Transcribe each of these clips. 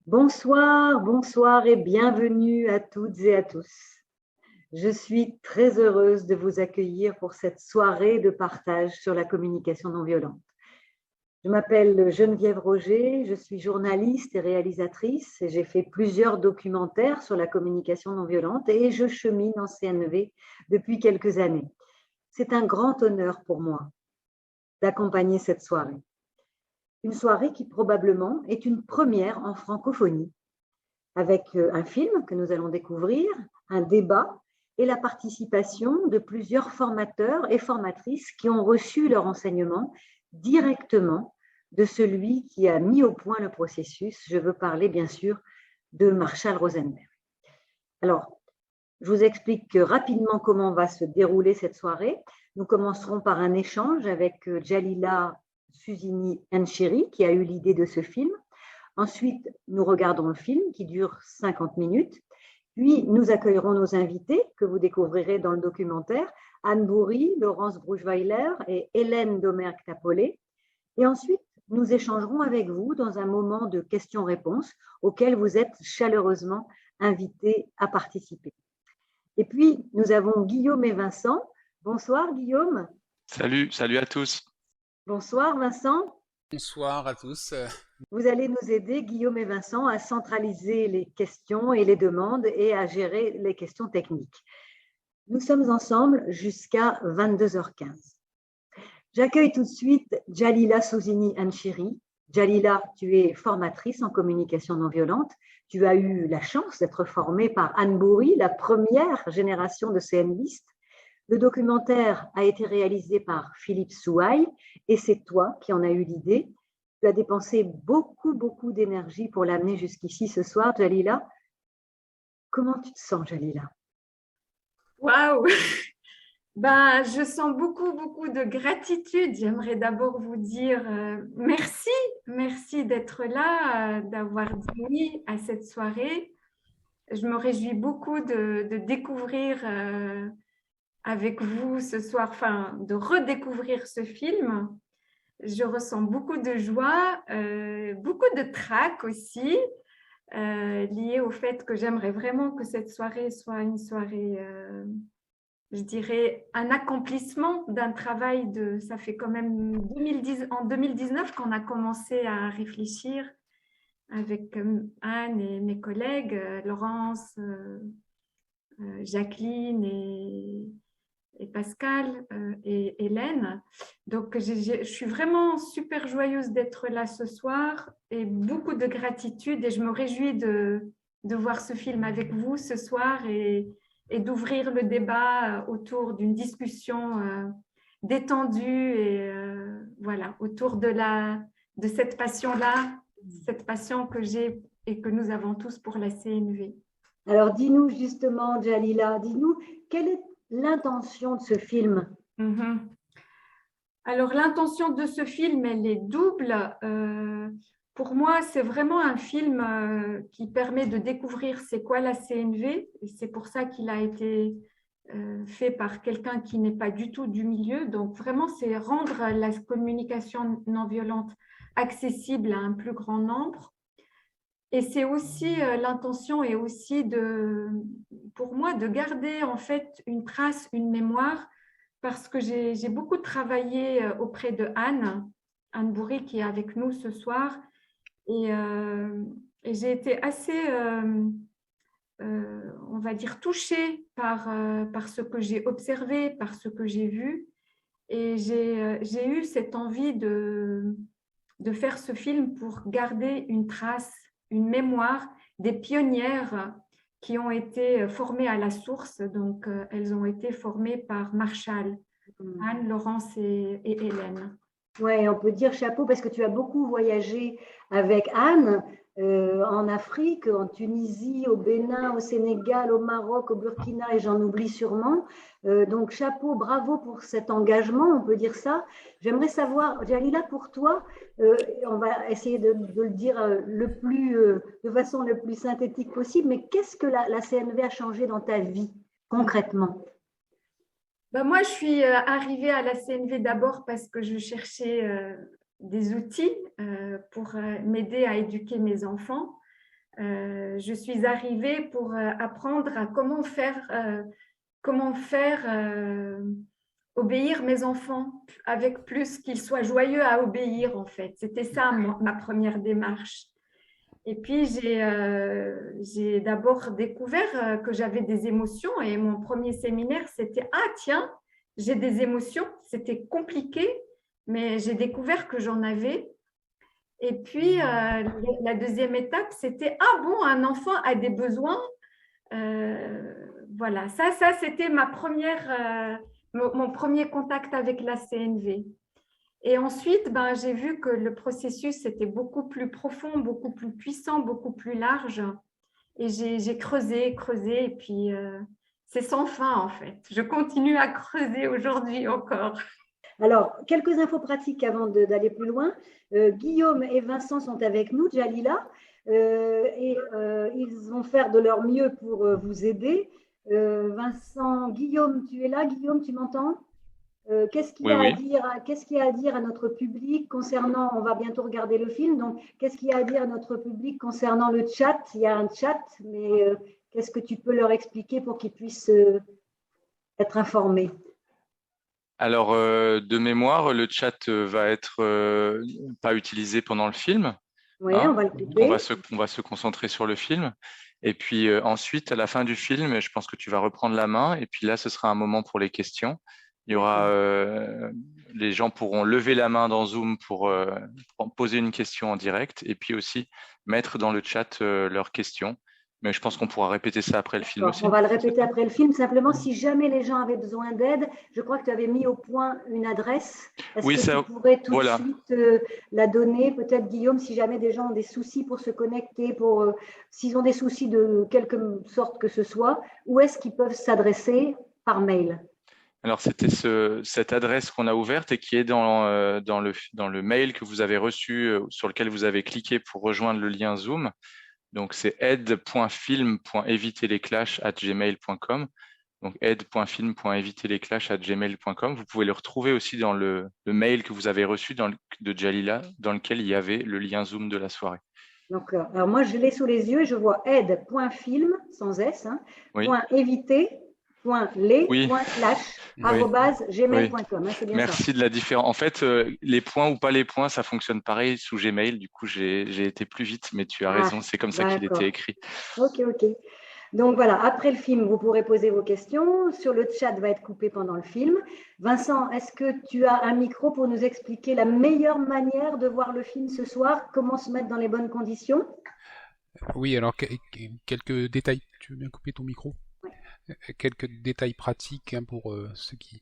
Bonsoir, bonsoir et bienvenue à toutes et à tous. Je suis très heureuse de vous accueillir pour cette soirée de partage sur la communication non violente. Je m'appelle Geneviève Roger, je suis journaliste et réalisatrice et j'ai fait plusieurs documentaires sur la communication non violente et je chemine en CNV depuis quelques années. C'est un grand honneur pour moi d'accompagner cette soirée. Une soirée qui probablement est une première en francophonie, avec un film que nous allons découvrir, un débat et la participation de plusieurs formateurs et formatrices qui ont reçu leur enseignement directement de celui qui a mis au point le processus. Je veux parler bien sûr de Marshall Rosenberg. Alors, je vous explique rapidement comment va se dérouler cette soirée. Nous commencerons par un échange avec Jalila Susini-Nchiri qui a eu l'idée de ce film. Ensuite, nous regardons le film qui dure 50 minutes. Puis, nous accueillerons nos invités que vous découvrirez dans le documentaire, Anne Bourri, Laurence Brouchweiler et Hélène Domergue-Tapolé. Et ensuite, nous échangerons avec vous dans un moment de questions-réponses auquel vous êtes chaleureusement invités à participer. Et puis, nous avons Guillaume et Vincent. Bonsoir Guillaume. Salut à tous. Bonsoir Vincent. Bonsoir à tous. Vous allez nous aider, Guillaume et Vincent, à centraliser les questions et les demandes et à gérer les questions techniques. Nous sommes ensemble jusqu'à 22h15. J'accueille tout de suite Jalila Souzini-Nchiri. Jalila, tu es formatrice en communication non violente. Tu as eu la chance d'être formée par Anne Bourri, la première génération de CNVistes. Le documentaire a été réalisé par Philippe Souaille et c'est toi qui en as eu l'idée. Tu as dépensé beaucoup d'énergie pour l'amener jusqu'ici ce soir, Jalila. Comment tu te sens, Jalila? Waouh! Je sens beaucoup de gratitude. J'aimerais d'abord vous dire merci d'être là, d'avoir dit oui à cette soirée. Je me réjouis beaucoup de découvrir avec vous ce soir, de redécouvrir ce film. Je ressens beaucoup de joie, beaucoup de trac aussi, lié au fait que j'aimerais vraiment que cette soirée soit une soirée, je dirais, un accomplissement d'un travail ça fait quand même en 2019 qu'on a commencé à réfléchir avec Anne et mes collègues, Laurence, Jacqueline et Pascal et Hélène. Donc, je suis vraiment super joyeuse d'être là ce soir et beaucoup de gratitude et je me réjouis de voir ce film avec vous ce soir et d'ouvrir le débat autour d'une discussion détendue et voilà, autour de cette passion-là, cette passion que j'ai et que nous avons tous pour la CNV. Alors, dis-nous justement, Jalila, dis-nous, quelle est l'intention de ce film? Alors, l'intention de ce film, elle est double. Pour moi, c'est vraiment un film qui permet de découvrir c'est quoi la CNV. Et c'est pour ça qu'il a été fait par quelqu'un qui n'est pas du tout du milieu. Donc, vraiment, c'est rendre la communication non violente accessible à un plus grand nombre. Et c'est aussi, l'intention est aussi pour moi, de garder en fait une trace, une mémoire, parce que j'ai beaucoup travaillé auprès de Anne Bourri qui est avec nous ce soir. Et j'ai été assez, on va dire, touchée par ce que j'ai observé, par ce que j'ai vu. Et j'ai eu cette envie de faire ce film pour garder une trace, une mémoire des pionnières qui ont été formées à la source. Donc, elles ont été formées par Marshall, Anne, Laurence et Hélène. Oui, on peut dire chapeau parce que tu as beaucoup voyagé avec Anne en Afrique, en Tunisie, au Bénin, au Sénégal, au Maroc, au Burkina et j'en oublie sûrement. Donc chapeau, bravo pour cet engagement, on peut dire ça. J'aimerais savoir, Jalila, pour toi, on va essayer de le dire de façon le plus synthétique possible, mais qu'est-ce que la CNV a changé dans ta vie concrètement? Moi, je suis arrivée à la CNV d'abord parce que je cherchais des outils pour m'aider à éduquer mes enfants. Je suis arrivée pour apprendre à comment faire obéir mes enfants avec plus qu'ils soient joyeux à obéir, en fait. C'était ça ma première démarche. Et puis, j'ai d'abord découvert que j'avais des émotions et mon premier séminaire, c'était « Ah, tiens, j'ai des émotions ». C'était compliqué, mais j'ai découvert que j'en avais. Et puis, la deuxième étape, c'était « Ah bon, un enfant a des besoins ». Voilà, ça c'était mon premier contact avec la CNV. Et ensuite, j'ai vu que le processus était beaucoup plus profond, beaucoup plus puissant, beaucoup plus large. Et j'ai creusé, et puis c'est sans fin en fait. Je continue à creuser aujourd'hui encore. Alors, quelques infos pratiques avant d'aller plus loin. Guillaume et Vincent sont avec nous, Jalila, et ils vont faire de leur mieux pour vous aider. Vincent, Guillaume, tu es là? Guillaume, tu m'entends? Qu'est-ce qu'il y a à dire à notre public concernant, on va bientôt regarder le film, donc qu'est-ce qu'il y a à dire à notre public concernant le chat? Il y a un chat, mais qu'est-ce que tu peux leur expliquer pour qu'ils puissent être informés? Alors, de mémoire, le chat va être pas utilisé pendant le film. Oui, on va le couper. On va se concentrer sur le film. Et puis ensuite, à la fin du film, je pense que tu vas reprendre la main. Et puis là, ce sera un moment pour les questions. Il y aura, les gens pourront lever la main dans Zoom pour poser une question en direct et puis aussi mettre dans le chat leurs questions. Mais je pense qu'on pourra répéter ça après le film aussi. On va le répéter après le film. Simplement, si jamais les gens avaient besoin d'aide, je crois que tu avais mis au point une adresse. Est-ce que tu pourrais tout de suite la donner? Peut-être, Guillaume, si jamais des gens ont des soucis pour se connecter, s'ils ont des soucis de quelque sorte que ce soit, où est-ce qu'ils peuvent s'adresser par mail? Alors, c'était cette adresse qu'on a ouverte et qui est dans le mail que vous avez reçu, sur lequel vous avez cliqué pour rejoindre le lien Zoom. Donc, c'est aide.film.éviterlesclashs@gmail.com. Donc, aide.film.éviterlesclashs@gmail.com. Vous pouvez le retrouver aussi dans le mail que vous avez reçu de Jalila, dans lequel il y avait le lien Zoom de la soirée. Donc, alors moi, je l'ai sous les yeux et je vois aide.film, sans S, .éviter.les.clash@gmail.com. C'est bien. Merci ça. de la différence. En fait, les points ou pas les points, ça fonctionne pareil sous Gmail. Du coup, j'ai été plus vite, mais tu as raison, c'est comme ça qu'il était écrit. Ok. Donc voilà, après le film, vous pourrez poser vos questions. Sur le chat va être coupé pendant le film. Vincent, est-ce que tu as un micro pour nous expliquer la meilleure manière de voir le film ce soir? Comment se mettre dans les bonnes conditions? Oui, alors quelques détails. Tu veux bien couper ton micro? Quelques détails pratiques pour ceux qui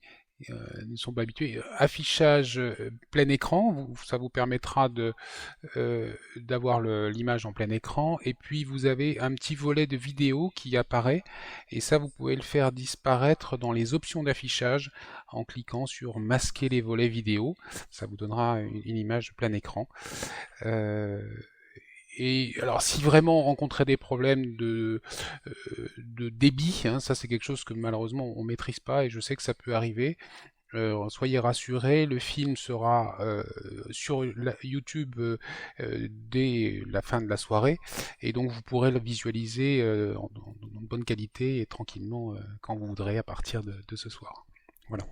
ne sont pas habitués. Affichage plein écran, ça vous permettra d'avoir l'image en plein écran, et puis vous avez un petit volet de vidéo qui apparaît, et ça vous pouvez le faire disparaître dans les options d'affichage en cliquant sur masquer les volets vidéo. Ça vous donnera une image plein écran. Et alors, si vraiment on rencontrait des problèmes de débit, ça c'est quelque chose que malheureusement on maîtrise pas, et je sais que ça peut arriver. Soyez rassurés, le film sera sur YouTube dès la fin de la soirée, et donc vous pourrez le visualiser en bonne qualité et tranquillement quand vous voudrez à partir de ce soir. Voilà.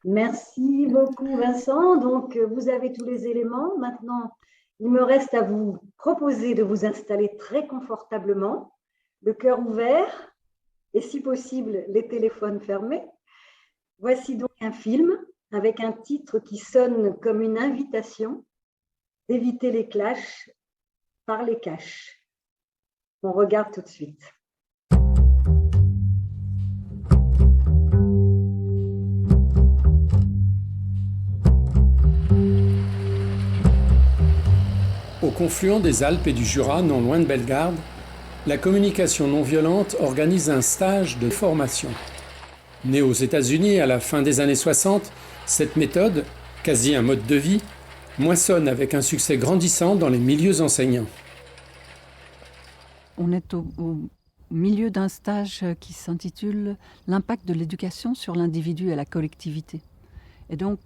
Merci beaucoup, Vincent. Donc, vous avez tous les éléments. Maintenant, il me reste à vous proposer de vous installer très confortablement, le cœur ouvert et si possible les téléphones fermés. Voici donc un film avec un titre qui sonne comme une invitation d'éviter les clashs par les caches. On regarde tout de suite. Au confluent des Alpes et du Jura, non loin de Bellegarde, la communication non violente organise un stage de formation. Née aux États-Unis à la fin des années 60, cette méthode, quasi un mode de vie, moissonne avec un succès grandissant dans les milieux enseignants. On est au milieu d'un stage qui s'intitule « L'impact de l'éducation sur l'individu et la collectivité ». Et donc,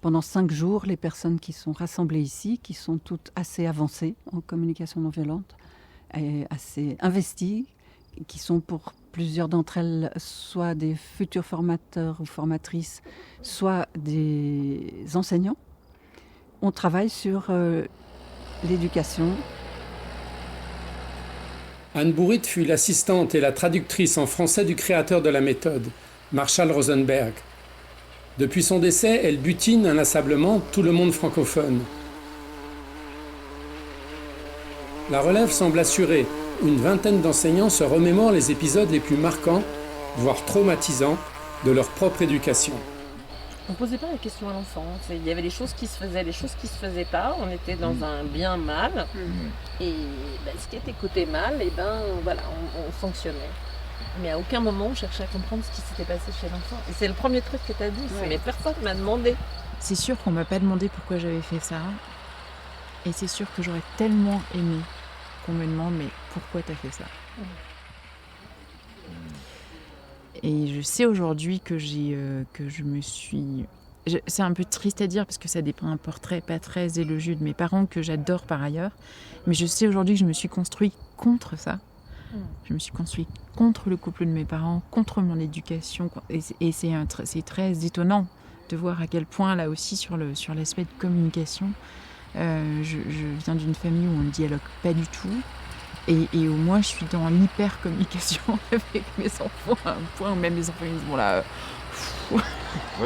pendant 5 jours, les personnes qui sont rassemblées ici, qui sont toutes assez avancées en communication non violente, assez investies, qui sont pour plusieurs d'entre elles soit des futurs formateurs ou formatrices, soit des enseignants. On travaille sur l'éducation. Anne Bourrit fut l'assistante et la traductrice en français du créateur de la méthode, Marshall Rosenberg. Depuis son décès, elle butine inlassablement tout le monde francophone. La relève semble assurée. Une vingtaine d'enseignants se remémorent les épisodes les plus marquants, voire traumatisants, de leur propre éducation. On ne posait pas la question à l'enfant. Il y avait des choses qui se faisaient, des choses qui ne se faisaient pas. On était dans un bien-mal. Et ce qui était côté mal, voilà, on fonctionnait. Mais à aucun moment on cherchait à comprendre ce qui s'était passé chez l'enfant. Et c'est le premier truc que tu as dit, mais personne ne m'a demandé. C'est sûr qu'on ne m'a pas demandé pourquoi j'avais fait ça. Et c'est sûr que j'aurais tellement aimé qu'on me demande mais pourquoi tu as fait ça. Et je sais aujourd'hui que je me suis... C'est un peu triste à dire parce que ça dépeint un portrait pas très élogieux de mes parents que j'adore par ailleurs. Mais je sais aujourd'hui que je me suis construit contre ça. Je me suis construit contre le couple de mes parents, contre mon éducation. Et c'est très étonnant de voir à quel point, là aussi, sur l'aspect de communication, je viens d'une famille où on ne dialogue pas du tout. Et où moi, je suis dans l'hyper-communication avec mes enfants, à un point où même les enfants ils disent, bon là... Moi,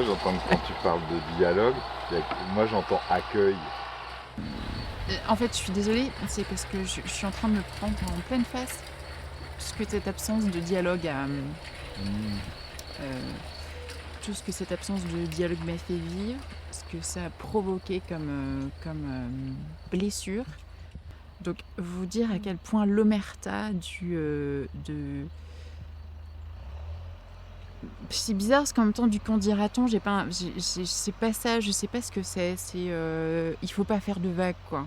j'entends, quand tu parles de dialogue, moi, j'entends accueil. En fait, je suis désolée, c'est parce que je suis en train de me prendre en pleine face. Parce que cette absence de dialogue tout ce que cette absence de dialogue m'a fait vivre, ce que ça a provoqué comme blessure. Donc, vous dire à quel point l'omerta c'est bizarre parce qu'en même temps, du qu'en dira-t-on, c'est pas ça, je sais pas ce que c'est. Il faut pas faire de vagues, quoi.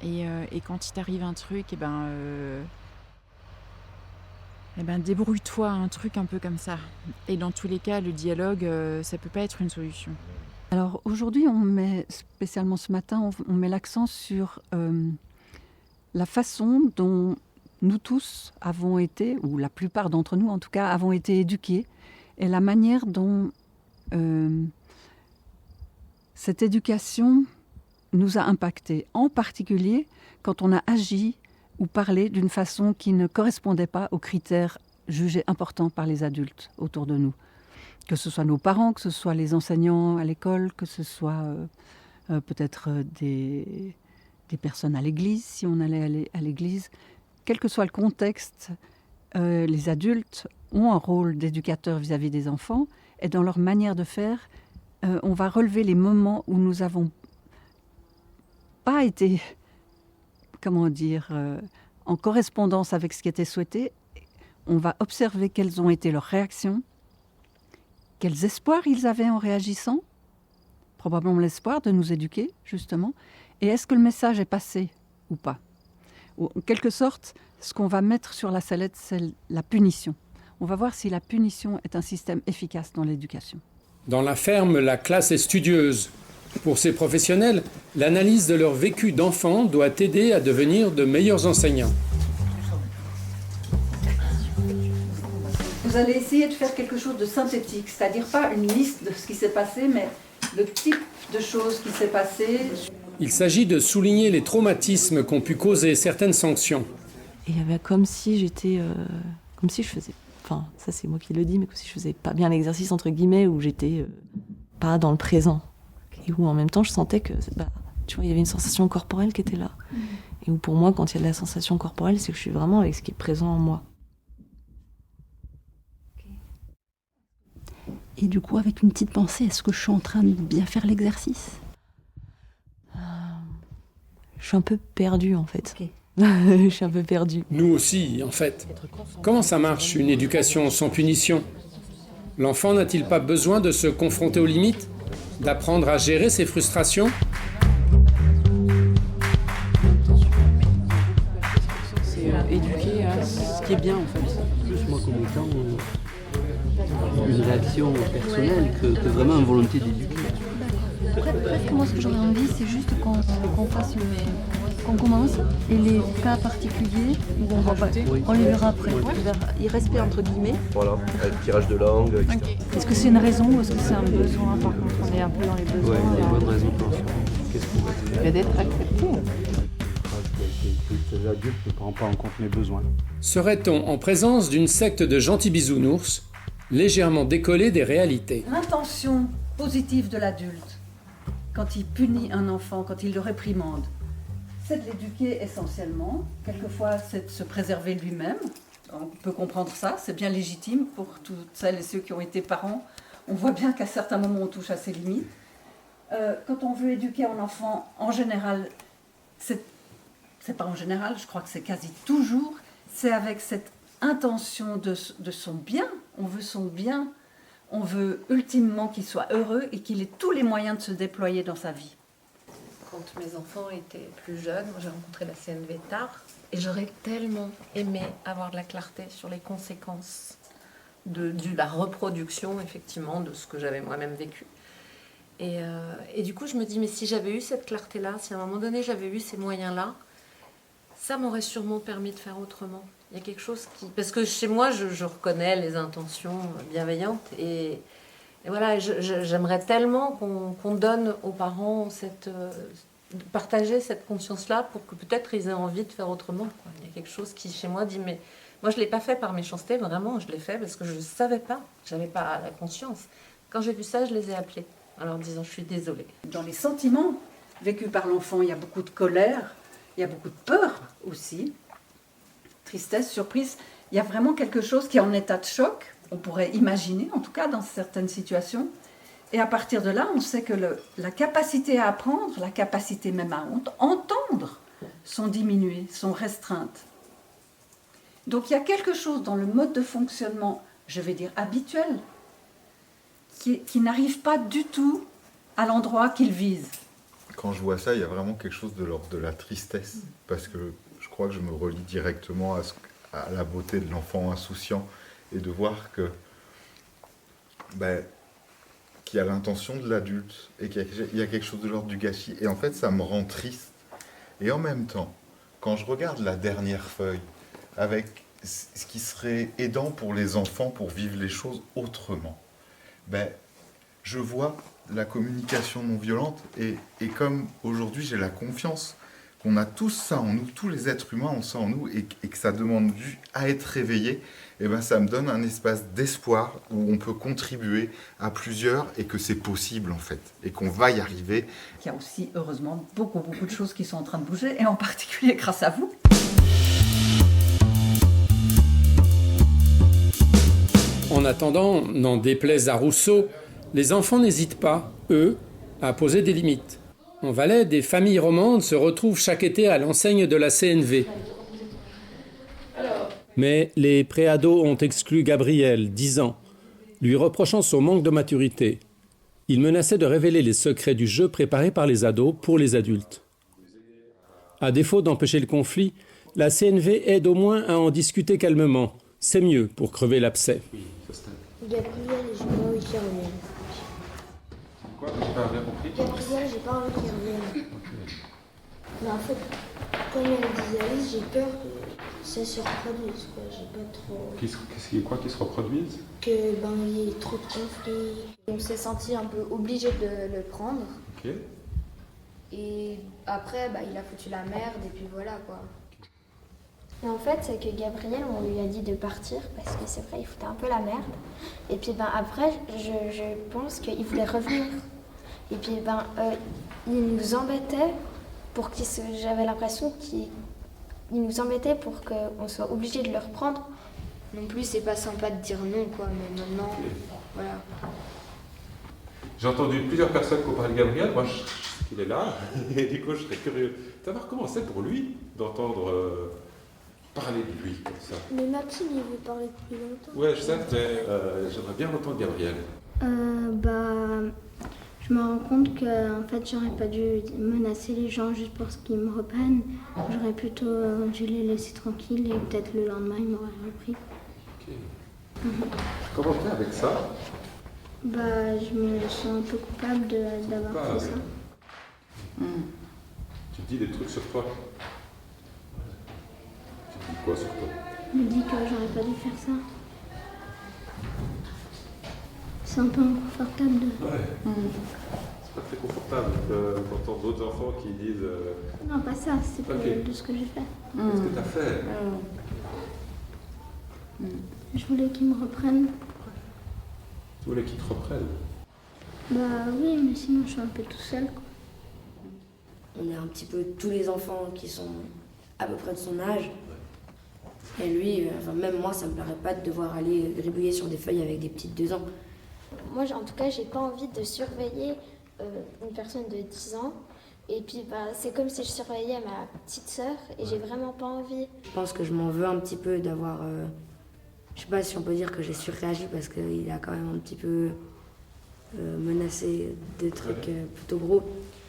Et quand il t'arrive un truc, débrouille-toi, un truc un peu comme ça. Et dans tous les cas, le dialogue, ça peut pas être une solution. Alors aujourd'hui, on met, spécialement ce matin, on met l'accent sur la façon dont nous tous avons été, ou la plupart d'entre nous en tout cas, avons été éduqués, et la manière dont cette éducation nous a impactés, en particulier quand on a agi ou parlé d'une façon qui ne correspondait pas aux critères jugés importants par les adultes autour de nous. Que ce soit nos parents, que ce soit les enseignants à l'école, que ce soit peut-être des personnes à l'église, si on allait aller à l'église. Quel que soit le contexte, les adultes ont un rôle d'éducateur vis-à-vis des enfants, et dans leur manière de faire, on va relever les moments où nous n'avons pas été, en correspondance avec ce qui était souhaité. On va observer quelles ont été leurs réactions, quels espoirs ils avaient en réagissant, probablement l'espoir de nous éduquer, justement, et est-ce que le message est passé ou pas. En quelque sorte, ce qu'on va mettre sur la sellette, c'est la punition. On va voir si la punition est un système efficace dans l'éducation. Dans la ferme, la classe est studieuse. Pour ces professionnels, l'analyse de leur vécu d'enfant doit aider à devenir de meilleurs enseignants. Vous allez essayer de faire quelque chose de synthétique, c'est-à-dire pas une liste de ce qui s'est passé, mais le type de choses qui s'est passé. Il s'agit de souligner les traumatismes qu'ont pu causer certaines sanctions. Et il y avait comme si j'étais... comme si je faisais... Enfin, ça c'est moi qui le dis, mais comme si je faisais pas bien l'exercice, entre guillemets, où j'étais pas dans le présent. Et où en même temps, je sentais que... tu vois, il y avait une sensation corporelle qui était là. Et où pour moi, quand il y a de la sensation corporelle, c'est que je suis vraiment avec ce qui est présent en moi. Et du coup, avec une petite pensée, est-ce que je suis en train de bien faire l'exercice ? Je suis un peu perdue, en fait. Okay. Je suis un peu perdue. Nous aussi, en fait. Comment ça marche, une éducation sans punition ? L'enfant n'a-t-il pas besoin de se confronter aux limites ? D'apprendre à gérer ses frustrations ? C'est éduquer à ce qui est bien, en fait. Plus moi, comme étant une réaction personnelle que vraiment une volonté d'éduquer. Presque moi, ce que j'aurais envie, c'est juste qu'on fasse qu'on commence. Et les cas particuliers, où on voit pas, on les verra après. Irrespect entre guillemets. Voilà, avec tirage de langue, etc. Est-ce que c'est une raison ou est-ce que c'est un besoin? Par contre, on est un peu dans les besoins. Ouais, il y a une bonne raison de penser. Qu'est-ce qu'on va dire? Mais d'être accepté. L'adulte ne prend pas en compte mes besoins. Serait-on en présence d'une secte de gentils bisounours, légèrement décollée des réalités? L'intention positive de l'adulte, quand il punit un enfant, quand il le réprimande, c'est de l'éduquer essentiellement. Quelquefois, c'est de se préserver lui-même. On peut comprendre ça, c'est bien légitime pour toutes celles et ceux qui ont été parents. On voit bien qu'à certains moments, on touche à ses limites. Quand on veut éduquer un enfant, en général, c'est pas en général, je crois que c'est quasi toujours, c'est avec cette intention de son bien. On veut son bien, on veut ultimement qu'il soit heureux et qu'il ait tous les moyens de se déployer dans sa vie. Quand mes enfants étaient plus jeunes, moi j'ai rencontré la CNV tard, et j'aurais tellement aimé avoir de la clarté sur les conséquences de la reproduction, effectivement, de ce que j'avais moi-même vécu. Et du coup, je me dis, mais si j'avais eu cette clarté-là, si à un moment donné j'avais eu ces moyens-là, ça m'aurait sûrement permis de faire autrement. Il y a quelque chose qui... Parce que chez moi, je reconnais les intentions bienveillantes. Et voilà, j'aimerais tellement qu'on donne aux parents partager cette conscience-là pour que peut-être ils aient envie de faire autrement, quoi. Il y a quelque chose qui, chez moi, dit, mais moi, je ne l'ai pas fait par méchanceté, vraiment, je l'ai fait parce que je ne savais pas, je n'avais pas la conscience. Quand j'ai vu ça, je les ai appelés en leur disant, je suis désolée. Dans les sentiments vécus par l'enfant, il y a beaucoup de colère, il y a beaucoup de peur aussi, tristesse, surprise. Il y a vraiment quelque chose qui est en état de choc, on pourrait imaginer, en tout cas dans certaines situations. Et à partir de là, on sait que la capacité à apprendre, la capacité même à entendre, sont diminuées, sont restreintes. Donc il y a quelque chose dans le mode de fonctionnement, je vais dire habituel, qui n'arrive pas du tout à l'endroit qu'il vise. Quand je vois ça, il y a vraiment quelque chose de l'ordre de la tristesse, parce que je crois que je me relie directement à la beauté de l'enfant insouciant, et de voir que qu'il y a l'intention de l'adulte, et qu'il y a quelque chose de l'ordre du gâchis. Et en fait, ça me rend triste. Et en même temps, quand je regarde la dernière feuille, avec ce qui serait aidant pour les enfants pour vivre les choses autrement, je vois la communication non violente, et comme aujourd'hui j'ai la confiance qu'on a tous ça en nous, tous les êtres humains ont ça en nous, et que ça demande à être réveillé, et ça me donne un espace d'espoir où on peut contribuer à plusieurs, et que c'est possible en fait, et qu'on va y arriver. Il y a aussi heureusement beaucoup de choses qui sont en train de bouger, et en particulier grâce à vous. En attendant, n'en déplaise à Rousseau, les enfants n'hésitent pas, eux, à poser des limites. En Valais, des familles romandes se retrouvent chaque été à l'enseigne de la CNV. Mais les préados ont exclu Gabriel, 10 ans, lui reprochant son manque de maturité. Il menaçait de révéler les secrets du jeu préparé par les ados pour les adultes. À défaut d'empêcher le conflit, la CNV aide au moins à en discuter calmement. C'est mieux pour crever l'abcès. Gabriel, j'ai pas envie qu'il revienne. Quoi? J'ai pas bien compris. Gabriel, j'ai pas envie qu'il revienne. Mais en fait, comme elle disait Alice, j'ai peur que ça se reproduise, quoi. J'ai pas trop... Quoi qui se reproduise? Que, il y ait trop de conflits. On s'est senti un peu obligé de le prendre. Ok. Et après, il a foutu la merde, et puis voilà, quoi. Et en fait, c'est que Gabriel, on lui a dit de partir parce que c'est vrai, il foutait un peu la merde. Et puis après, je pense qu'il voulait revenir. Et puis il nous embêtait pour j'avais l'impression qu'il nous embêtait pour qu'on soit obligé de le reprendre. Non plus, c'est pas sympa de dire non, quoi, mais maintenant, voilà. J'ai entendu plusieurs personnes qui ont parlé de Gabriel, moi je sais qu'il est là, et du coup je serais curieux de savoir comment c'est pour lui d'entendre... parler de lui comme ça. Mais Maxime, il veut parler depuis longtemps. Ouais, je sais, mais j'aimerais bien entendre Gabriel. Je me rends compte que en fait, j'aurais pas dû menacer les gens juste pour qu'ils me reprennent. J'aurais plutôt dû les laisser tranquilles et peut-être le lendemain, ils m'auraient repris. Ok. Comment tu fais avec ça? Je me sens un peu coupable d'avoir fait ça. Tu te dis des trucs sur toi. Tu te dis quoi sur toi? Je me dis que j'aurais pas dû faire ça. C'est un peu inconfortable de... Ouais. C'est pas très confortable d'entendre d'autres enfants qui disent... Non, pas ça, c'est pas de ce que j'ai fait. Qu'est-ce que t'as fait? Je voulais qu'ils me reprennent. Tu voulais qu'ils te reprennent? Bah oui, mais sinon je suis un peu tout seul, quoi. On est un petit peu tous les enfants qui sont à peu près de son âge. Et lui, même moi, ça me plairait pas de devoir aller gribouiller sur des feuilles avec des petites 2 ans. Moi, en tout cas, j'ai pas envie de surveiller une personne de 10 ans. Et puis, c'est comme si je surveillais ma petite sœur et j'ai vraiment pas envie. Je pense que je m'en veux un petit peu d'avoir... je sais pas si on peut dire que j'ai surréagi parce qu'il a quand même un petit peu menacé de trucs plutôt gros.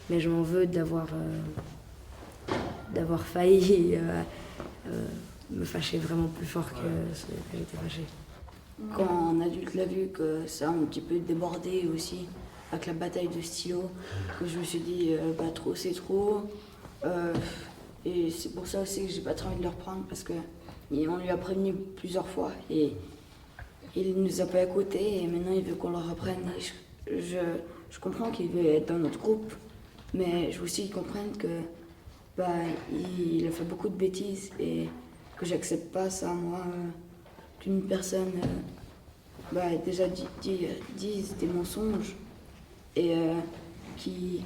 Mais je m'en veux d'avoir failli me fâcher vraiment plus fort que ce que j'étais fâchée. Quand un adulte l'a vu que ça a un petit peu débordé aussi, avec la bataille de stylos, que je me suis dit, trop c'est trop. Et c'est pour ça aussi que j'ai pas très envie de le reprendre, parce qu'on lui a prévenu plusieurs fois et il nous a pas écouté et maintenant il veut qu'on le reprenne. Et je comprends qu'il veut être dans notre groupe, mais je veux aussi qu'il comprenne que il a fait beaucoup de bêtises et que j'accepte pas ça, moi, qu'une personne déjà dise des mensonges et qui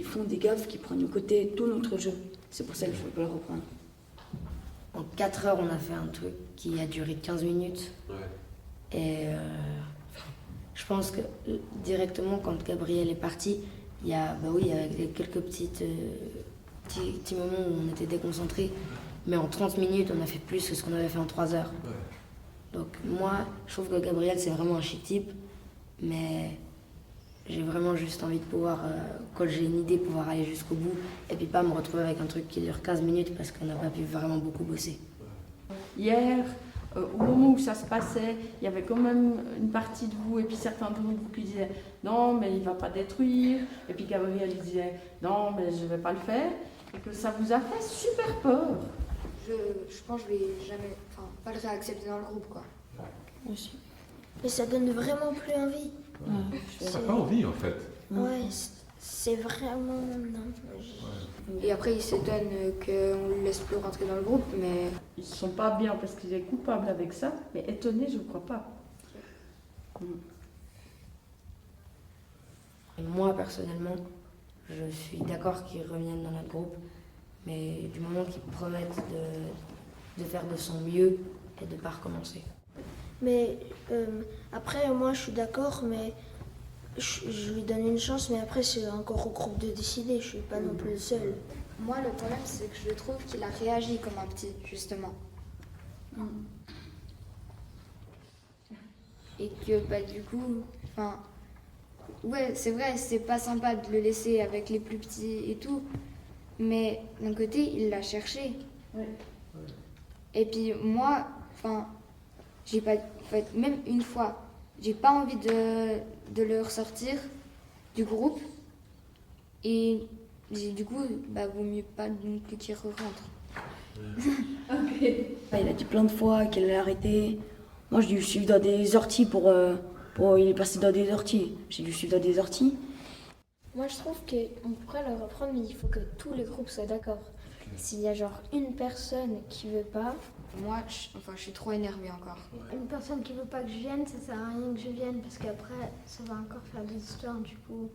font des gaffes, qui prennent de côté tout notre jeu. C'est pour ça que je ne veux pas le reprendre. En 4 heures, on a fait un truc qui a duré 15 minutes. Ouais. Et je pense que directement, quand Gabriel est parti, il y a quelques petits moments où on était déconcentrés. Mais en 30 minutes, on a fait plus que ce qu'on avait fait en 3 heures. Ouais. Donc moi, je trouve que Gabriel, c'est vraiment un chic type. Mais j'ai vraiment juste envie de pouvoir, quand j'ai une idée, pouvoir aller jusqu'au bout. Et puis pas me retrouver avec un truc qui dure 15 minutes parce qu'on n'a pas pu vraiment beaucoup bosser. Hier, au moment où ça se passait, il y avait quand même une partie de vous et puis certains de vous qui disaient « Non, mais il ne va pas détruire ». Et puis Gabriel disait « Non, mais je ne vais pas le faire ». Et que ça vous a fait super peur. Je pense que je vais jamais, pas le réaccepter dans le groupe, quoi. Ouais. Aussi. Mais ça donne vraiment plus envie. On n'a pas envie, en fait. Ouais, c'est vraiment... Non. Et après, il s'étonne qu'on ne le laisse plus rentrer dans le groupe, mais... Ils ne se sentent pas bien parce qu'ils sont coupables avec ça, mais étonnés, je ne crois pas. Et moi, personnellement, je suis d'accord qu'ils reviennent dans notre groupe, mais du moment qu'ils promettent de faire de son mieux et de ne pas recommencer. Mais après, moi, je suis d'accord, mais je lui donne une chance, mais après, c'est encore au groupe de décider, je suis pas non plus seule. Moi, le problème, c'est que je trouve qu'il a réagi comme un petit, justement. Et que, du coup, ouais, c'est vrai, c'est pas sympa de le laisser avec les plus petits et tout, mais d'un côté, il l'a cherché. Ouais. Et puis moi, j'ai pas, même une fois, j'ai pas envie de le ressortir du groupe, et du coup, vaut mieux pas non plus qu'il rentre. Okay. Il a dit plein de fois qu'il allait arrêter. Moi, j'ai dû suivre dans des orties pour il est passé dans des orties. J'ai dû suivre dans des orties. Moi, je trouve qu'on pourrait le reprendre, mais il faut que tous les groupes soient d'accord. S'il y a genre une personne qui veut pas... Moi, je suis trop énervée encore. Une personne qui veut pas que je vienne, ça sert à rien que je vienne, parce qu'après, ça va encore faire des histoires. Du coup,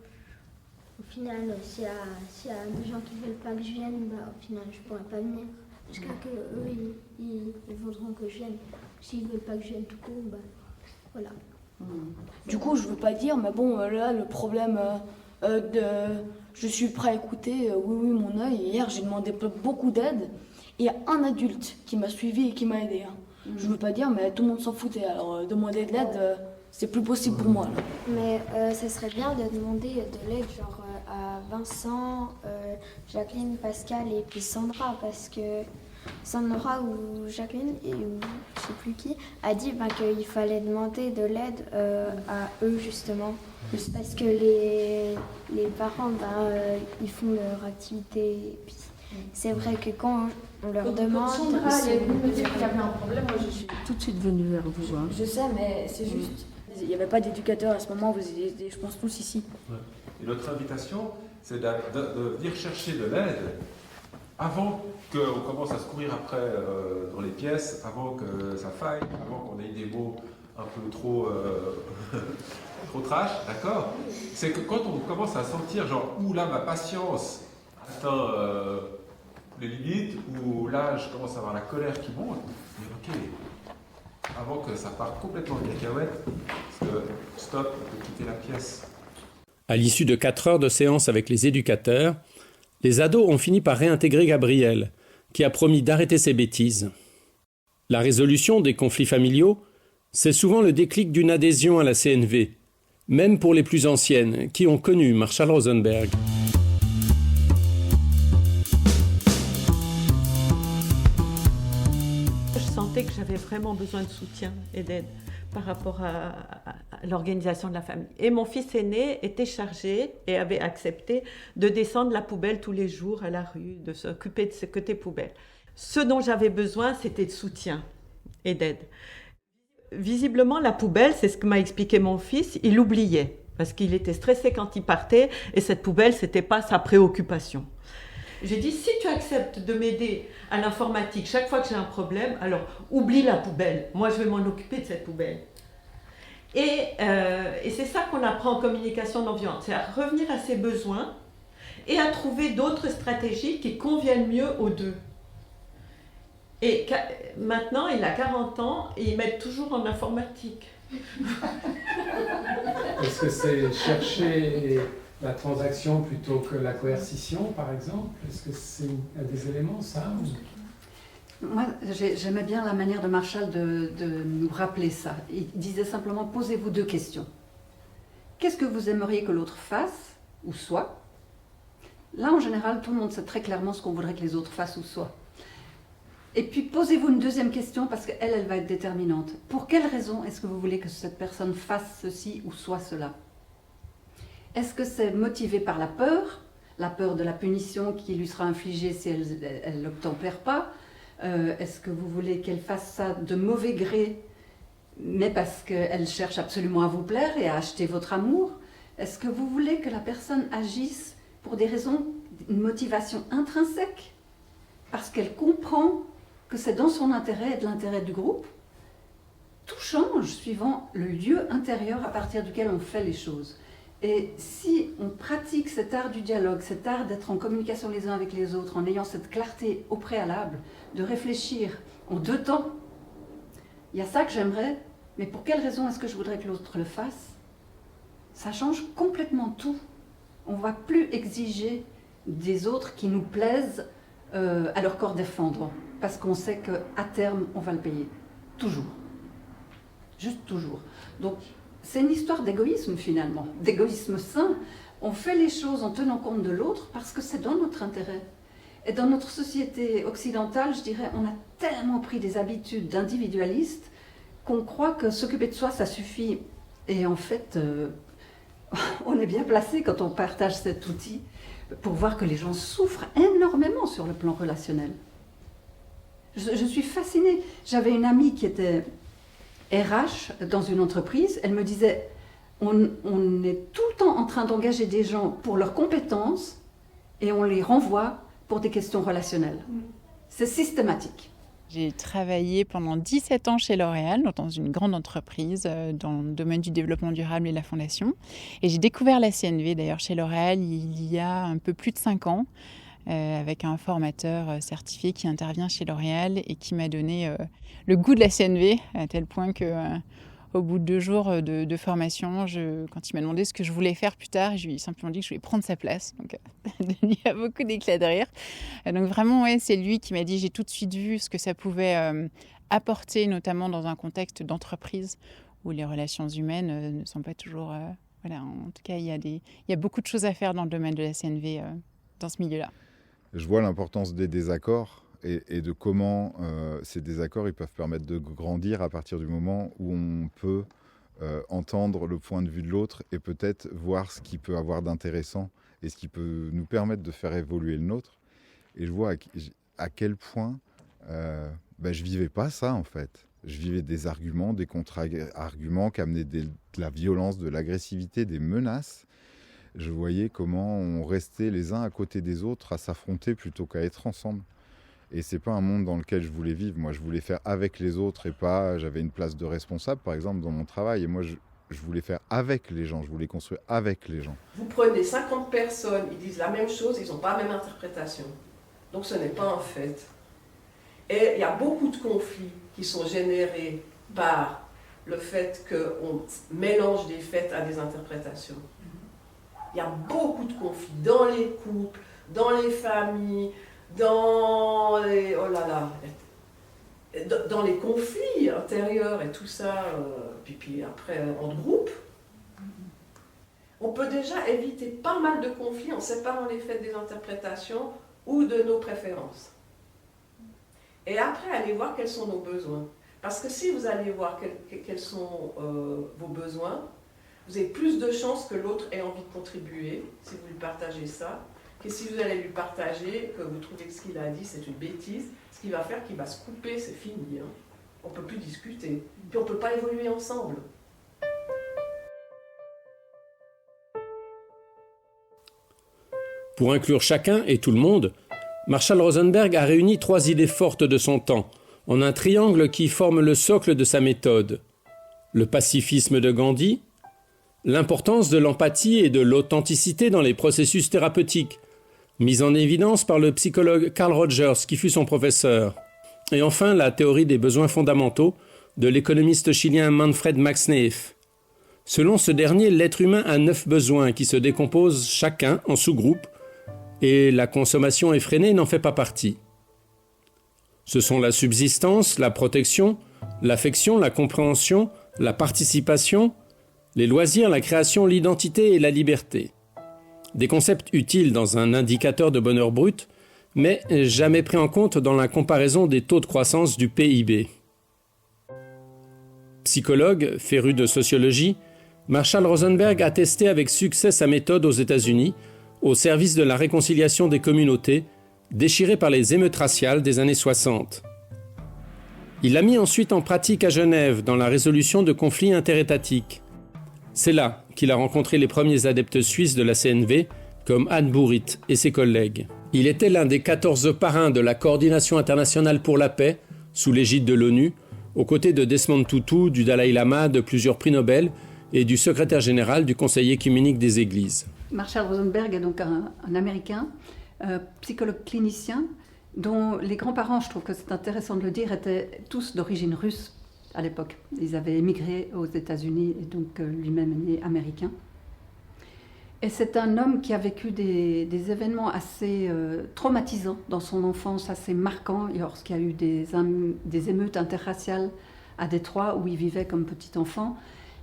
au final, s'il y a des gens qui veulent pas que je vienne, au final, je pourrais pas venir. Jusqu'à que eux, ils voudront que je vienne. S'ils veulent pas que je vienne tout court, voilà. Du coup, je veux pas dire, mais bon, là, le problème je suis prêt à écouter, oui, mon œil. Hier, j'ai demandé beaucoup d'aide. Et il y a un adulte qui m'a suivi et qui m'a aidé. Je veux pas dire, mais tout le monde s'en foutait. Alors, demander de l'aide, c'est plus possible pour moi. Là. Mais ça serait bien de demander de l'aide, genre à Vincent, Jacqueline, Pascal et puis Sandra, parce que Sandra ou Jacqueline, ou je sais plus qui, a dit qu'il fallait demander de l'aide à eux justement. Juste parce que les parents, ils font leur activité. Et puis, c'est vrai que quand on leur demande... Sandra est venue me dire qu'il y avait un problème, moi je suis tout de suite venue vers vous. Hein. Je sais, mais c'est juste... Il n'y avait pas d'éducateur à ce moment, vous étiez, je pense, tous ici. Ouais. Et notre invitation, c'est de venir chercher de l'aide avant qu'on commence à se courir après dans les pièces, avant que ça faille, avant qu'on ait des mots un peu trop trash, d'accord? C'est que quand on commence à sentir genre, ouh là ma patience atteint les limites, ou là je commence à avoir la colère qui monte, mais ok, avant que ça parte complètement en cacahuète, parce que stop, on peut quitter la pièce. À l'issue de 4 heures de séance avec les éducateurs, les ados ont fini par réintégrer Gabriel, qui a promis d'arrêter ses bêtises. La résolution des conflits familiaux, c'est souvent le déclic d'une adhésion à la CNV, même pour les plus anciennes, qui ont connu Marshall Rosenberg. Je sentais que j'avais vraiment besoin de soutien et d'aide par rapport à l'organisation de la famille. Et mon fils aîné était chargé et avait accepté de descendre la poubelle tous les jours à la rue, de s'occuper de ce côté poubelle. Ce dont j'avais besoin, c'était de soutien et d'aide. Visiblement, la poubelle, c'est ce que m'a expliqué mon fils, il l'oubliait parce qu'il était stressé quand il partait et cette poubelle, c'était pas sa préoccupation. J'ai dit, si tu acceptes de m'aider à l'informatique chaque fois que j'ai un problème, alors oublie la poubelle. Moi, je vais m'en occuper de cette poubelle. Et c'est ça qu'on apprend en communication non violente, c'est à revenir à ses besoins et à trouver d'autres stratégies qui conviennent mieux aux deux. Et maintenant, il a 40 ans et il m'aide toujours en informatique. Est-ce que c'est chercher la transaction plutôt que la coercition, par exemple? Est-ce que c'est des éléments, ça? Moi, j'aimais bien la manière de Marshall de nous rappeler ça. Il disait simplement, posez-vous 2 questions. Qu'est-ce que vous aimeriez que l'autre fasse ou soit? Là, en général, tout le monde sait très clairement ce qu'on voudrait que les autres fassent ou soient. Et puis, posez-vous une 2e question, parce qu'elle, elle va être déterminante. Pour quelle raison est-ce que vous voulez que cette personne fasse ceci ou soit cela? Est-ce que c'est motivé par la peur de la punition qui lui sera infligée si elle n'obtempère pas? Est-ce que vous voulez qu'elle fasse ça de mauvais gré, mais parce qu'elle cherche absolument à vous plaire et à acheter votre amour? Est-ce que vous voulez que la personne agisse pour des raisons, une motivation intrinsèque, parce qu'elle comprend que c'est dans son intérêt et de l'intérêt du groupe? Tout change suivant le lieu intérieur à partir duquel on fait les choses. Et si on pratique cet art du dialogue, cet art d'être en communication les uns avec les autres, en ayant cette clarté au préalable, de réfléchir en 2 temps, il y a ça que j'aimerais, mais pour quelle raison est-ce que je voudrais que l'autre le fasse? Ça change complètement tout. On ne va plus exiger des autres qui nous plaisent à leur corps défendant, parce qu'on sait qu'à terme, on va le payer. Toujours. Juste toujours. Donc, c'est une histoire d'égoïsme finalement, d'égoïsme sain. On fait les choses en tenant compte de l'autre parce que c'est dans notre intérêt. Et dans notre société occidentale, je dirais, on a tellement pris des habitudes d'individualistes qu'on croit que s'occuper de soi, ça suffit. Et en fait, on est bien placé quand on partage cet outil pour voir que les gens souffrent énormément sur le plan relationnel. Je suis fascinée. J'avais une amie qui était RH dans une entreprise, elle me disait, on est tout le temps en train d'engager des gens pour leurs compétences et on les renvoie pour des questions relationnelles. C'est systématique. J'ai travaillé pendant 17 ans chez L'Oréal, dans une grande entreprise dans le domaine du développement durable et la fondation. Et j'ai découvert la CNV d'ailleurs chez L'Oréal il y a un peu plus de 5 ans. Avec un formateur certifié qui intervient chez L'Oréal et qui m'a donné le goût de la CNV, à tel point que au bout de 2 jours de formation, quand il m'a demandé ce que je voulais faire plus tard, je lui ai simplement dit que je voulais prendre sa place. Donc, il y a beaucoup d'éclats de rire. Donc vraiment, ouais, c'est lui qui m'a dit, j'ai tout de suite vu ce que ça pouvait apporter, notamment dans un contexte d'entreprise où les relations humaines ne sont pas toujours... voilà, en tout cas, il y a beaucoup de choses à faire dans le domaine de la CNV dans ce milieu-là. Je vois l'importance des désaccords et de comment ces désaccords ils peuvent permettre de grandir à partir du moment où on peut entendre le point de vue de l'autre et peut-être voir ce qu'il peut avoir d'intéressant et ce qui peut nous permettre de faire évoluer le nôtre. Et je vois à quel point je vivais pas ça en fait. Je vivais des arguments, des contre-arguments qui amenaient de la violence, de l'agressivité, des menaces. Je voyais comment on restait les uns à côté des autres à s'affronter plutôt qu'à être ensemble. Et c'est pas un monde dans lequel je voulais vivre. Moi, je voulais faire avec les autres et pas... J'avais une place de responsable, par exemple, dans mon travail. Et moi, je voulais faire avec les gens. Je voulais construire avec les gens. Vous prenez 50 personnes, ils disent la même chose, ils n'ont pas la même interprétation. Donc, ce n'est pas un fait. Et il y a beaucoup de conflits qui sont générés par le fait qu'on mélange des faits à des interprétations. Il y a beaucoup de conflits dans les couples, dans les familles, dans les, dans les conflits intérieurs et tout ça, puis après en groupe. On peut déjà éviter pas mal de conflits en séparant les faits des interprétations ou de nos préférences. Et après, allez voir quels sont nos besoins. Parce que si vous allez voir quels sont vos besoins, vous avez plus de chances que l'autre ait envie de contribuer, si vous lui partagez ça, que si vous allez lui partager, que vous trouvez que ce qu'il a dit c'est une bêtise, ce qu'il va faire, qu'il va se couper, c'est fini. Hein. On ne peut plus discuter. Puis on ne peut pas évoluer ensemble. Pour inclure chacun et tout le monde, Marshall Rosenberg a réuni 3 idées fortes de son temps, en un triangle qui forme le socle de sa méthode. Le pacifisme de Gandhi, l'importance de l'empathie et de l'authenticité dans les processus thérapeutiques, mise en évidence par le psychologue Carl Rogers, qui fut son professeur. Et enfin, la théorie des besoins fondamentaux de l'économiste chilien Manfred Max Neef. Selon ce dernier, l'être humain a 9 besoins qui se décomposent chacun en sous-groupes, et la consommation effrénée n'en fait pas partie. Ce sont la subsistance, la protection, l'affection, la compréhension, la participation, les loisirs, la création, l'identité et la liberté. Des concepts utiles dans un indicateur de bonheur brut, mais jamais pris en compte dans la comparaison des taux de croissance du PIB. Psychologue, féru de sociologie, Marshall Rosenberg a testé avec succès sa méthode aux États-Unis, au service de la réconciliation des communautés, déchirées par les émeutes raciales des années 60. Il l'a mis ensuite en pratique à Genève dans la résolution de conflits interétatiques. C'est là qu'il a rencontré les premiers adeptes suisses de la CNV, comme Anne Bourrit et ses collègues. Il était l'un des 14 parrains de la Coordination internationale pour la paix, sous l'égide de l'ONU, aux côtés de Desmond Tutu, du Dalai Lama, de plusieurs prix Nobel et du secrétaire général du Conseil œcuménique des Églises. Marshall Rosenberg est donc un Américain, psychologue clinicien, dont les grands-parents, je trouve que c'est intéressant de le dire, étaient tous d'origine russe à l'époque. Ils avaient émigré aux États-Unis et donc lui-même est né américain. Et c'est un homme qui a vécu des événements assez traumatisants dans son enfance, assez marquants, lorsqu'il y a eu des émeutes interraciales à Détroit où il vivait comme petit enfant,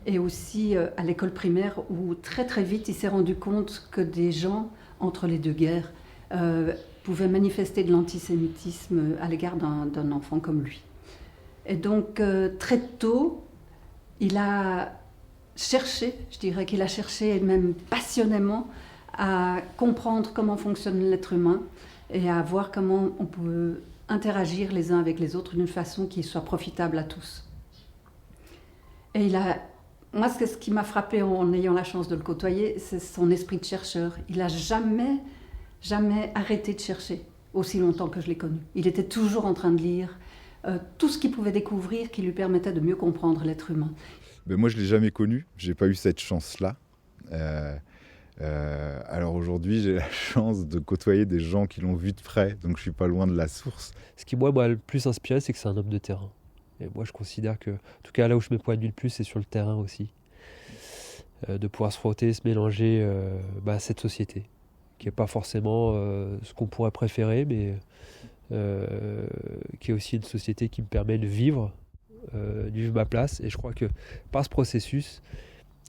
et aussi à l'école primaire où très très vite il s'est rendu compte que des gens, entre les deux guerres, pouvaient manifester de l'antisémitisme à l'égard d'un enfant comme lui. Et donc très tôt, il a cherché, je dirais qu'il a cherché même passionnément à comprendre comment fonctionne l'être humain et à voir comment on peut interagir les uns avec les autres d'une façon qui soit profitable à tous. Et moi, ce qui m'a frappé en ayant la chance de le côtoyer, c'est son esprit de chercheur. Il n'a jamais arrêté de chercher, aussi longtemps que je l'ai connu. Il était toujours en train de lire tout ce qu'il pouvait découvrir qui lui permettait de mieux comprendre l'être humain. Ben moi, je ne l'ai jamais connu, je n'ai pas eu cette chance-là. Alors aujourd'hui, j'ai la chance de côtoyer des gens qui l'ont vu de près, donc je ne suis pas loin de la source. Ce qui m'a le plus inspiré, c'est que c'est un homme de terrain. Et moi, je considère que, en tout cas, là où je m'épanouis le plus, c'est sur le terrain aussi. De pouvoir se frotter, se mélanger à cette société, qui n'est pas forcément ce qu'on pourrait préférer, mais qui est aussi une société qui me permet de vivre ma place. Et je crois que par ce processus,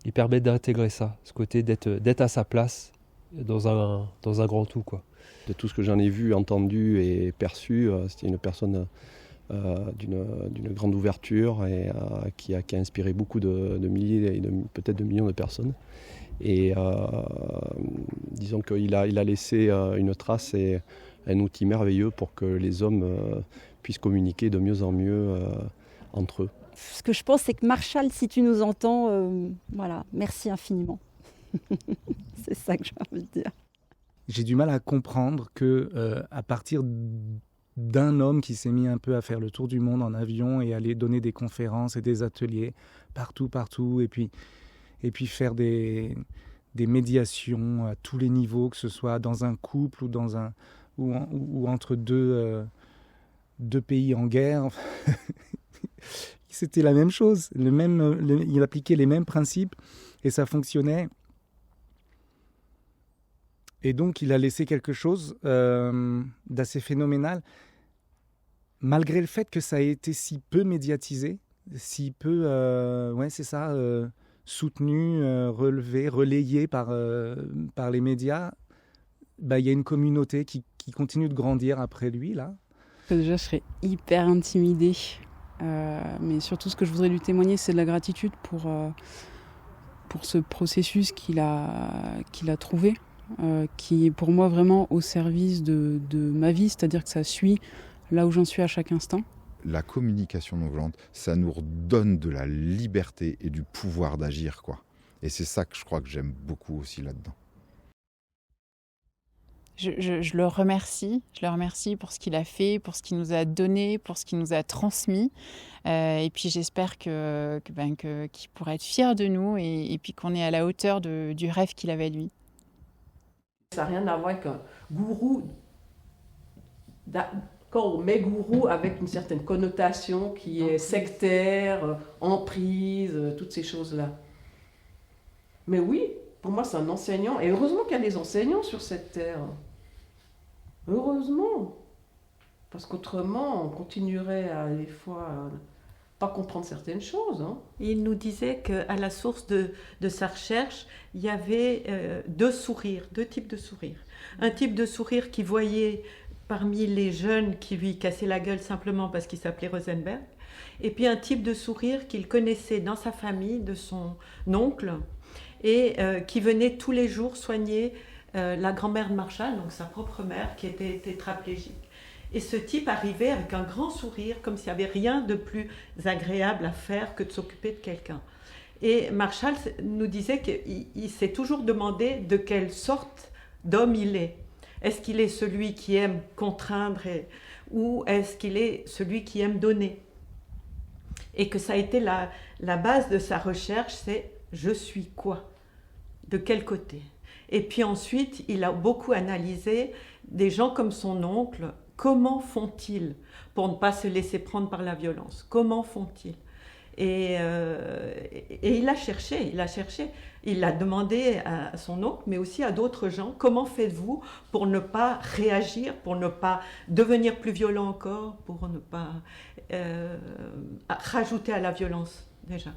il permet d'intégrer ça, ce côté d'être à sa place dans un grand tout, quoi. De tout ce que j'en ai vu, entendu et perçu, c'était une personne d'une grande ouverture et qui a inspiré beaucoup de milliers et peut-être de millions de personnes. Et disons qu'il a laissé une trace et un outil merveilleux pour que les hommes puissent communiquer de mieux en mieux entre eux. Ce que je pense, c'est que Marshall, si tu nous entends, voilà, merci infiniment. C'est ça que j'ai envie de dire. J'ai du mal à comprendre que à partir d'un homme qui s'est mis un peu à faire le tour du monde en avion et aller donner des conférences et des ateliers partout, et puis faire des médiations à tous les niveaux, que ce soit dans un couple ou entre deux pays en guerre. C'était la même chose, il appliquait les mêmes principes et ça fonctionnait. Et donc, il a laissé quelque chose d'assez phénoménal, malgré le fait que ça ait été si peu médiatisé, si peu, soutenu, relevé, relayé par les médias. Il y a une communauté qui continue de grandir après lui, là. Déjà, je serais hyper intimidée. Mais surtout, ce que je voudrais lui témoigner, c'est de la gratitude pour ce processus qu'il a trouvé. Qui est pour moi vraiment au service de ma vie, c'est-à-dire que ça suit là où j'en suis à chaque instant. La communication non violente, ça nous redonne de la liberté et du pouvoir d'agir, quoi. Et c'est ça que je crois que j'aime beaucoup aussi là-dedans. Je le remercie. Je le remercie pour ce qu'il a fait, pour ce qu'il nous a donné, pour ce qu'il nous a transmis. Et puis j'espère qu'il pourra être fier de nous et puis qu'on est à la hauteur du rêve qu'il avait lui. Ça n'a rien à voir avec un gourou. Quand on met gourou avec une certaine connotation qui est sectaire, emprise, toutes ces choses-là. Mais oui, pour moi c'est un enseignant. Et heureusement qu'il y a des enseignants sur cette terre. Heureusement. Parce qu'autrement, on continuerait à des fois pas comprendre certaines choses. Hein. Il nous disait qu'à la source de sa recherche, il y avait deux types de sourires. Un type de sourire qui voyait parmi les jeunes qui lui cassaient la gueule simplement parce qu'il s'appelait Rosenberg, et puis un type de sourire qu'il connaissait dans sa famille, de son oncle, et qui venait tous les jours soigner la grand-mère de Marshall, donc sa propre mère, qui était tétraplégique. Et ce type arrivait avec un grand sourire, comme s'il n'y avait rien de plus agréable à faire que de s'occuper de quelqu'un. Et Marshall nous disait qu'il s'est toujours demandé de quelle sorte d'homme il est. Est-ce qu'il est celui qui aime contraindre ou est-ce qu'il est celui qui aime donner? Et que ça a été la base de sa recherche, c'est « je suis quoi? De quel côté ?» Et puis ensuite, il a beaucoup analysé des gens comme son oncle. Comment font-ils pour ne pas se laisser prendre par la violence? Comment font-ils? Et il a cherché. Il a demandé à son oncle, mais aussi à d'autres gens, comment faites-vous pour ne pas réagir, pour ne pas devenir plus violent encore, pour ne pas rajouter à la violence déjà?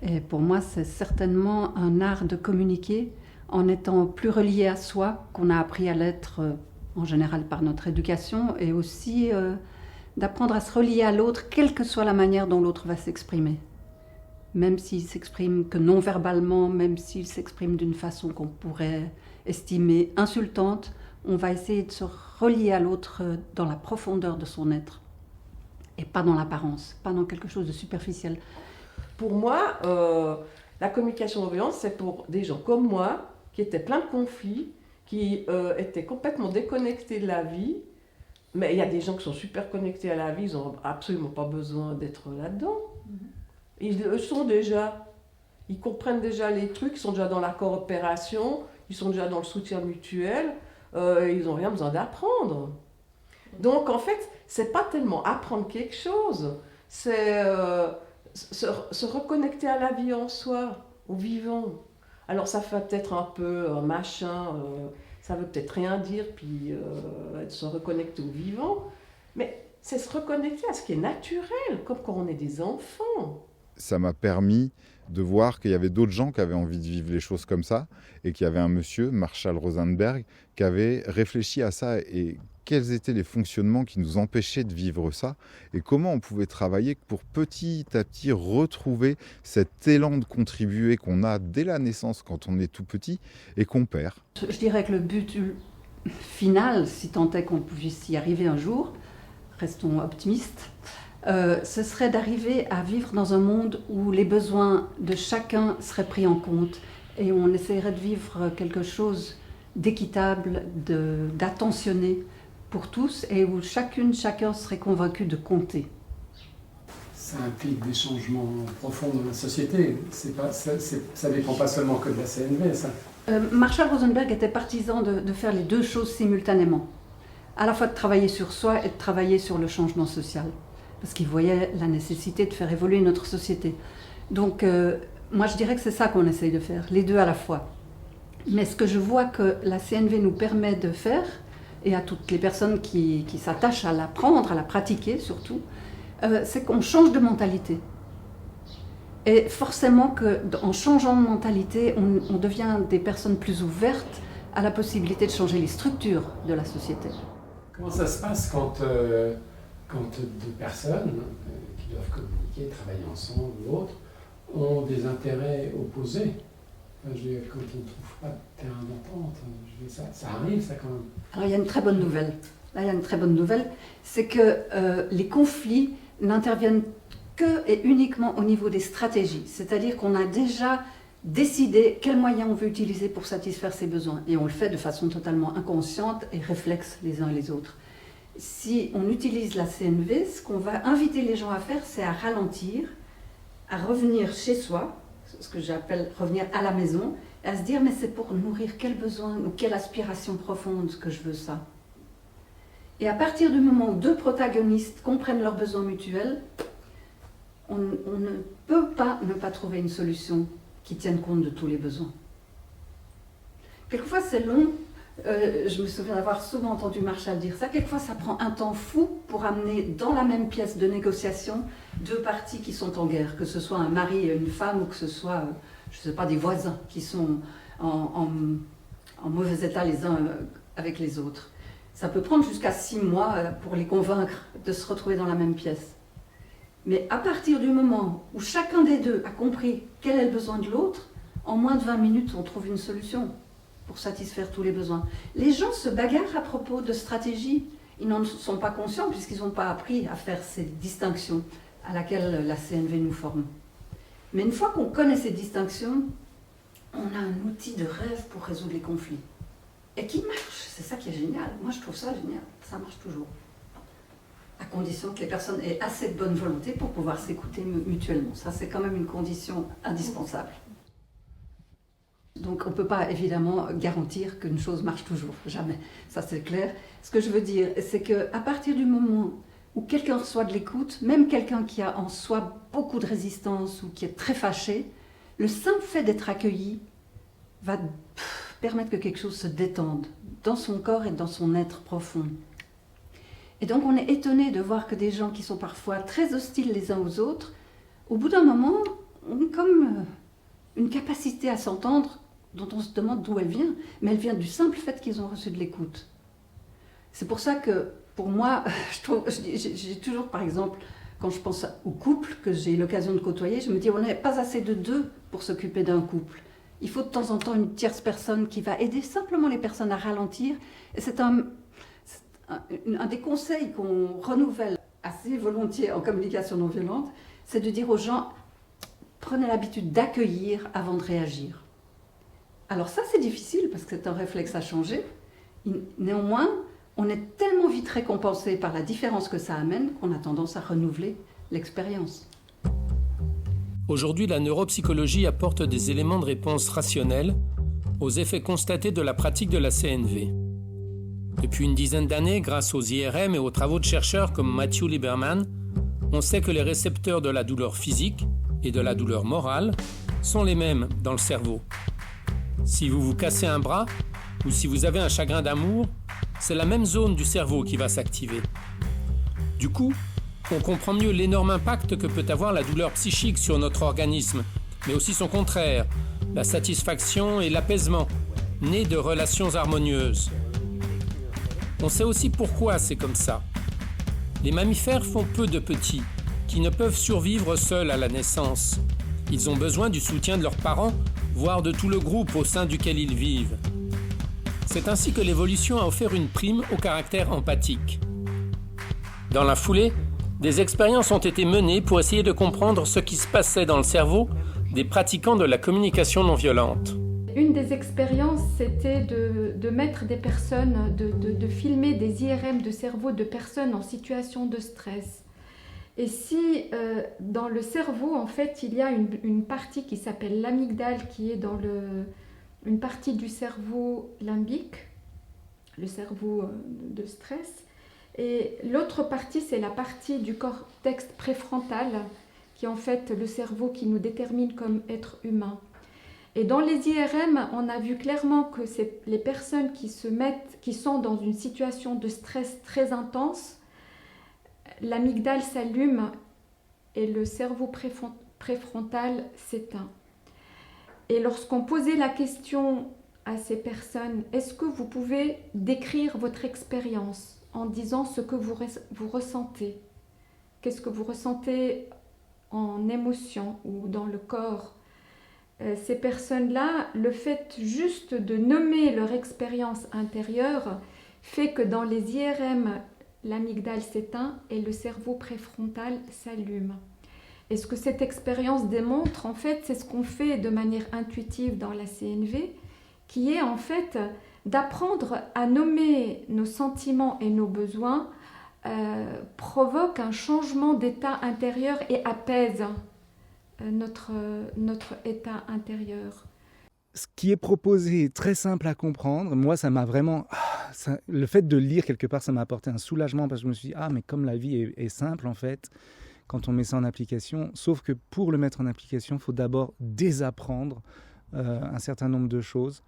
Et pour moi, c'est certainement un art de communiquer en étant plus relié à soi qu'on a appris à l'être en général par notre éducation, et aussi d'apprendre à se relier à l'autre, quelle que soit la manière dont l'autre va s'exprimer. Même s'il s'exprime que non verbalement, même s'il s'exprime d'une façon qu'on pourrait estimer insultante, on va essayer de se relier à l'autre dans la profondeur de son être, et pas dans l'apparence, pas dans quelque chose de superficiel. Pour moi, la communication non violente, c'est pour des gens comme moi, qui étaient pleins de conflits, qui étaient complètement déconnectés de la vie. Mais il y a des gens qui sont super connectés à la vie, ils n'ont absolument pas besoin d'être là-dedans. Ils sont déjà, ils comprennent déjà les trucs, ils sont déjà dans la coopération, ils sont déjà dans le soutien mutuel, ils n'ont rien besoin d'apprendre. Donc en fait, c'est pas tellement apprendre quelque chose, c'est se reconnecter à la vie en soi, au vivant. Alors ça fait peut-être un peu un machin, ça veut peut-être rien dire, puis se reconnecter au vivant, mais c'est se reconnecter à ce qui est naturel, comme quand on est des enfants. ça m'a permis de voir qu'il y avait d'autres gens qui avaient envie de vivre les choses comme ça, et qu'il y avait un monsieur, Marshall Rosenberg, qui avait réfléchi à ça, et quels étaient les fonctionnements qui nous empêchaient de vivre ça, et comment on pouvait travailler pour petit à petit retrouver cet élan de contribuer qu'on a dès la naissance quand on est tout petit, et qu'on perd. Je dirais que le but final, si tant est qu'on puisse y arriver un jour, restons optimistes, ce serait d'arriver à vivre dans un monde où les besoins de chacun seraient pris en compte et on essaierait de vivre quelque chose d'équitable, d'attentionné pour tous et où chacun serait convaincu de compter. Ça implique des changements profonds dans la société. Ça ne dépend pas seulement que de la CNV, ça. Marshall Rosenberg était partisan de faire les deux choses simultanément. À la fois de travailler sur soi et de travailler sur le changement social. Parce qu'il voyait la nécessité de faire évoluer notre société. Donc, moi je dirais que c'est ça qu'on essaye de faire, les deux à la fois. Mais ce que je vois que la CNV nous permet de faire, et à toutes les personnes qui s'attachent à l'apprendre, à la pratiquer surtout, c'est qu'on change de mentalité. Et forcément qu'en changeant de mentalité, on devient des personnes plus ouvertes à la possibilité de changer les structures de la société. Comment ça se passe quand deux personnes qui doivent communiquer, travailler ensemble ou autres, ont des intérêts opposés? Quand on ne trouve pas de terrain d'entente, ça arrive ça quand même. Alors il y a une très bonne nouvelle. Là, il y a une très bonne nouvelle, c'est que les conflits n'interviennent que et uniquement au niveau des stratégies. C'est-à-dire qu'on a déjà décidé quels moyens on veut utiliser pour satisfaire ses besoins. Et on le fait de façon totalement inconsciente et réflexe les uns et les autres. Si on utilise la CNV, ce qu'on va inviter les gens à faire, c'est à ralentir, à revenir chez soi, ce que j'appelle revenir à la maison, et à se dire mais c'est pour nourrir quel besoin ou quelle aspiration profonde que je veux ça. Et à partir du moment où deux protagonistes comprennent leurs besoins mutuels, on ne peut pas ne pas trouver une solution qui tienne compte de tous les besoins. Quelquefois c'est long, je me souviens d'avoir souvent entendu Marshall dire ça, quelquefois ça prend un temps fou pour amener dans la même pièce de négociation deux parties qui sont en guerre, que ce soit un mari et une femme ou que ce soit, je ne sais pas, des voisins qui sont en mauvais état les uns avec les autres. Ça peut prendre jusqu'à 6 mois pour les convaincre de se retrouver dans la même pièce. Mais à partir du moment où chacun des deux a compris quel est le besoin de l'autre, en moins de 20 minutes, on trouve une solution pour satisfaire tous les besoins. Les gens se bagarrent à propos de stratégie. Ils n'en sont pas conscients puisqu'ils n'ont pas appris à faire ces distinctions à laquelle la CNV nous forme. Mais une fois qu'on connaît ces distinctions, on a un outil de rêve pour résoudre les conflits. Et qui marche, c'est ça qui est génial. Moi je trouve ça génial, ça marche toujours. À condition que les personnes aient assez de bonne volonté pour pouvoir s'écouter mutuellement. Ça c'est quand même une condition indispensable. Donc on ne peut pas évidemment garantir qu'une chose marche toujours, jamais, ça c'est clair. Ce que je veux dire, c'est qu'à partir du moment où quelqu'un reçoit de l'écoute, même quelqu'un qui a en soi beaucoup de résistance ou qui est très fâché, le simple fait d'être accueilli va permettre que quelque chose se détende dans son corps et dans son être profond. Et donc on est étonné de voir que des gens qui sont parfois très hostiles les uns aux autres, au bout d'un moment, ont comme une capacité à s'entendre dont on se demande d'où elle vient, mais elle vient du simple fait qu'ils ont reçu de l'écoute. C'est pour ça que, pour moi, j'ai toujours, par exemple, quand je pense au couple que j'ai eu l'occasion de côtoyer, je me dis on n'est pas assez de deux pour s'occuper d'un couple. Il faut de temps en temps une tierce personne qui va aider simplement les personnes à ralentir. Et c'est un des conseils qu'on renouvelle assez volontiers en communication non violente, c'est de dire aux gens, prenez l'habitude d'accueillir avant de réagir. Alors ça c'est difficile parce que c'est un réflexe à changer. Néanmoins, on est tellement vite récompensé par la différence que ça amène qu'on a tendance à renouveler l'expérience. Aujourd'hui, la neuropsychologie apporte des éléments de réponse rationnels aux effets constatés de la pratique de la CNV. Depuis une dizaine d'années, grâce aux IRM et aux travaux de chercheurs comme Matthew Lieberman, on sait que les récepteurs de la douleur physique et de la douleur morale sont les mêmes dans le cerveau. Si vous vous cassez un bras ou si vous avez un chagrin d'amour, c'est la même zone du cerveau qui va s'activer. Du coup, On comprend mieux l'énorme impact que peut avoir la douleur psychique sur notre organisme, mais aussi son contraire, la satisfaction et l'apaisement, nés de relations harmonieuses. On sait aussi pourquoi c'est comme ça. Les mammifères font peu de petits, qui ne peuvent survivre seuls à la naissance. Ils ont besoin du soutien de leurs parents, voire de tout le groupe au sein duquel ils vivent. C'est ainsi que l'évolution a offert une prime au caractère empathique. Dans la foulée, des expériences ont été menées pour essayer de comprendre ce qui se passait dans le cerveau des pratiquants de la communication non violente. Une des expériences, c'était de mettre des personnes, de filmer des IRM de cerveau de personnes en situation de stress. Et si dans le cerveau, en fait, il y a une partie qui s'appelle l'amygdale, qui est dans une partie du cerveau limbique, le cerveau de stress, et l'autre partie, c'est la partie du cortex préfrontal, qui est en fait le cerveau qui nous détermine comme être humain. Et dans les IRM, on a vu clairement que c'est les personnes qui sont dans une situation de stress très intense, l'amygdale s'allume et le cerveau préfrontal s'éteint. Et lorsqu'on posait la question à ces personnes, est-ce que vous pouvez décrire votre expérience en disant ce que vous ressentez? Qu'est-ce que vous ressentez en émotion ou dans le corps? Ces personnes-là, le fait juste de nommer leur expérience intérieure fait que dans les IRM, l'amygdale s'éteint et le cerveau préfrontal s'allume. Et ce que cette expérience démontre, en fait, c'est ce qu'on fait de manière intuitive dans la CNV, qui est en fait d'apprendre à nommer nos sentiments et nos besoins, provoque un changement d'état intérieur et apaise notre état intérieur. Ce qui est proposé est très simple à comprendre. Moi, ça m'a vraiment... le fait de lire quelque part, ça m'a apporté un soulagement parce que je me suis dit, mais comme la vie est simple en fait, quand on met ça en application, sauf que pour le mettre en application, il faut d'abord désapprendre un certain nombre de choses.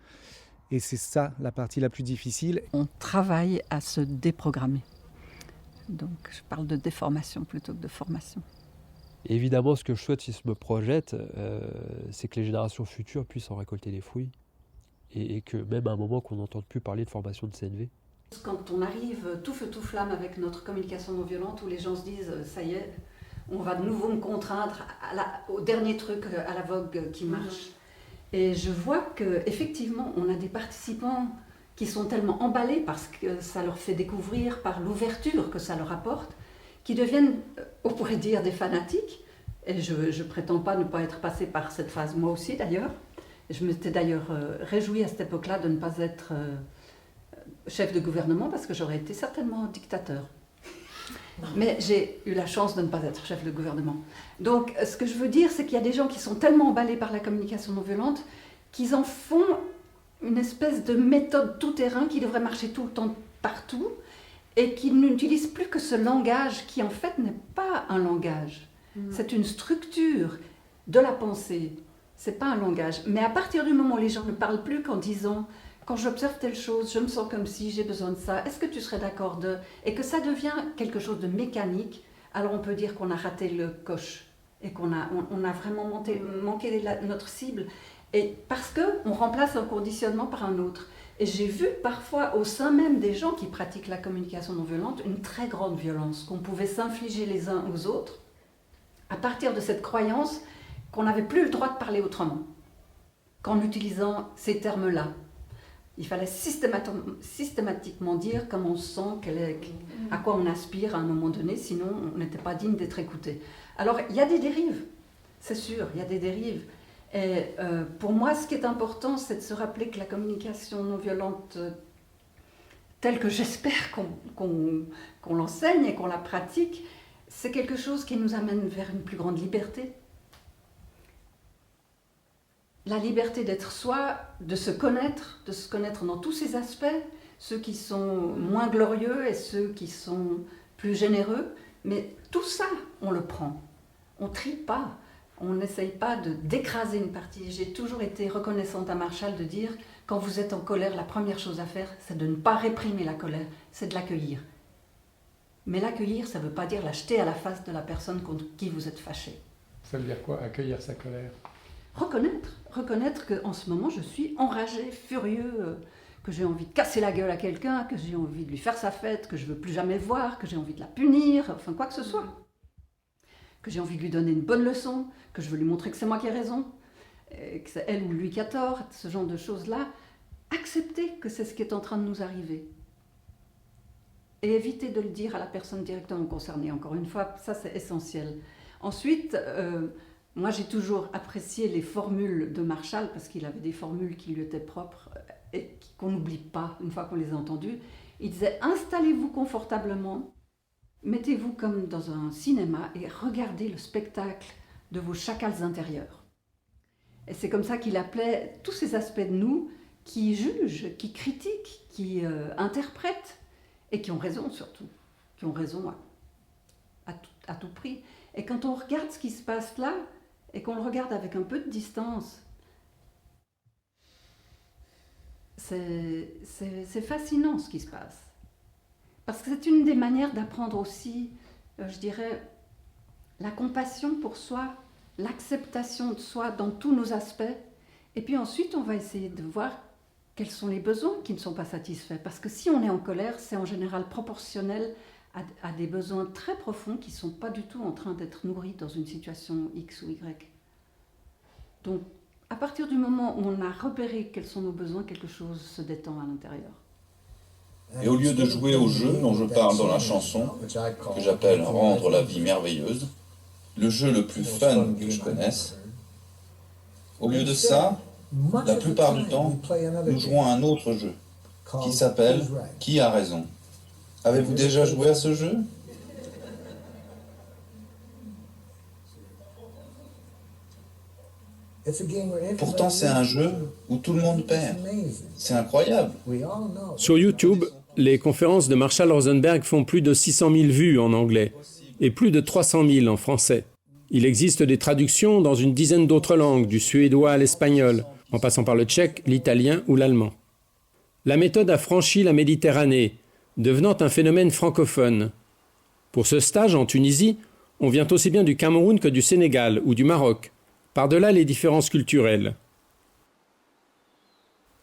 Et c'est ça la partie la plus difficile. On travaille à se déprogrammer. Donc je parle de déformation plutôt que de formation. Et évidemment, ce que je souhaite, si je me projette, c'est que les générations futures puissent en récolter les fruits. Et que même à un moment qu'on n'entende plus parler de formation de CNV. Quand on arrive tout feu tout flamme avec notre communication non violente, où les gens se disent « ça y est, on va de nouveau me contraindre au dernier truc à la vogue qui marche ». Et je vois qu'effectivement, on a des participants qui sont tellement emballés parce que ça leur fait découvrir, par l'ouverture que ça leur apporte, qui deviennent, on pourrait dire, des fanatiques. Et je ne prétends pas ne pas être passée par cette phase, moi aussi d'ailleurs. Je m'étais d'ailleurs réjouie à cette époque-là de ne pas être chef de gouvernement parce que j'aurais été certainement dictateur. Mais j'ai eu la chance de ne pas être chef de gouvernement. Donc ce que je veux dire, c'est qu'il y a des gens qui sont tellement emballés par la communication non violente qu'ils en font une espèce de méthode tout-terrain qui devrait marcher tout le temps, partout, et qui n'utilisent plus que ce langage qui en fait n'est pas un langage. C'est une structure de la pensée. C'est pas un langage. Mais à partir du moment où les gens ne parlent plus qu'en disant « quand j'observe telle chose, je me sens comme si j'ai besoin de ça, est-ce que tu serais d'accord de… » et que ça devient quelque chose de mécanique, alors on peut dire qu'on a raté le coche et qu'on a vraiment manqué notre cible. Et parce qu'on remplace un conditionnement par un autre. Et j'ai vu parfois au sein même des gens qui pratiquent la communication non violente une très grande violence qu'on pouvait s'infliger les uns aux autres à partir de cette croyance qu'on n'avait plus le droit de parler autrement qu'en utilisant ces termes-là. Il fallait systématiquement dire comment on se sent, à quoi on aspire à un moment donné, sinon on n'était pas digne d'être écouté. Alors il y a des dérives, c'est sûr, il y a des dérives. Et pour moi, ce qui est important, c'est de se rappeler que la communication non violente, telle que j'espère qu'on l'enseigne et qu'on la pratique, c'est quelque chose qui nous amène vers une plus grande liberté. La liberté d'être soi, de se connaître dans tous ses aspects, ceux qui sont moins glorieux et ceux qui sont plus généreux. Mais tout ça, on le prend. On ne trie pas. On n'essaye pas d'écraser une partie. J'ai toujours été reconnaissante à Marshall de dire quand vous êtes en colère, la première chose à faire, c'est de ne pas réprimer la colère, c'est de l'accueillir. Mais l'accueillir, ça ne veut pas dire la jeter à la face de la personne contre qui vous êtes fâché. Ça veut dire quoi, accueillir sa colère? Reconnaître qu'en ce moment, je suis enragé, furieux, que j'ai envie de casser la gueule à quelqu'un, que j'ai envie de lui faire sa fête, que je ne veux plus jamais voir, que j'ai envie de la punir, enfin quoi que ce soit. Que j'ai envie de lui donner une bonne leçon, que je veux lui montrer que c'est moi qui ai raison, que c'est elle ou lui qui a tort, ce genre de choses-là. Accepter que c'est ce qui est en train de nous arriver. Et éviter de le dire à la personne directement concernée. Encore une fois, ça c'est essentiel. Ensuite, moi j'ai toujours apprécié les formules de Marshall, parce qu'il avait des formules qui lui étaient propres et qu'on n'oublie pas une fois qu'on les a entendues. Il disait « Installez-vous confortablement, mettez-vous comme dans un cinéma et regardez le spectacle de vos chacals intérieurs. » Et c'est comme ça qu'il appelait tous ces aspects de nous qui jugent, qui critiquent, qui interprètent et qui ont raison surtout, qui ont raison à tout prix. Et quand on regarde ce qui se passe là et qu'on le regarde avec un peu de distance, c'est fascinant ce qui se passe. Parce que c'est une des manières d'apprendre aussi, je dirais, la compassion pour soi, l'acceptation de soi dans tous nos aspects. Et puis ensuite, on va essayer de voir quels sont les besoins qui ne sont pas satisfaits. Parce que si on est en colère, c'est en général proportionnel à des besoins très profonds qui ne sont pas du tout en train d'être nourris dans une situation X ou Y. Donc, à partir du moment où on a repéré quels sont nos besoins, quelque chose se détend à l'intérieur. Et au lieu de jouer au jeu dont je parle dans la chanson, que j'appelle « Rendre la vie merveilleuse », le jeu le plus fun que je connaisse, au lieu de ça, la plupart du temps, nous jouons à un autre jeu, qui s'appelle « Qui a raison ». Avez-vous déjà joué à ce jeu ? Pourtant, c'est un jeu où tout le monde perd. C'est incroyable. Sur YouTube, les conférences de Marshall Rosenberg font plus de 600 000 vues en anglais et plus de 300 000 en français. Il existe des traductions dans une dizaine d'autres langues, du suédois à l'espagnol, en passant par le tchèque, l'italien ou l'allemand. La méthode a franchi la Méditerranée, devenant un phénomène francophone. Pour ce stage en Tunisie, on vient aussi bien du Cameroun que du Sénégal ou du Maroc, par-delà les différences culturelles.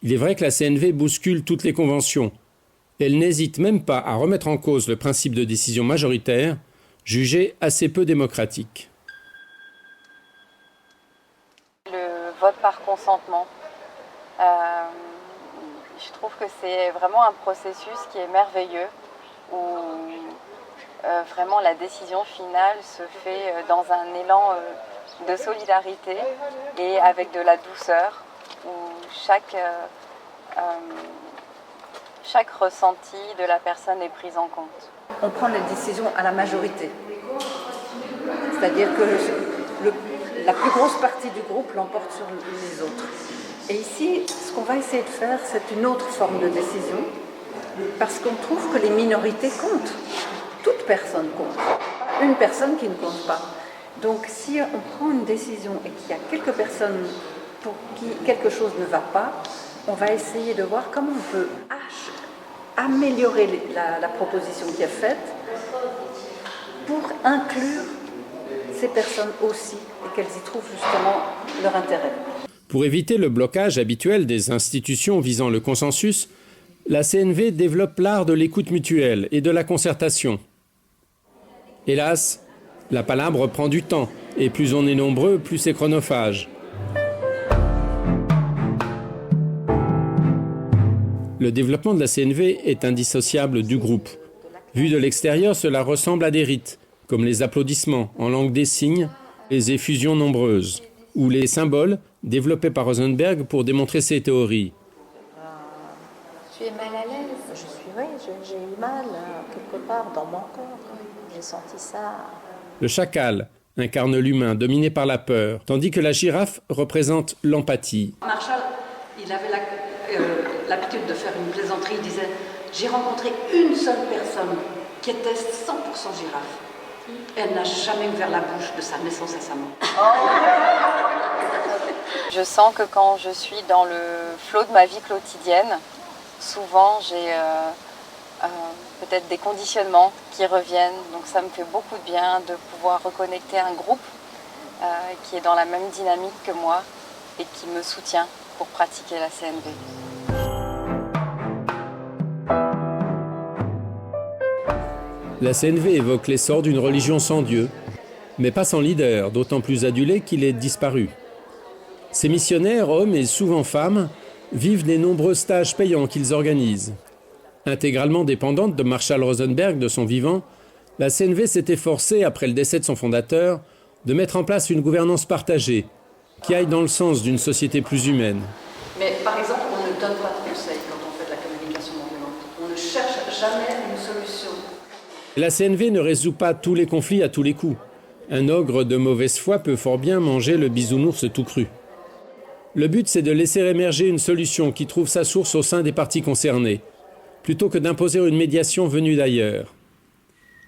Il est vrai que la CNV bouscule toutes les conventions. Elle n'hésite même pas à remettre en cause le principe de décision majoritaire, jugé assez peu démocratique. Le vote par consentement. Je trouve que c'est vraiment un processus qui est merveilleux, où vraiment la décision finale se fait dans un élan de solidarité et avec de la douceur, où chaque ressenti de la personne est pris en compte. On prend les décisions à la majorité. C'est-à-dire que la plus grosse partie du groupe l'emporte sur les autres. Et ici, ce qu'on va essayer de faire, c'est une autre forme de décision, parce qu'on trouve que les minorités comptent. Toute personne compte. Une personne qui ne compte pas. Donc si on prend une décision et qu'il y a quelques personnes pour qui quelque chose ne va pas, on va essayer de voir comment on peut améliorer la proposition qui est faite pour inclure ces personnes aussi et qu'elles y trouvent justement leur intérêt. Pour éviter le blocage habituel des institutions visant le consensus, la CNV développe l'art de l'écoute mutuelle et de la concertation. Hélas, la palabre prend du temps, et plus on est nombreux, plus c'est chronophage. Le développement de la CNV est indissociable du groupe. Vu de l'extérieur, cela ressemble à des rites, comme les applaudissements en langue des signes, les effusions nombreuses, ou les symboles développés par Rosenberg pour démontrer ses théories. Tu es mal à l'aise? J'ai eu mal quelque part dans mon corps. J'ai senti ça. Le chacal incarne l'humain dominé par la peur, tandis que la girafe représente l'empathie. Marshall, il avait l'habitude de faire une plaisanterie. Il disait « J'ai rencontré une seule personne qui était 100% girafe. Elle n'a jamais ouvert la bouche de sa naissance à sa mort. » Je sens que quand je suis dans le flot de ma vie quotidienne, souvent j'ai peut-être des conditionnements qui reviennent. Donc ça me fait beaucoup de bien de pouvoir reconnecter un groupe qui est dans la même dynamique que moi et qui me soutient pour pratiquer la CNV. La CNV évoque l'essor d'une religion sans Dieu, mais pas sans leader, d'autant plus adulé qu'il est disparu. Ces missionnaires, hommes et souvent femmes, vivent des nombreux stages payants qu'ils organisent. Intégralement dépendante de Marshall Rosenberg de son vivant, la CNV s'est efforcée, après le décès de son fondateur, de mettre en place une gouvernance partagée qui aille dans le sens d'une société plus humaine. Mais par exemple, on ne donne pas de conseils quand on fait de la communication non violente. On ne cherche jamais une solution. La CNV ne résout pas tous les conflits à tous les coups. Un ogre de mauvaise foi peut fort bien manger le bisounours tout cru. Le but, c'est de laisser émerger une solution qui trouve sa source au sein des parties concernées, plutôt que d'imposer une médiation venue d'ailleurs.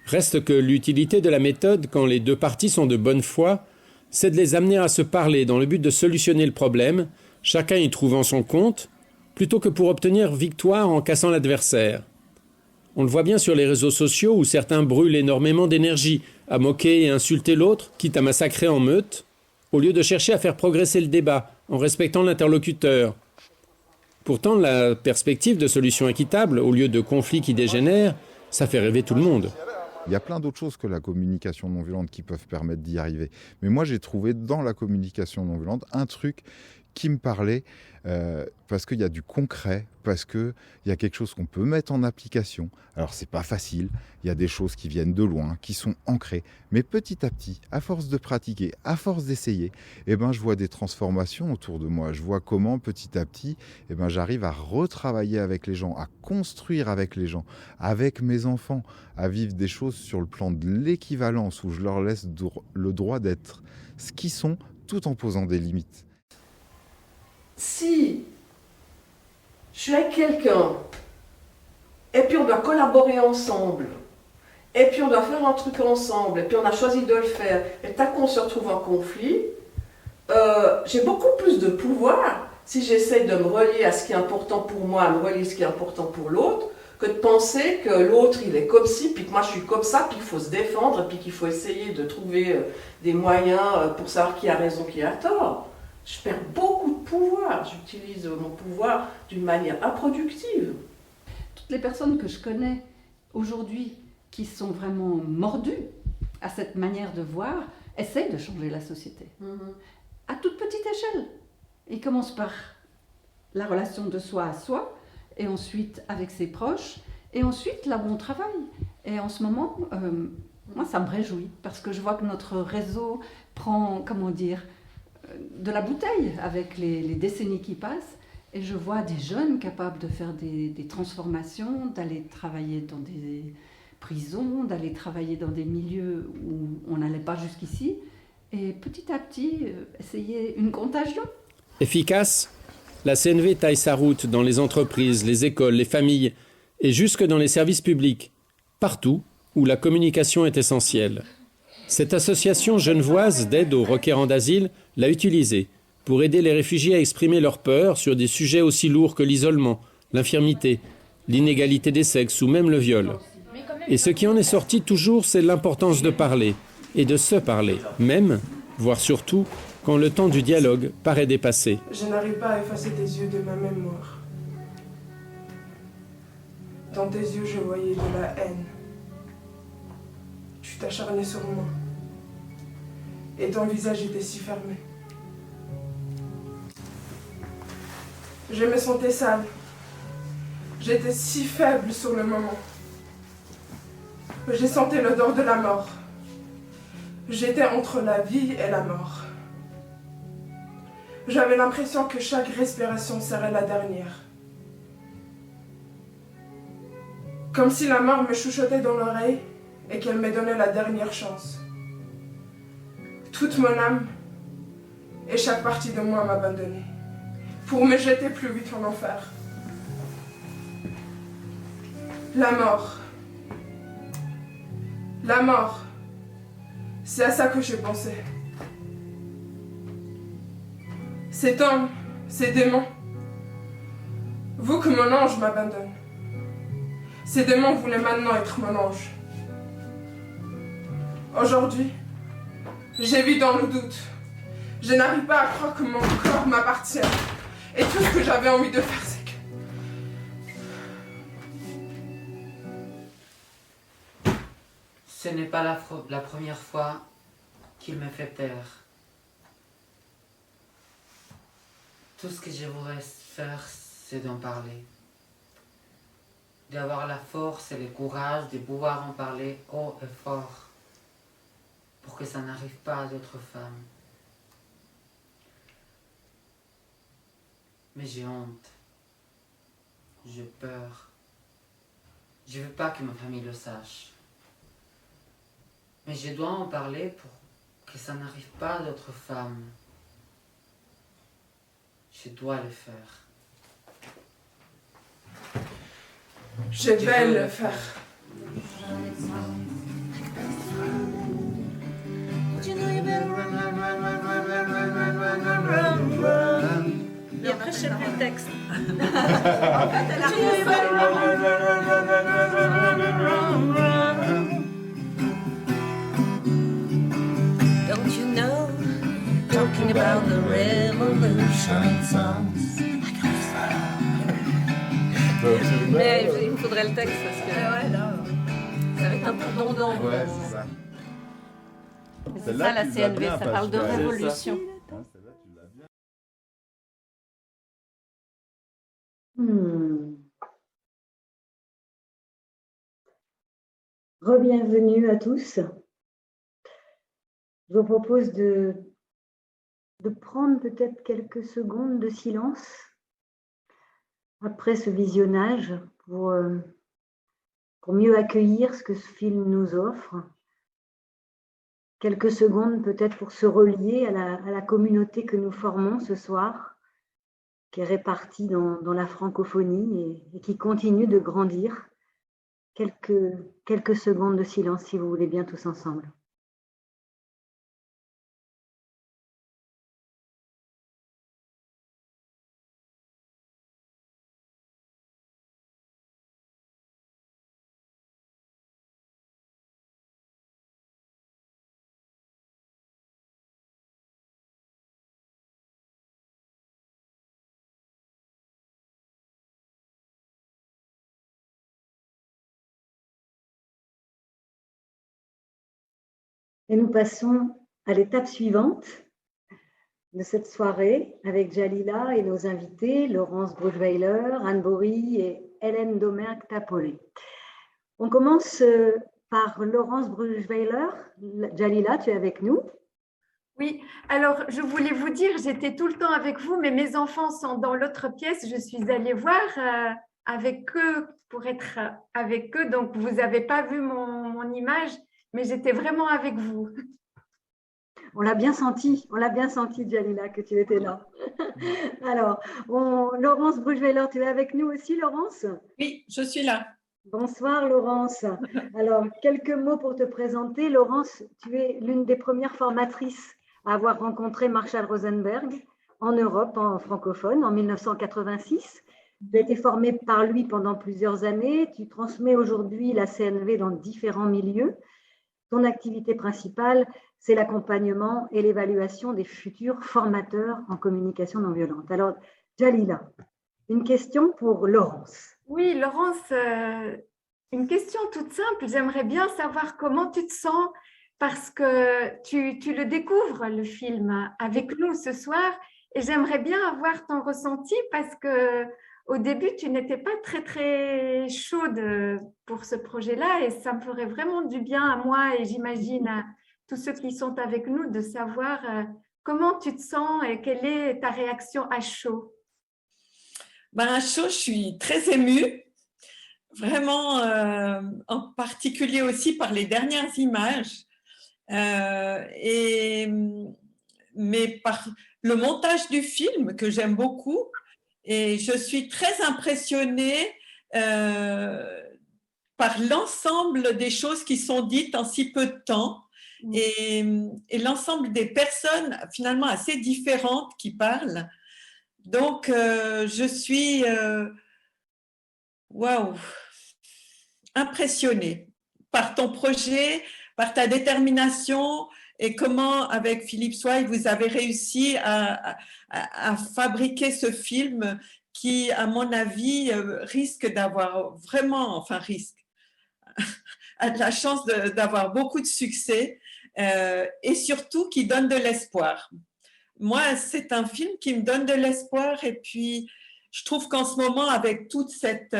Reste que l'utilité de la méthode, quand les deux parties sont de bonne foi, c'est de les amener à se parler dans le but de solutionner le problème, chacun y trouvant son compte, plutôt que pour obtenir victoire en cassant l'adversaire. On le voit bien sur les réseaux sociaux où certains brûlent énormément d'énergie à moquer et insulter l'autre, quitte à massacrer en meute, au lieu de chercher à faire progresser le débat en respectant l'interlocuteur. Pourtant, la perspective de solutions équitables, au lieu de conflits qui dégénèrent, ça fait rêver tout le monde. Il y a plein d'autres choses que la communication non violente qui peuvent permettre d'y arriver. Mais moi, j'ai trouvé dans la communication non violente un truc qui me parlait parce qu'il y a du concret, parce qu'il y a quelque chose qu'on peut mettre en application. Alors, c'est pas facile. Il y a des choses qui viennent de loin, qui sont ancrées. Mais petit à petit, à force de pratiquer, à force d'essayer, je vois des transformations autour de moi. Je vois comment, petit à petit, j'arrive à retravailler avec les gens, à construire avec les gens, avec mes enfants, à vivre des choses sur le plan de l'équivalence, où je leur laisse le droit d'être ce qu'ils sont, tout en posant des limites. Si je suis avec quelqu'un, et puis on doit collaborer ensemble, et puis on doit faire un truc ensemble, et puis on a choisi de le faire, et tant qu'on se retrouve en conflit, j'ai beaucoup plus de pouvoir si j'essaie de me relier à ce qui est important pour moi, à me relier à ce qui est important pour l'autre, que de penser que l'autre il est comme ci, puis que moi je suis comme ça, puis qu'il faut se défendre, puis qu'il faut essayer de trouver des moyens pour savoir qui a raison, qui a tort. Je perds beaucoup de pouvoir, j'utilise mon pouvoir d'une manière improductive. Toutes les personnes que je connais aujourd'hui qui sont vraiment mordues à cette manière de voir, essayent de changer la société. À toute petite échelle. Ils commencent par la relation de soi à soi, et ensuite avec ses proches, et ensuite là où on travaille. Et en ce moment, moi ça me réjouit, parce que je vois que notre réseau prend, de la bouteille avec les décennies qui passent, et je vois des jeunes capables de faire des transformations, d'aller travailler dans des prisons, d'aller travailler dans des milieux où on n'allait pas jusqu'ici, et petit à petit essayer une contagion. Efficace, la CNV taille sa route dans les entreprises, les écoles, les familles et jusque dans les services publics, partout où la communication est essentielle. Cette association genevoise d'aide aux requérants d'asile l'a utilisée pour aider les réfugiés à exprimer leurs peurs sur des sujets aussi lourds que l'isolement, l'infirmité, l'inégalité des sexes ou même le viol. Et ce qui en est sorti toujours, c'est l'importance de parler et de se parler, même, voire surtout, quand le temps du dialogue paraît dépassé. Je n'arrive pas à effacer tes yeux de ma mémoire. Dans tes yeux, je voyais de la haine. Tu t'acharnais sur moi. Et ton visage était si fermé. Je me sentais sale. J'étais si faible sur le moment. J'ai senti l'odeur de la mort. J'étais entre la vie et la mort. J'avais l'impression que chaque respiration serait la dernière. Comme si la mort me chuchotait dans l'oreille et qu'elle me donnait la dernière chance. Toute mon âme et chaque partie de moi m'abandonnait pour me jeter plus vite en enfer. La mort. La mort. C'est à ça que je pensais. Cet homme, ces démons, vous que mon ange m'abandonne. Ces démons voulaient maintenant être mon ange. Aujourd'hui, j'ai vu dans le doute. Je n'arrive pas à croire que mon corps m'appartient. Et tout ce que j'avais envie de faire, c'est que... Ce n'est pas la première fois qu'il me fait taire. Tout ce que je voudrais faire, c'est d'en parler. D'avoir la force et le courage de pouvoir en parler haut et fort pour que ça n'arrive pas à d'autres femmes. Mais j'ai honte. J'ai peur. Je veux pas que ma famille le sache. Mais je dois en parler pour que ça n'arrive pas à d'autres femmes. Je dois le faire. Je vais le faire. Et après, je sais plus le texte. En fait, elle Don't you know, talking about the revolution songs. Mais il me faudrait le texte parce que ouais, là, ça va être un peu redondant. Ouais, c'est ça. C'est ça la CNV, ça parle de révolution. Re-bienvenue à tous. Je vous propose de prendre peut-être quelques secondes de silence après ce visionnage pour mieux accueillir ce que ce film nous offre. Quelques secondes peut-être pour se relier à la communauté que nous formons ce soir, qui est répartie dans la francophonie et qui continue de grandir. Quelques secondes de silence, si vous voulez bien, tous ensemble. Et nous passons à l'étape suivante de cette soirée avec Jalila et nos invités, Laurence Bruchweiler, Anne Bory et Hélène Domergue-Tapolé. On commence par Laurence Bruchweiler. Jalila, tu es avec nous. Oui, alors je voulais vous dire, j'étais tout le temps avec vous, mais mes enfants sont dans l'autre pièce. Je suis allée voir avec eux pour être avec eux. Donc, vous n'avez pas vu mon image, mais j'étais vraiment avec vous. On l'a bien senti, Jalila, que tu étais là. Alors, Laurence Bruchweiler, tu es avec nous aussi, Laurence? Oui, je suis là. Bonsoir, Laurence. Alors, quelques mots pour te présenter. Laurence, tu es l'une des premières formatrices à avoir rencontré Marshall Rosenberg en Europe, en francophone, en 1986. Tu as été formée par lui pendant plusieurs années. Tu transmets aujourd'hui la CNV dans différents milieux. Ton activité principale, c'est l'accompagnement et l'évaluation des futurs formateurs en communication non violente. Alors, Jalila, une question pour Laurence. Oui, Laurence, une question toute simple. J'aimerais bien savoir comment tu te sens parce que tu le découvres, le film, avec nous ce soir. Et j'aimerais bien avoir ton ressenti parce que au début, tu n'étais pas très, très chaude pour ce projet-là et ça me ferait vraiment du bien à moi et j'imagine à tous ceux qui sont avec nous de savoir comment tu te sens et quelle est ta réaction à chaud. Ben, à chaud, je suis très émue, vraiment en particulier aussi par les dernières images mais par le montage du film que j'aime beaucoup. Et je suis très impressionnée par l'ensemble des choses qui sont dites en si peu de temps et l'ensemble des personnes finalement assez différentes qui parlent. Donc, je suis... Waouh! impressionnée par ton projet, par ta détermination et comment, avec Philippe Sway, vous avez réussi à fabriquer ce film qui, à mon avis, risque d'avoir vraiment, enfin risque, a de la chance d'avoir beaucoup de succès et surtout qui donne de l'espoir. Moi, c'est un film qui me donne de l'espoir et puis je trouve qu'en ce moment, avec toute cette,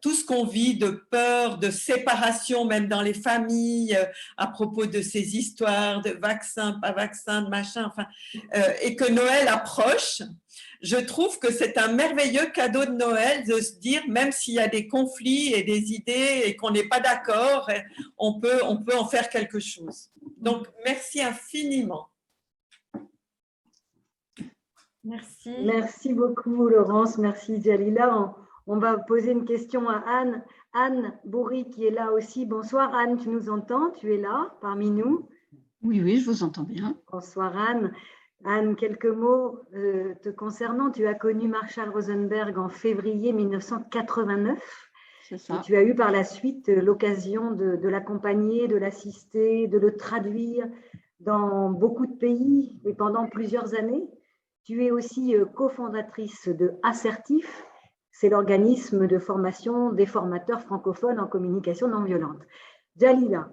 tout ce qu'on vit de peur, de séparation, même dans les familles, à propos de ces histoires de vaccins, pas vaccins, de machin, enfin, et que Noël approche, je trouve que c'est un merveilleux cadeau de Noël de se dire, même s'il y a des conflits et des idées et qu'on n'est pas d'accord, on peut en faire quelque chose. Donc, merci infiniment. Merci. Merci beaucoup, Laurence. Merci, Jalila. On va poser une question à Anne. Anne Bourri, qui est là aussi. Bonsoir, Anne, tu nous entends? Tu es là, parmi nous? Oui, oui, je vous entends bien. Bonsoir, Anne. Anne, quelques mots te concernant. Tu as connu Marshall Rosenberg en février 1989. C'est ça. Et tu as eu par la suite l'occasion de l'accompagner, de l'assister, de le traduire dans beaucoup de pays et pendant plusieurs années. Tu es aussi cofondatrice de Assertif, c'est l'organisme de formation des formateurs francophones en communication non violente. Jalila,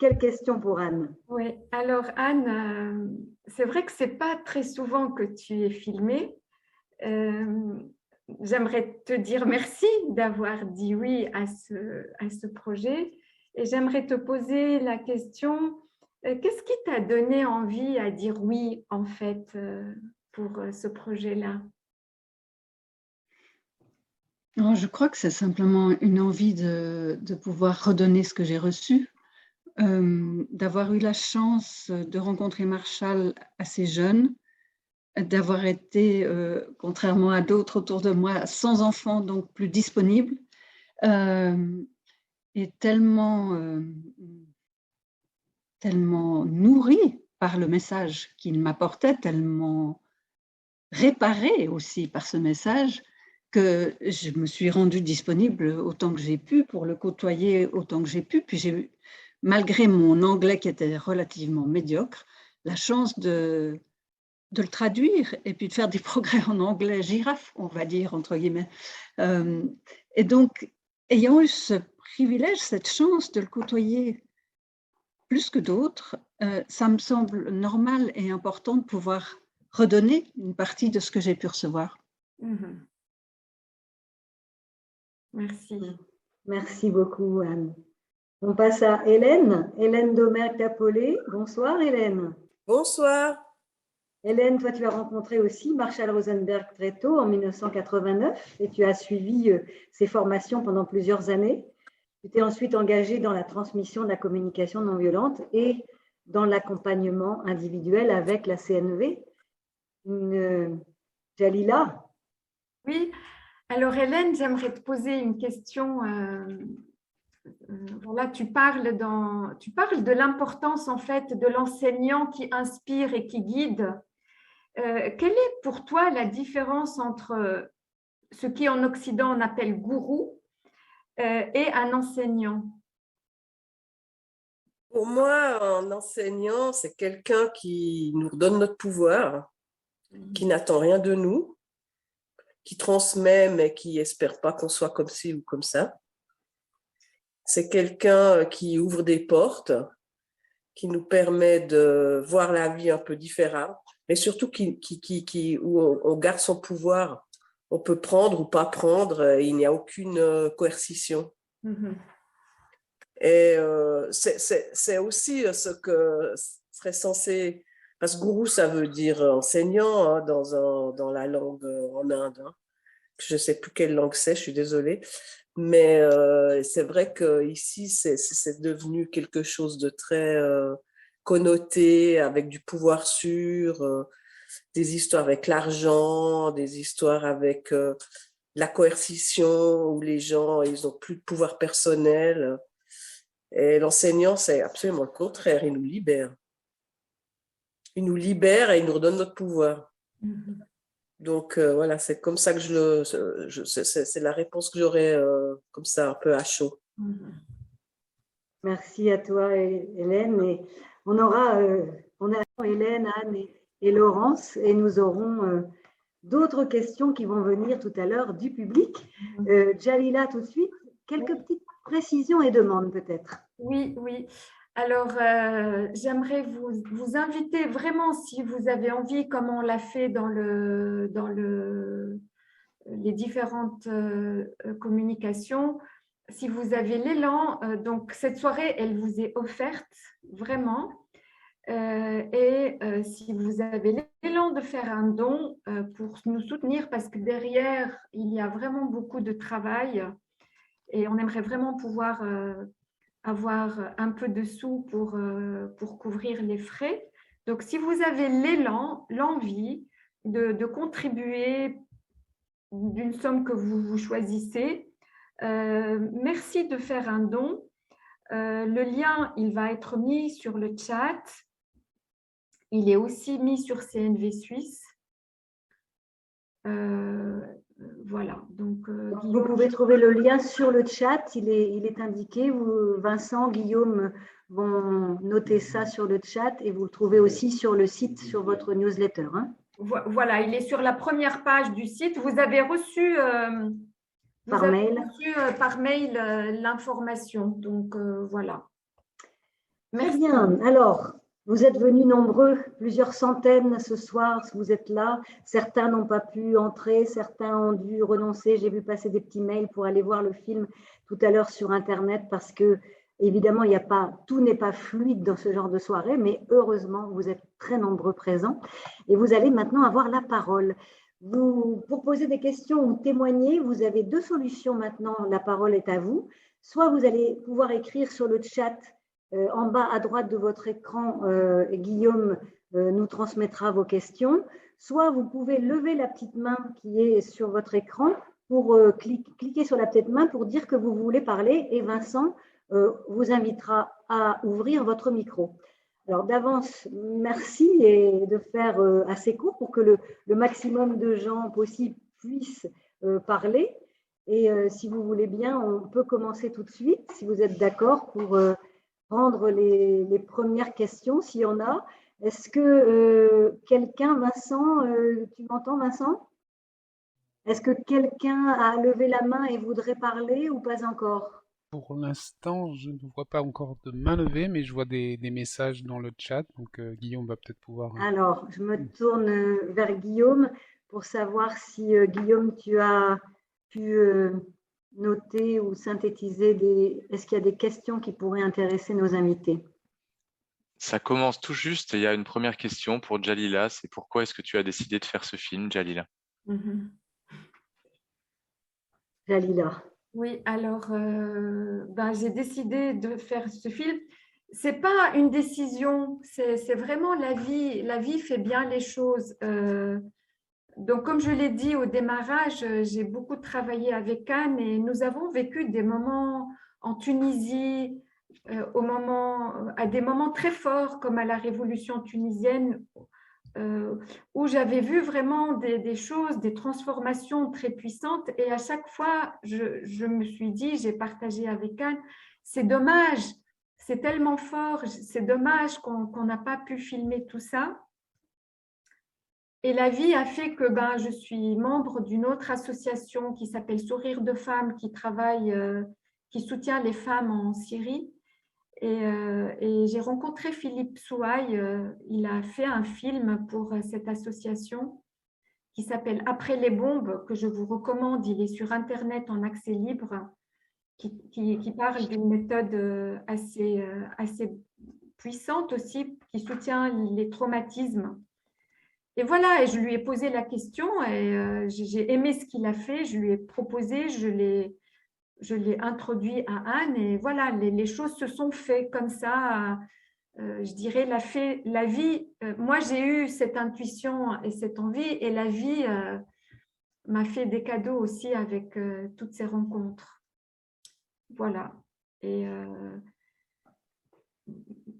quelle question pour Anne? Oui, alors Anne, c'est vrai que ce n'est pas très souvent que tu es filmée. J'aimerais te dire merci d'avoir dit oui à ce projet et j'aimerais te poser la question, qu'est-ce qui t'a donné envie à dire oui en fait pour ce projet-là? Non, je crois que c'est simplement une envie de pouvoir redonner ce que j'ai reçu, d'avoir eu la chance de rencontrer Marshall assez jeune, d'avoir été, contrairement à d'autres autour de moi, sans enfant, donc plus disponible, et tellement nourrie par le message qu'il m'apportait, tellement réparée aussi par ce message, que je me suis rendue disponible autant que j'ai pu pour le côtoyer autant que j'ai pu. Puis j'ai, malgré mon anglais qui était relativement médiocre, la chance de le traduire et puis de faire des progrès en anglais girafe, on va dire, entre guillemets. Et donc, ayant eu ce privilège, cette chance de le côtoyer plus que d'autres, ça me semble normal et important de pouvoir redonner une partie de ce que j'ai pu recevoir. Mm-hmm. Merci. Merci beaucoup, Anne. On passe à Hélène. Hélène Domergue-Tapolé. Bonsoir, Hélène. Bonsoir. Hélène, toi, tu as rencontré aussi Marshall Rosenberg très tôt, en 1989, et tu as suivi ses formations pendant plusieurs années. Tu t'es ensuite engagée dans la transmission de la communication non violente et dans l'accompagnement individuel avec la CNV. Jalila? Oui, alors Hélène, j'aimerais te poser une question. Voilà, tu parles de l'importance en fait de l'enseignant qui inspire et qui guide. Quelle est pour toi la différence entre ce qui en Occident on appelle gourou et un enseignant? Pour moi, un enseignant, c'est quelqu'un qui nous redonne notre pouvoir, qui n'attend rien de nous, qui transmet mais qui espère pas qu'on soit comme ci ou comme ça. C'est quelqu'un qui ouvre des portes, qui nous permet de voir la vie un peu différemment, mais surtout où on garde son pouvoir. On peut prendre ou pas prendre, il n'y a aucune coercition. Mm-hmm. Et c'est aussi ce que serait censé, parce que gourou, ça veut dire enseignant hein, dans la langue en Inde. Hein. Je ne sais plus quelle langue c'est, je suis désolée. Mais c'est vrai qu'ici, c'est devenu quelque chose de très connoté, avec du pouvoir sûr, des histoires avec l'argent, des histoires avec la coercition, où les gens, ils n'ont plus de pouvoir personnel. Et l'enseignant, c'est absolument le contraire, il nous libère. Il nous libère et il nous redonne notre pouvoir. Mm-hmm. Donc voilà, c'est comme ça que c'est la réponse que j'aurais comme ça, un peu à chaud. Merci à toi, Hélène. Et on a Hélène, Anne et Laurence, et nous aurons d'autres questions qui vont venir tout à l'heure du public. Jalila, tout de suite, quelques petites précisions et demandes peut-être. Oui. Alors, j'aimerais vous inviter vraiment, si vous avez envie, comme on l'a fait dans les différentes communications, si vous avez l'élan, donc cette soirée, elle vous est offerte vraiment. Si vous avez l'élan de faire un don pour nous soutenir, parce que derrière, il y a vraiment beaucoup de travail et on aimerait vraiment pouvoir avoir un peu de sous pour couvrir les frais. Donc, si vous avez l'élan, l'envie de contribuer d'une somme que vous choisissez, merci de faire un don. Le lien, il va être mis sur le chat. Il est aussi mis sur CNV Suisse. Voilà. Donc, vous pouvez trouver le lien sur le chat. Il est indiqué. Vincent, Guillaume vont noter ça sur le chat et vous le trouvez aussi sur le site, sur votre newsletter. Hein. Voilà, il est sur la première page du site. Vous avez reçu par mail l'information. Donc, voilà. Merci. Très bien. Alors, vous êtes venus nombreux, plusieurs centaines ce soir, vous êtes là. Certains n'ont pas pu entrer, certains ont dû renoncer. J'ai vu passer des petits mails pour aller voir le film tout à l'heure sur Internet parce que, évidemment, tout n'est pas fluide dans ce genre de soirée, mais heureusement, vous êtes très nombreux présents. Et vous allez maintenant avoir la parole. Pour poser des questions ou témoigner, vous avez deux solutions maintenant. La parole est à vous. Soit vous allez pouvoir écrire sur le chat en bas à droite de votre écran, Guillaume nous transmettra vos questions. Soit vous pouvez lever la petite main qui est sur votre écran pour cliquer sur la petite main pour dire que vous voulez parler et Vincent vous invitera à ouvrir votre micro. Alors d'avance, merci et de faire assez court pour que le maximum de gens possible puissent parler. Et si vous voulez bien, on peut commencer tout de suite, si vous êtes d'accord, pour prendre les premières questions, s'il y en a. Est-ce que quelqu'un, Vincent, tu m'entends, Vincent? Est-ce que quelqu'un a levé la main et voudrait parler ou pas encore? Pour l'instant, je ne vois pas encore de main levée, mais je vois des messages dans le chat, donc Guillaume va peut-être pouvoir... Alors, je me tourne vers Guillaume pour savoir si, Guillaume, tu as pu noter ou synthétiser est-ce qu'il y a des questions qui pourraient intéresser nos invités? Ça commence tout juste, il y a une première question pour Jalila, c'est pourquoi est-ce que tu as décidé de faire ce film, Jalila? Jalila. Oui, alors j'ai décidé de faire ce film. C'est pas une décision, c'est vraiment la vie. La vie fait bien les choses. Donc, comme je l'ai dit au démarrage, j'ai beaucoup travaillé avec Anne et nous avons vécu des moments en Tunisie, à des moments très forts, comme à la révolution tunisienne, où j'avais vu vraiment des choses, des transformations très puissantes. Et à chaque fois, je me suis dit, j'ai partagé avec Anne, c'est dommage, c'est tellement fort, c'est dommage qu'on n'a pas pu filmer tout ça. Et la vie a fait que je suis membre d'une autre association qui s'appelle Sourire de Femmes, qui travaille, qui soutient les femmes en Syrie. Et j'ai rencontré Philippe Souaï, il a fait un film pour cette association qui s'appelle Après les bombes, que je vous recommande, il est sur Internet en accès libre, qui parle d'une méthode assez puissante aussi, qui soutient les traumatismes. Et voilà, et je lui ai posé la question et j'ai aimé ce qu'il a fait, je lui ai proposé, je l'ai introduit à Anne et voilà, les choses se sont faites comme ça. Je dirais la vie, moi j'ai eu cette intuition et cette envie et la vie m'a fait des cadeaux aussi avec toutes ces rencontres. Voilà. Et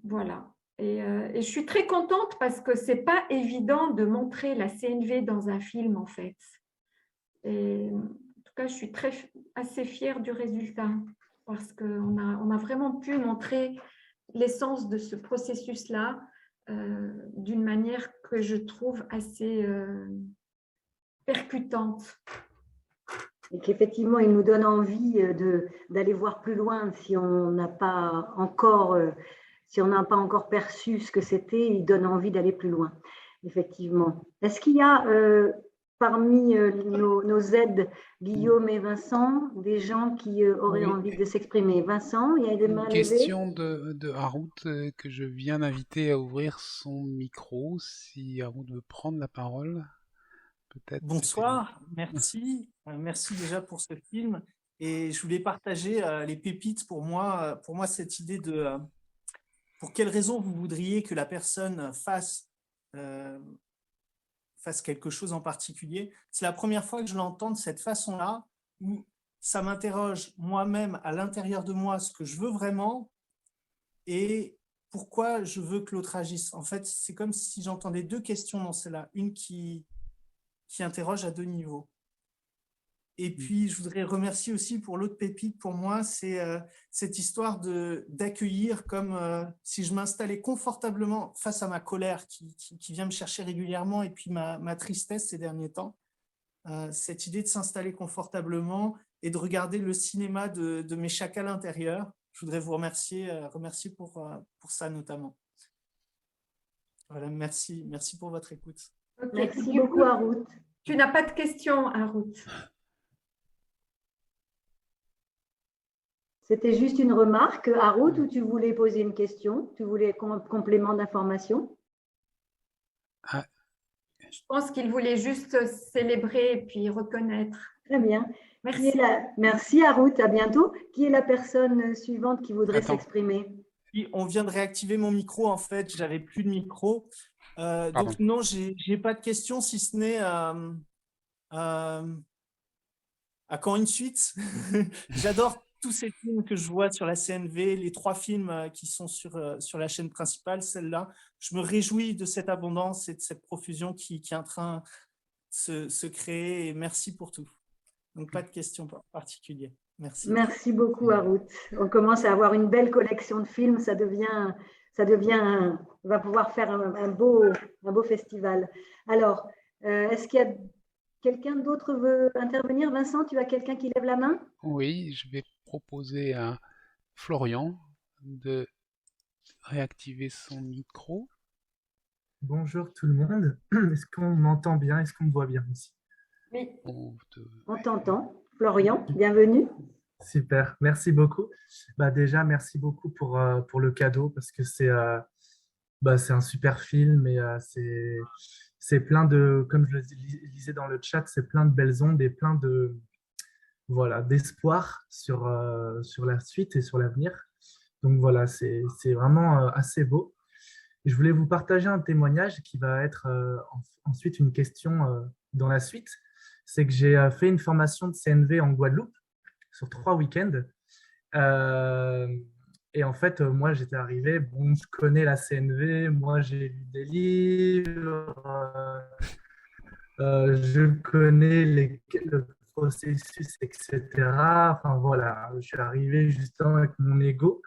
voilà. Et je suis très contente parce que c'est pas évident de montrer la CNV dans un film, en fait. Et en tout cas, je suis assez fière du résultat parce qu'on a vraiment pu montrer l'essence de ce processus-là d'une manière que je trouve assez percutante. Et qu'effectivement, il nous donne envie d'aller voir plus loin si on n'a pas encore, perçu ce que c'était, il donne envie d'aller plus loin, effectivement. Est-ce qu'il y a parmi nos aides, Guillaume et Vincent, des gens qui auraient envie de s'exprimer? Vincent, il y a des mains levées. Une question de Harout que je viens d'inviter à ouvrir son micro. Si Harout veut prendre la parole, peut-être. Bonsoir, merci. Merci déjà pour ce film. Et je voulais partager les pépites pour moi cette idée de pour quelles raisons vous voudriez que la personne fasse quelque chose en particulier. C'est la première fois que je l'entends de cette façon-là, où ça m'interroge moi-même à l'intérieur de moi ce que je veux vraiment et pourquoi je veux que l'autre agisse. En fait, c'est comme si j'entendais deux questions dans celle-là, une qui interroge à deux niveaux. Et puis, je voudrais remercier aussi pour l'autre pépite, pour moi, c'est cette histoire d'accueillir comme si je m'installais confortablement face à ma colère qui vient me chercher régulièrement et puis ma tristesse ces derniers temps. Cette idée de s'installer confortablement et de regarder le cinéma de mes chacals intérieurs. Je voudrais vous remercier pour ça notamment. Voilà, merci pour votre écoute. Okay. Merci beaucoup, Harout. Tu n'as pas de questions, Harout. C'était juste une remarque, Harout, ou tu voulais poser une question? Tu voulais complément d'information? Je pense qu'il voulait juste célébrer et puis reconnaître. Très bien. Merci. Merci, Harout. À bientôt. Qui est la personne suivante qui voudrait s'exprimer? On vient de réactiver mon micro, en fait. J'avais plus de micro. Donc non, j'ai pas de questions, si ce n'est à quand une suite. J'adore tous ces films que je vois sur la CNV, les 3 films qui sont sur la chaîne principale, celle-là. Je me réjouis de cette abondance et de cette profusion qui est en train de se créer. Et merci pour tout. Donc, pas de questions particulières. Merci. Merci beaucoup, Harout. On commence à avoir une belle collection de films. On va pouvoir faire un beau festival. Alors, est-ce qu'il y a quelqu'un d'autre veut intervenir? Vincent, tu as quelqu'un qui lève la main? Oui, je vais proposer à Florian de réactiver son micro. Bonjour tout le monde. Est-ce qu'on m'entend bien? Est-ce qu'on me voit bien ici? Oui. On t'entend. Florian, bienvenue. Super, merci beaucoup. Déjà, merci beaucoup pour le cadeau parce que c'est un super film et c'est plein de, comme je le disais dans le chat, c'est plein de belles ondes et plein de d'espoir sur la suite et sur l'avenir. Donc voilà, c'est vraiment assez beau. Et je voulais vous partager un témoignage qui va être ensuite une question dans la suite. C'est que j'ai fait une formation de CNV en Guadeloupe sur 3 week-ends. Et en fait, moi, j'étais arrivé, je connais la CNV, moi, j'ai lu des livres, je connais le processus, etc. Enfin, voilà, je suis arrivé justement avec mon ego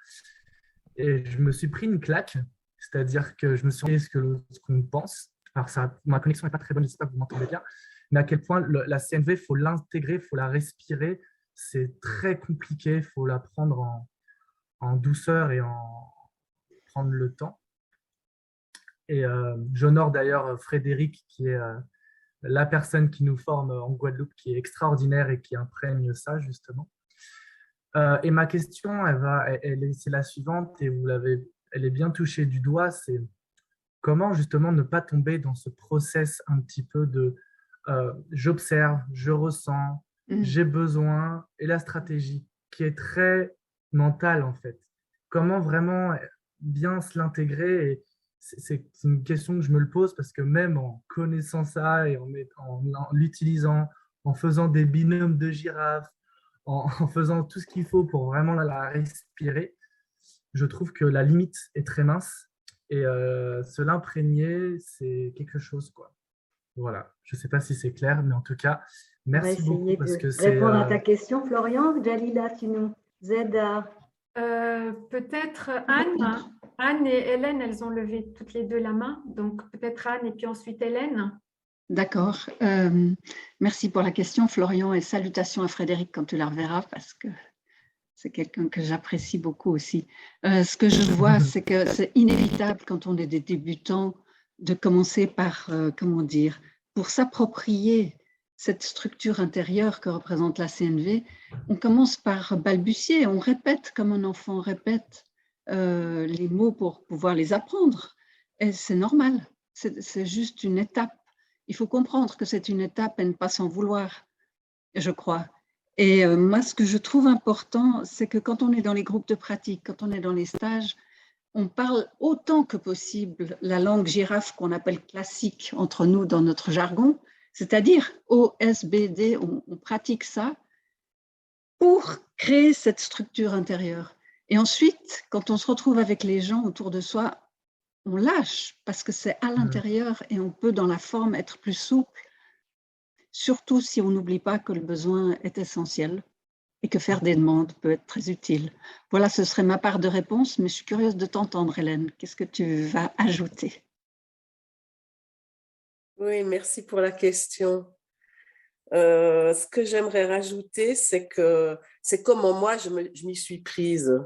et je me suis pris une claque, c'est-à-dire que je me suis dit ce qu'on pense. Alors, ma connexion n'est pas très bonne, je ne sais pas si vous m'entendez bien, mais à quel point la CNV, il faut l'intégrer, il faut la respirer. C'est très compliqué, il faut la prendre en douceur et prendre le temps. Et j'honore d'ailleurs Frédéric, qui est la personne qui nous forme en Guadeloupe, qui est extraordinaire et qui imprègne ça, justement. Et ma question, c'est la suivante, et elle est bien touchée du doigt, c'est comment justement ne pas tomber dans ce process un petit peu de j'observe, je ressens, j'ai besoin, et la stratégie, qui est très mentale en fait. Comment vraiment bien se l'intégrer, et c'est une question que je me le pose parce que même en connaissant ça et en l'utilisant, en faisant des binômes de girafes, en faisant tout ce qu'il faut pour vraiment la respirer, je trouve que la limite est très mince Et se l'imprégner, c'est quelque chose, quoi. Voilà, je ne sais pas si c'est clair, mais en tout cas, On va merci beaucoup essayer parce de que c'est... répondre à ta question. Florian, Jalila, tu nous aides à... Peut-être Anne. Anne et Hélène, elles ont levé toutes les deux la main. Donc peut-être Anne et puis ensuite Hélène. D'accord. Merci pour la question, Florian, et salutations à Frédéric quand tu la reverras, parce que c'est quelqu'un que j'apprécie beaucoup aussi. Ce que je vois, c'est que c'est inévitable quand on est des débutants de commencer par, comment dire, pour s'approprier cette structure intérieure que représente la CNV, on commence par balbutier, on répète comme un enfant répète les mots pour pouvoir les apprendre. Et c'est normal, c'est juste une étape. Il faut comprendre que c'est une étape et ne pas s'en vouloir, je crois. Et moi, ce que je trouve important, c'est que quand on est dans les groupes de pratique, quand on est dans les stages, on parle autant que possible la langue girafe qu'on appelle classique entre nous dans notre jargon, c'est-à-dire OSBD, on pratique ça pour créer cette structure intérieure. Et ensuite, quand on se retrouve avec les gens autour de soi, on lâche parce que c'est à l'intérieur et on peut dans la forme être plus souple, surtout si on n'oublie pas que le besoin est essentiel et que faire des demandes peut être très utile. Voilà, ce serait ma part de réponse, mais je suis curieuse de t'entendre, Hélène. Qu'est-ce que tu vas ajouter? Oui, merci pour la question. Ce que j'aimerais rajouter, c'est que c'est comment moi je m'y suis prise.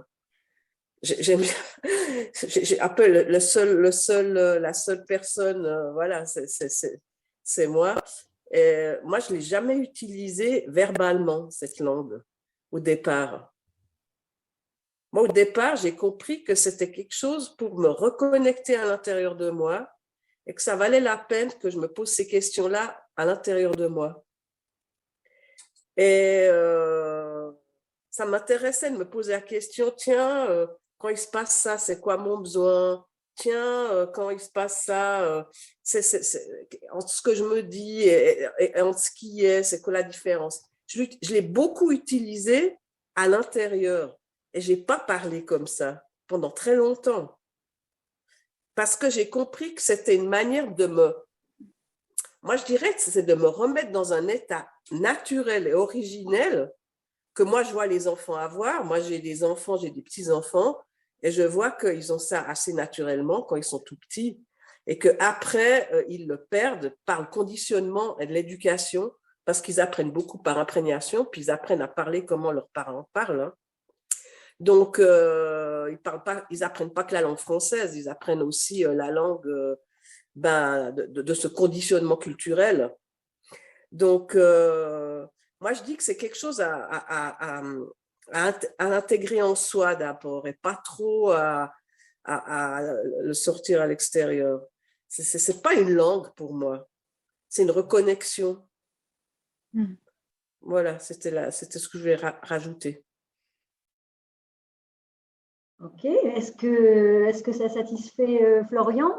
J'aime un peu la seule personne, voilà, c'est moi. Et moi, je ne l'ai jamais utilisée verbalement, cette langue, au départ. Moi, au départ, j'ai compris que c'était quelque chose pour me reconnecter à l'intérieur de moi et que ça valait la peine que je me pose ces questions-là à l'intérieur de moi. Et ça m'intéressait de me poser la question, tiens, quand il se passe ça, c'est quoi mon besoin? Tiens, quand il se passe ça, entre ce que je me dis et entre ce qui est, c'est quoi la différence? Je l'ai beaucoup utilisé à l'intérieur et je n'ai pas parlé comme ça pendant très longtemps parce que j'ai compris que c'était une manière de moi je dirais que c'est de me remettre dans un état naturel et originel que moi je vois les enfants avoir. Moi j'ai des enfants, j'ai des petits-enfants et je vois qu'ils ont ça assez naturellement quand ils sont tout petits et qu'après, ils le perdent par le conditionnement et de l'éducation parce qu'ils apprennent beaucoup par imprégnation, puis ils apprennent à parler comment leurs parents parlent. Hein. Donc, ils n'apprennent pas que la langue française, ils apprennent aussi la langue de ce conditionnement culturel. Donc, moi, je dis que c'est quelque chose à intégrer en soi d'abord et pas trop à le sortir à l'extérieur. C'est pas une langue pour moi, c'est une reconnexion. Voilà, c'était ce que je voulais rajouter. Ok, est-ce que ça satisfait Florian?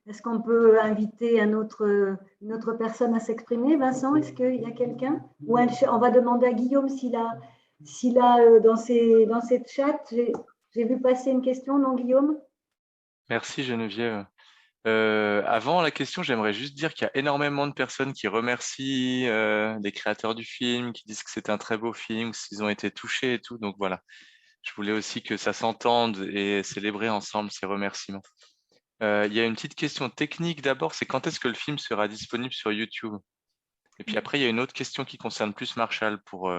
Est-ce qu'on peut inviter une autre personne à s'exprimer? Vincent, est-ce qu'il y a quelqu'un? Ou on va demander à Guillaume s'il a dans ses chats, j'ai vu passer une question, non Guillaume? Merci Geneviève. Avant la question, j'aimerais juste dire qu'il y a énormément de personnes qui remercient les créateurs du film, qui disent que c'est un très beau film, qu'ils ont été touchés et tout. Donc voilà, je voulais aussi que ça s'entende et célébrer ensemble ces remerciements. Il y a une petite question technique d'abord, c'est quand est-ce que le film sera disponible sur YouTube? Et puis après, il y a une autre question qui concerne plus Marshall pour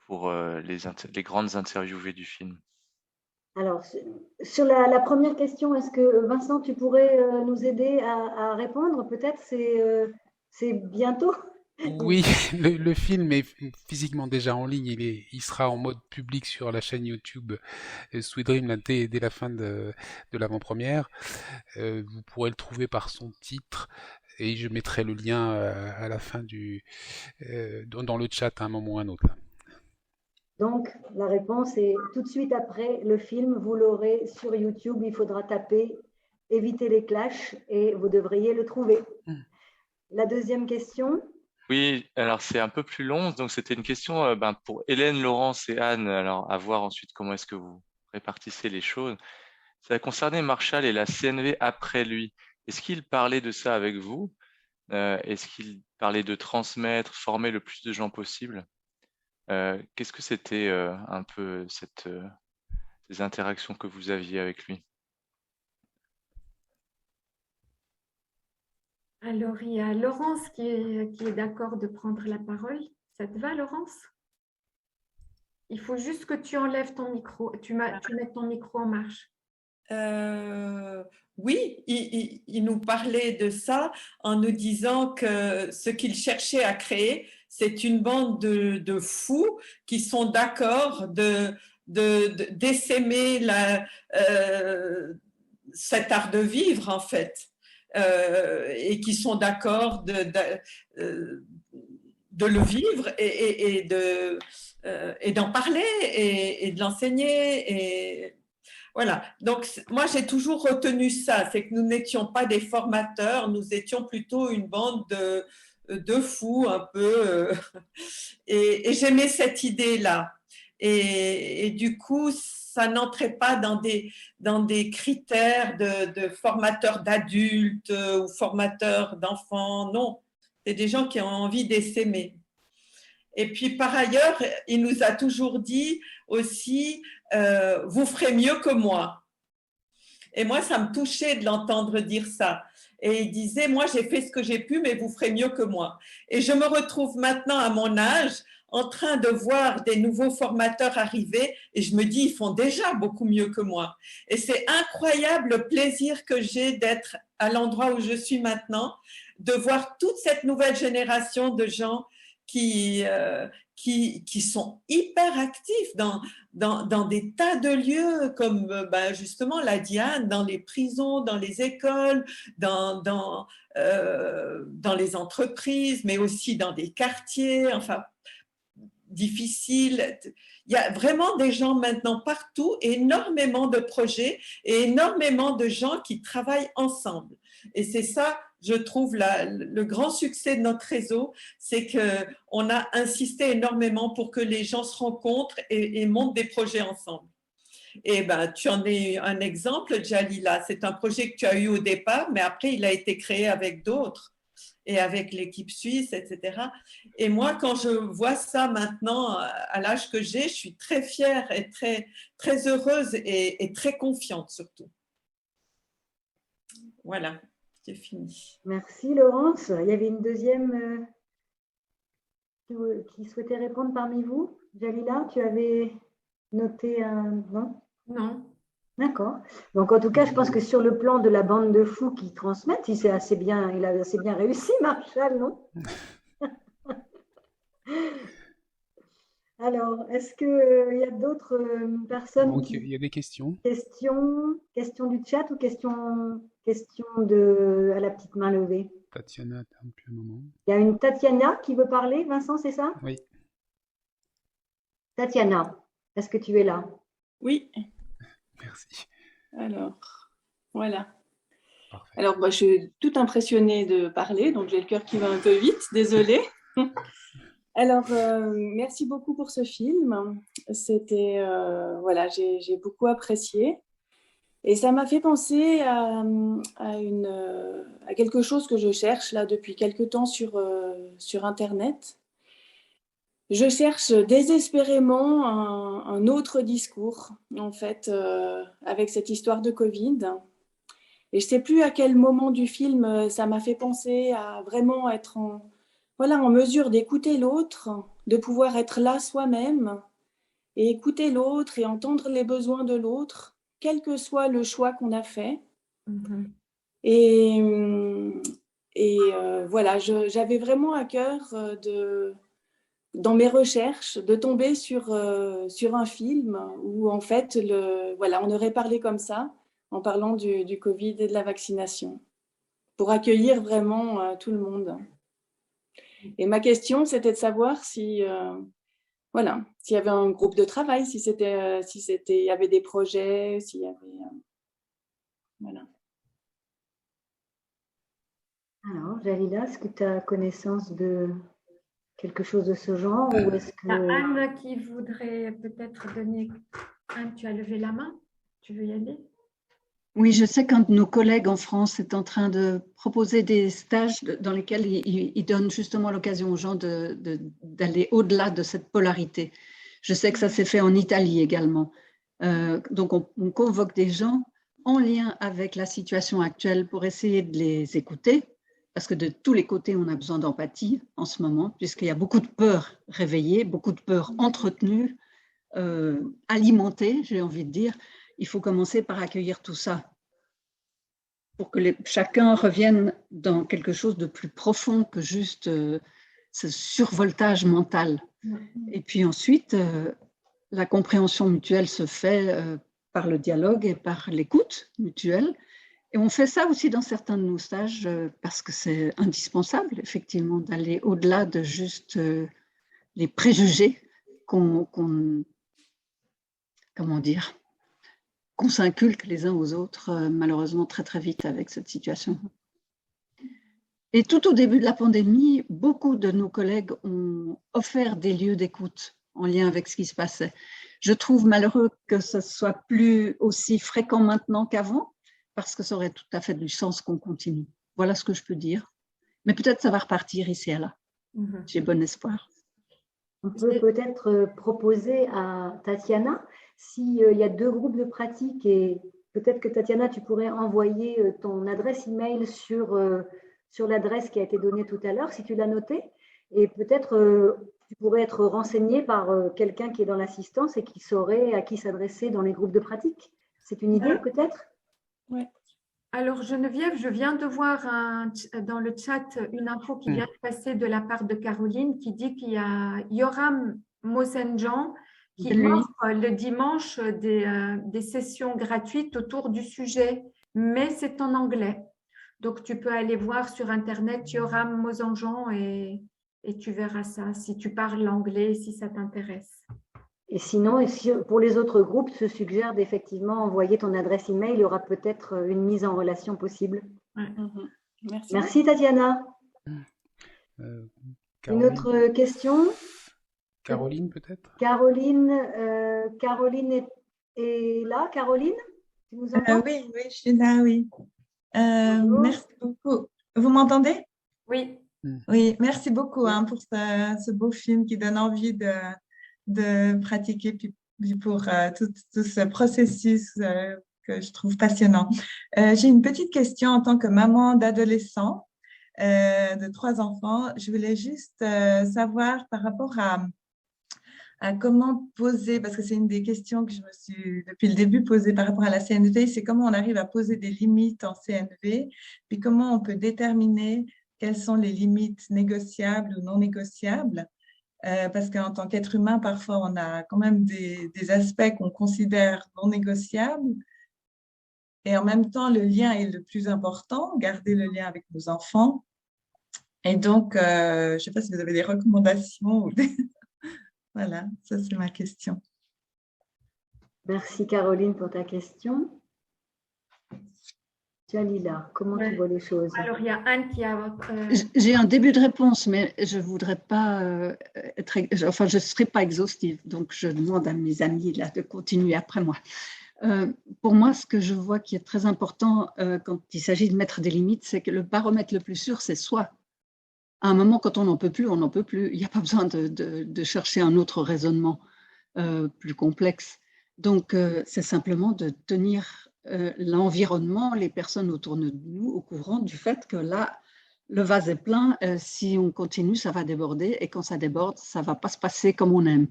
les grandes interviewées du film. Alors, sur la première question, est-ce que Vincent, tu pourrais nous aider à répondre? Peut-être c'est bientôt? Oui, le film est physiquement déjà en ligne, il sera en mode public sur la chaîne YouTube Sweet Dream dès la fin de l'avant-première. Vous pourrez le trouver par son titre et je mettrai le lien à la fin dans le chat à un moment ou à un autre. Donc, la réponse est tout de suite après le film, vous l'aurez sur YouTube, il faudra taper « Éviter les clashs » et vous devriez le trouver. La deuxième question? Oui, alors c'est un peu plus long, donc c'était une question pour Hélène, Laurence et Anne, alors à voir ensuite comment est-ce que vous répartissez les choses. Ça concernait Marshall et la CNV après lui. Est-ce qu'il parlait de ça avec vous? Est-ce qu'il parlait de transmettre, former le plus de gens possible? Qu'est-ce que c'était un peu ces interactions que vous aviez avec lui? Alors, il y a Laurence qui est d'accord de prendre la parole. Ça te va, Laurence? Il faut juste que tu enlèves ton micro, tu mettes ton micro en marche. Oui, il nous parlait de ça en nous disant que ce qu'il cherchait à créer, c'est une bande de fous qui sont d'accord d'essaimer cet art de vivre, en fait, et qui sont d'accord de le vivre et d'en parler et de l'enseigner. Et voilà. Donc, moi, j'ai toujours retenu ça, c'est que nous n'étions pas des formateurs, nous étions plutôt une bande de fous un peu. Et j'aimais cette idée-là. Et du coup, ça n'entrait pas dans des critères de formateurs d'adultes ou formateurs d'enfants. Non, c'est des gens qui ont envie d'essaimer. Et puis, par ailleurs, il nous a toujours dit aussi, vous ferez mieux que moi. Et moi, ça me touchait de l'entendre dire ça. Et il disait, moi, j'ai fait ce que j'ai pu, mais vous ferez mieux que moi. Et je me retrouve maintenant à mon âge en train de voir des nouveaux formateurs arriver et je me dis, ils font déjà beaucoup mieux que moi. Et c'est incroyable le plaisir que j'ai d'être à l'endroit où je suis maintenant, de voir toute cette nouvelle génération de gens qui sont hyper actifs dans des tas de lieux comme justement la Diane, dans les prisons, dans les écoles, dans les entreprises, mais aussi dans des quartiers, enfin, difficiles. Il y a vraiment des gens maintenant partout, énormément de projets et énormément de gens qui travaillent ensemble. Et c'est ça, je trouve, le grand succès de notre réseau, c'est qu'on a insisté énormément pour que les gens se rencontrent et montent des projets ensemble. Et tu en es un exemple, Jalila. C'est un projet que tu as eu au départ, mais après, il a été créé avec d'autres et avec l'équipe suisse, etc. Et moi, quand je vois ça maintenant, à l'âge que j'ai, je suis très fière et très, très heureuse et très confiante surtout. Voilà. C'est fini. Merci Laurence. Il y avait une deuxième qui souhaitait répondre parmi vous. Jalila, tu avais noté un... Non? Non. D'accord. Donc en tout cas, je pense que sur le plan de la bande de fous qui transmettent, il a assez bien réussi, Marshall, non? Alors, est-ce qu'il y a d'autres personnes Donc, il y a des questions. Questions du chat ou questions à la petite main levée? Tatiana, attends un moment. Il y a une Tatiana qui veut parler, Vincent, c'est ça? Oui. Tatiana, est-ce que tu es là? Oui. Merci. Alors, voilà. Parfait. Alors, je suis toute impressionnée de parler, donc j'ai le cœur qui va un peu vite, désolée. Alors, merci beaucoup pour ce film. C'était, voilà, j'ai beaucoup apprécié. Et ça m'a fait penser à quelque chose que je cherche là depuis quelque temps sur Internet. Je cherche désespérément un autre discours, en fait, avec cette histoire de Covid. Et je ne sais plus à quel moment du film ça m'a fait penser à vraiment être en mesure d'écouter l'autre, de pouvoir être là soi-même et écouter l'autre et entendre les besoins de l'autre, quel que soit le choix qu'on a fait. Mm-hmm. Et voilà, j'avais vraiment à cœur dans mes recherches de tomber sur un film où en fait, on aurait parlé comme ça, en parlant du Covid et de la vaccination, pour accueillir vraiment tout le monde. Et ma question, c'était de savoir s'il y avait un groupe de travail, il y avait des projets, s'il y avait... voilà. Alors, Jalila, est-ce que tu as connaissance de quelque chose de ce genre ou est-ce que... Anne qui voudrait peut-être donner... Anne, tu as levé la main? Tu veux y aller? Oui, je sais qu'un de nos collègues en France est en train de proposer des stages dans lesquels il donne justement l'occasion aux gens d'aller au-delà de cette polarité. Je sais que ça s'est fait en Italie également. Donc, on convoque des gens en lien avec la situation actuelle pour essayer de les écouter, parce que de tous les côtés, on a besoin d'empathie en ce moment, puisqu'il y a beaucoup de peurs réveillées, beaucoup de peurs entretenues, alimentées, j'ai envie de dire. Il faut commencer par accueillir tout ça pour que chacun revienne dans quelque chose de plus profond que juste ce survoltage mental. Et puis ensuite, la compréhension mutuelle se fait par le dialogue et par l'écoute mutuelle. Et on fait ça aussi dans certains de nos stages parce que c'est indispensable, effectivement, d'aller au-delà de juste les préjugés qu'on s'inculque les uns aux autres, malheureusement très très vite avec cette situation. Et tout au début de la pandémie, beaucoup de nos collègues ont offert des lieux d'écoute en lien avec ce qui se passait. Je trouve malheureux que ce soit plus aussi fréquent maintenant qu'avant, parce que ça aurait tout à fait du sens qu'on continue. Voilà ce que je peux dire. Mais peut-être ça va repartir ici et là. J'ai bon espoir. On peut peut-être proposer à Tatiana, s'il y a 2 groupes de pratique, et peut-être que Tatiana, tu pourrais envoyer ton adresse email sur l'adresse qui a été donnée tout à l'heure, si tu l'as notée, et peut-être tu pourrais être renseigné par quelqu'un qui est dans l'assistance et qui saurait à qui s'adresser dans les groupes de pratique. C'est une idée peut-être? Oui. Alors Geneviève, je viens de voir dans le chat une info qui vient de passer de la part de Caroline qui dit qu'il y a Yoram Mosenjan qui offre le dimanche des sessions gratuites autour du sujet, mais c'est en anglais. Donc tu peux aller voir sur Internet Yoram Mosenjan et tu verras ça si tu parles l'anglais, si ça t'intéresse. Et sinon, pour les autres groupes, je suggère d'effectivement envoyer ton adresse email. Il y aura peut-être une mise en relation possible. Merci. Merci Tatiana. Une autre question? Caroline peut-être? Caroline est là. Caroline, tu nous entends? Oui, je suis là, oui. Merci beaucoup. Vous m'entendez? Oui. Oui, merci beaucoup pour ce beau film qui donne envie de pratiquer puis pour tout ce processus que je trouve passionnant. J'ai une petite question en tant que maman d'adolescent de 3 enfants. Je voulais juste savoir par rapport à comment poser, parce que c'est une des questions que je me suis depuis le début posée par rapport à la CNV, c'est comment on arrive à poser des limites en CNV, puis comment on peut déterminer quelles sont les limites négociables ou non négociables. Parce qu'en tant qu'être humain, parfois, on a quand même des aspects qu'on considère non négociables. Et en même temps, le lien est le plus important, garder le lien avec nos enfants. Et donc, je ne sais pas si vous avez des recommandations. Ou des... Voilà, ça c'est ma question. Merci Caroline pour ta question. Jalila, comment tu vois les choses? Alors, il y a Anne qui a... J'ai un début de réponse, mais je ne voudrais pas je ne serai pas exhaustive, donc je demande à mes amis là, de continuer après moi. Pour moi, ce que je vois qui est très important quand il s'agit de mettre des limites, c'est que le baromètre le plus sûr, c'est soi. À un moment, quand on n'en peut plus, on n'en peut plus. Il n'y a pas besoin de chercher un autre raisonnement plus complexe. Donc, c'est simplement de tenir l'environnement, les personnes autour de nous au courant du fait que là, le vase est plein, si on continue, ça va déborder, et quand ça déborde, ça ne va pas se passer comme on aime.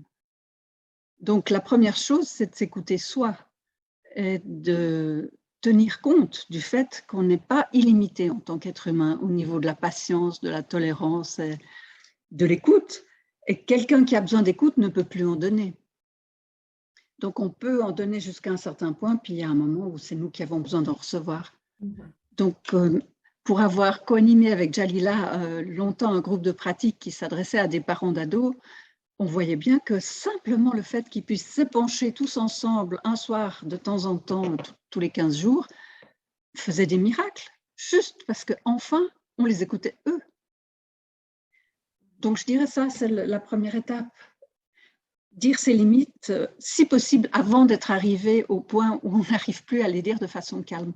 Donc, la première chose, c'est de s'écouter soi et de tenir compte du fait qu'on n'est pas illimité en tant qu'être humain au niveau de la patience, de la tolérance, et de l'écoute, et quelqu'un qui a besoin d'écoute ne peut plus en donner. Donc, on peut en donner jusqu'à un certain point, puis il y a un moment où c'est nous qui avons besoin d'en recevoir. Donc, pour avoir co-animé avec Jalila longtemps un groupe de pratique qui s'adressait à des parents d'ados, on voyait bien que simplement le fait qu'ils puissent s'épancher tous ensemble un soir de temps en temps, tous les 15 jours, faisait des miracles, juste parce qu'enfin, on les écoutait eux. Donc, je dirais ça, c'est la première étape. dire ses limites, si possible, avant d'être arrivé au point où on n'arrive plus à les dire de façon calme.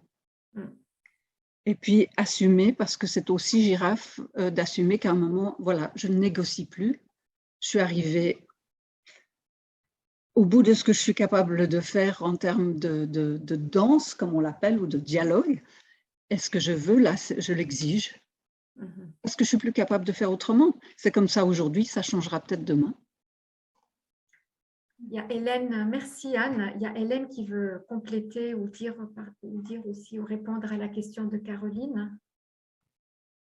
Et puis assumer, parce que c'est aussi girafe, d'assumer qu'à un moment, voilà, je ne négocie plus. Je suis arrivée au bout de ce que je suis capable de faire en termes de danse, comme on l'appelle, ou de dialogue. Est-ce que je veux, là, je l'exige. Parce que je suis plus capable de faire autrement. C'est comme ça aujourd'hui, ça changera peut-être demain. Il y a Hélène, merci Anne. Il y a Hélène qui veut compléter ou dire aussi ou répondre à la question de Caroline.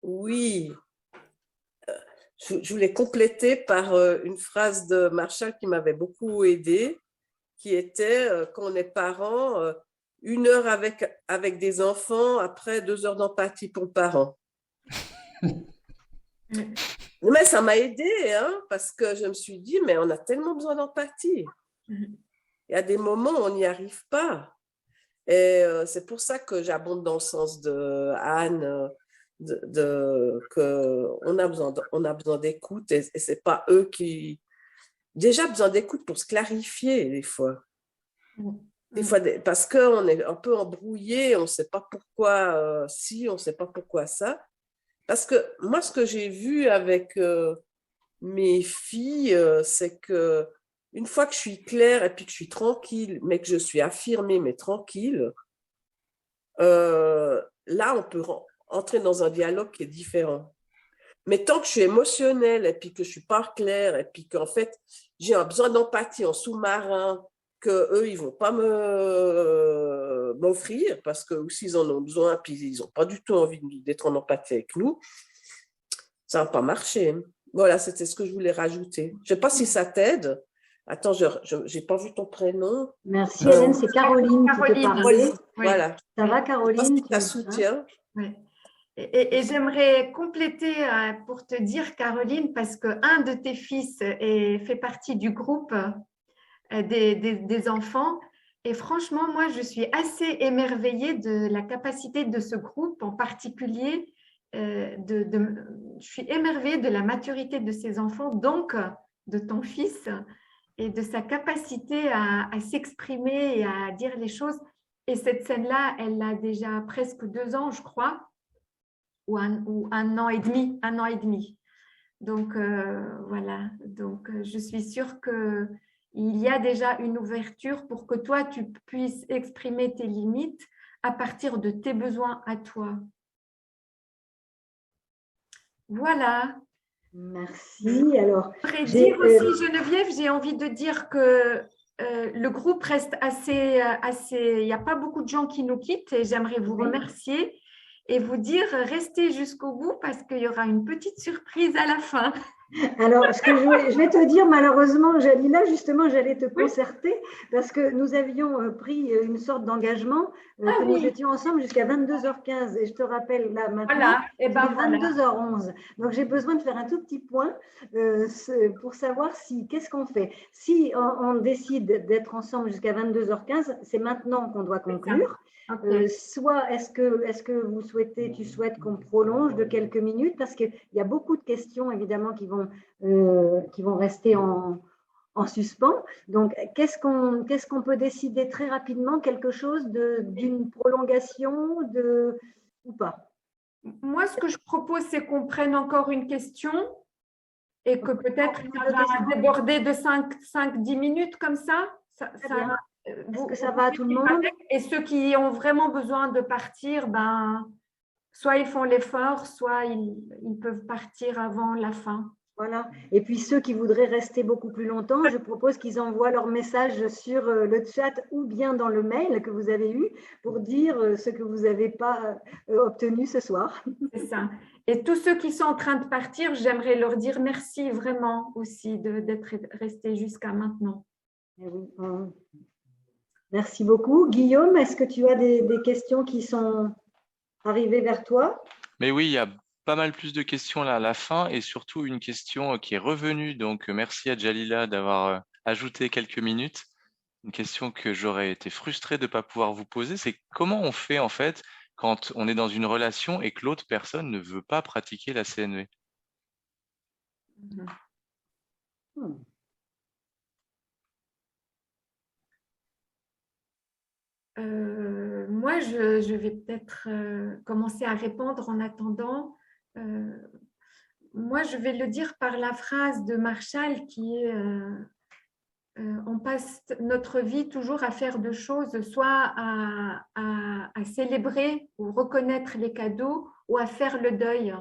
Oui, je voulais compléter par une phrase de Marshall qui m'avait beaucoup aidée, qui était quand on est parent, 1 heure avec des enfants, après 2 heures d'empathie pour le parent. Mais ça m'a aidée, hein, parce que je me suis dit, mais on a tellement besoin d'empathie. Il y a des moments où on n'y arrive pas. Et c'est pour ça que j'abonde dans le sens de Anne, qu'on a besoin d'écoute, et ce n'est pas eux qui... Déjà besoin d'écoute pour se clarifier, des fois. Des fois, parce qu'on est un peu embrouillé, on ne sait pas pourquoi si, on ne sait pas pourquoi ça. Parce que moi, ce que j'ai vu avec mes filles, c'est que une fois que je suis claire et puis que je suis tranquille, mais que je suis affirmée, mais tranquille, là, on peut entrer dans un dialogue qui est différent. Mais tant que je suis émotionnelle et puis que je ne suis pas claire et puis qu'en fait, j'ai un besoin d'empathie en sous-marin, qu'eux, ils ne vont pas m'offrir parce que s'ils en ont besoin, puis ils n'ont pas du tout envie d'être en empathie avec nous, ça ne va pas marcher. Voilà, c'était ce que je voulais rajouter. Je ne sais pas si ça t'aide. Attends, je n'ai pas vu ton prénom. Merci Hélène, c'est Caroline qui te parlait. Voilà. Ça va Caroline? Ça soutient. Oui. Et j'aimerais compléter pour te dire, Caroline, parce qu'un de tes fils fait partie du groupe des enfants. Et franchement, moi, je suis assez émerveillée de la capacité de ce groupe, en particulier. Je suis émerveillée de la maturité de ces enfants, donc de ton fils, et de sa capacité à s'exprimer et à dire les choses. Et cette scène-là, elle a déjà presque 2 ans, je crois, ou un an et demi. Donc, voilà. Donc, je suis sûre qu'il y a déjà une ouverture pour que toi, tu puisses exprimer tes limites à partir de tes besoins à toi. Voilà. Merci. Alors, je voudrais dire aussi, Geneviève, j'ai envie de dire que le groupe reste assez... Il n'y a pas beaucoup de gens qui nous quittent et j'aimerais vous remercier et vous dire restez jusqu'au bout parce qu'il y aura une petite surprise à la fin. Alors, je vais te dire, malheureusement, Jalila, justement, j'allais te concerter parce que nous avions pris une sorte d'engagement que nous étions ensemble jusqu'à 22h15. Et je te rappelle, là, maintenant, c'est 22h11. Donc, j'ai besoin de faire un tout petit point pour savoir qu'est-ce qu'on fait. Si on décide d'être ensemble jusqu'à 22h15, c'est maintenant qu'on doit conclure. Soit est-ce que tu souhaites qu'on prolonge de quelques minutes parce qu'il y a beaucoup de questions évidemment qui vont rester en suspens. Donc qu'est-ce qu'on peut décider très rapidement, quelque chose d'une prolongation ou pas? Moi, ce que je propose, c'est qu'on prenne encore une question et que peut-être ça va déborder de 5-10 minutes comme ça. Est-ce que ça va à tout le monde? Et ceux qui ont vraiment besoin de partir, soit ils font l'effort, soit ils peuvent partir avant la fin. Voilà. Et puis ceux qui voudraient rester beaucoup plus longtemps, je propose qu'ils envoient leur message sur le chat ou bien dans le mail que vous avez eu pour dire ce que vous n'avez pas obtenu ce soir. C'est ça. Et tous ceux qui sont en train de partir, j'aimerais leur dire merci vraiment aussi d'être restés jusqu'à maintenant. Merci beaucoup. Guillaume, est-ce que tu as des questions qui sont arrivées vers toi? Mais oui, il y a pas mal plus de questions là à la fin et surtout une question qui est revenue. Donc, merci à Jalila d'avoir ajouté quelques minutes. Une question que j'aurais été frustré de ne pas pouvoir vous poser, c'est comment on fait en fait quand on est dans une relation et que l'autre personne ne veut pas pratiquer la CNV? Moi, je vais peut-être commencer à répondre en attendant. Moi, je vais le dire par la phrase de Marshall qui est on passe notre vie toujours à faire deux choses, soit à célébrer ou reconnaître les cadeaux ou à faire le deuil.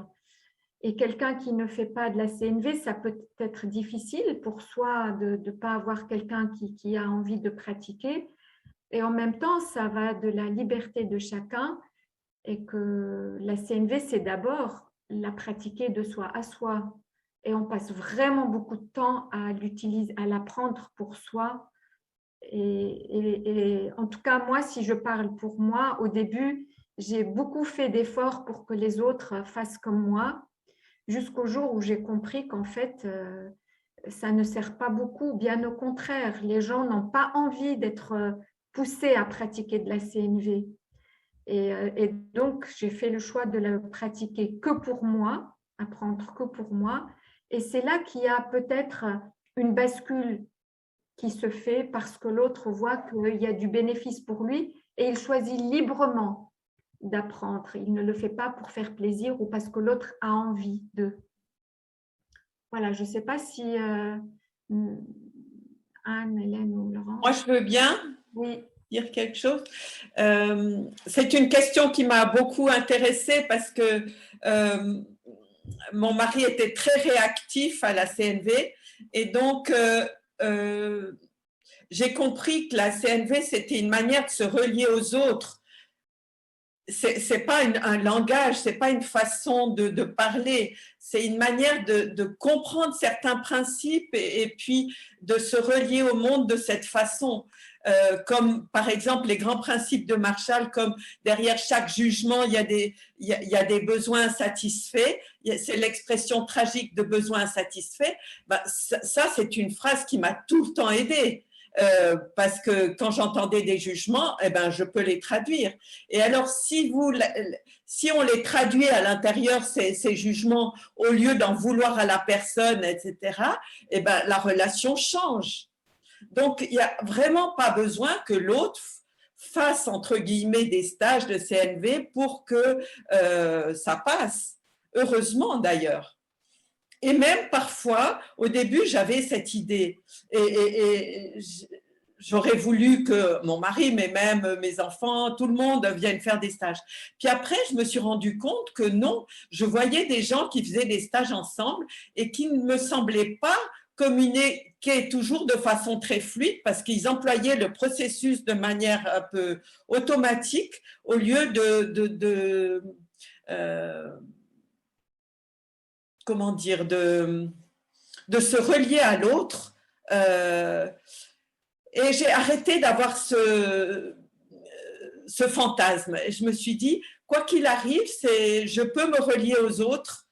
Et quelqu'un qui ne fait pas de la CNV, ça peut être difficile pour soi de ne pas avoir quelqu'un qui a envie de pratiquer. Et en même temps, ça va de la liberté de chacun et que la CNV, c'est d'abord la pratiquer de soi à soi. Et on passe vraiment beaucoup de temps à l'utiliser, à l'apprendre pour soi. Et en tout cas, moi, si je parle pour moi, au début, j'ai beaucoup fait d'efforts pour que les autres fassent comme moi, jusqu'au jour où j'ai compris qu'en fait, ça ne sert pas beaucoup. Bien au contraire, les gens n'ont pas envie d'être poussés à pratiquer de la CNV. Et donc, j'ai fait le choix de la pratiquer que pour moi, apprendre que pour moi. Et c'est là qu'il y a peut-être une bascule qui se fait parce que l'autre voit qu'il y a du bénéfice pour lui et il choisit librement d'apprendre. Il ne le fait pas pour faire plaisir ou parce que l'autre a envie de. Voilà, je ne sais pas si Anne, Hélène ou Laurent. Moi, je veux bien dire quelque chose. C'est une question qui m'a beaucoup intéressée parce que mon mari était très réactif à la CNV et donc j'ai compris que la CNV, c'était une manière de se relier aux autres. C'est pas un langage, c'est pas une façon de parler, c'est une manière de comprendre certains principes et puis de se relier au monde de cette façon. Comme par exemple les grands principes de Marshall, comme derrière chaque jugement, il y a des besoins insatisfaits, c'est l'expression tragique de besoins insatisfaits. Ça, c'est une phrase qui m'a tout le temps aidée. Parce que quand j'entendais des jugements, je peux les traduire. Et alors, si on les traduit à l'intérieur, ces jugements, au lieu d'en vouloir à la personne, etc., la relation change. Donc, il n'y a vraiment pas besoin que l'autre fasse, entre guillemets, des stages de CNV pour que ça passe. Heureusement, d'ailleurs. Et même parfois, au début, j'avais cette idée. Et j'aurais voulu que mon mari, mais même mes enfants, tout le monde vienne faire des stages. Puis après, je me suis rendu compte que non, je voyais des gens qui faisaient des stages ensemble et qui ne me semblaient pas communiquer toujours de façon très fluide parce qu'ils employaient le processus de manière un peu automatique au lieu comment dire, de se relier à l'autre. Et j'ai arrêté d'avoir ce fantasme. Et je me suis dit, quoi qu'il arrive, je peux me relier aux autres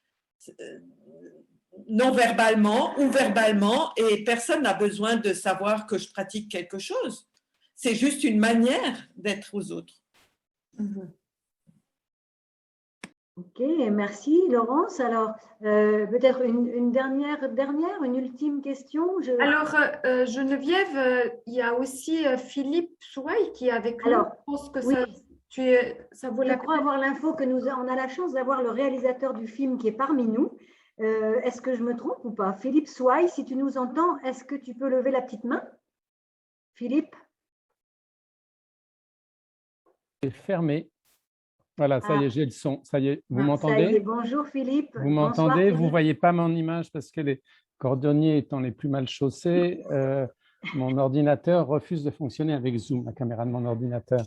non verbalement ou verbalement, et personne n'a besoin de savoir que je pratique quelque chose. C'est juste une manière d'être aux autres. Ok, merci Laurence. Alors, peut-être une une ultime question. Alors, Geneviève, il y a aussi Philippe Souaille qui est avec nous. Alors, Je pense que oui. ça vaut Je la crois peine. avoir l'info que on a la chance d'avoir le réalisateur du film qui est parmi nous. Est-ce que je me trompe ou pas? Philippe Souaille, si tu nous entends, est-ce que tu peux lever la petite main? Philippe? C'est fermé. Voilà, ça y est, j'ai le son. Ça y est, vous Ça y est, m'entendez? bonjour Philippe. Vous Bonsoir, m'entendez? Vous ne Philippe. voyez pas mon image parce que les cordonniers étant les plus mal chaussés, mon ordinateur refuse de fonctionner avec Zoom, la caméra de mon ordinateur.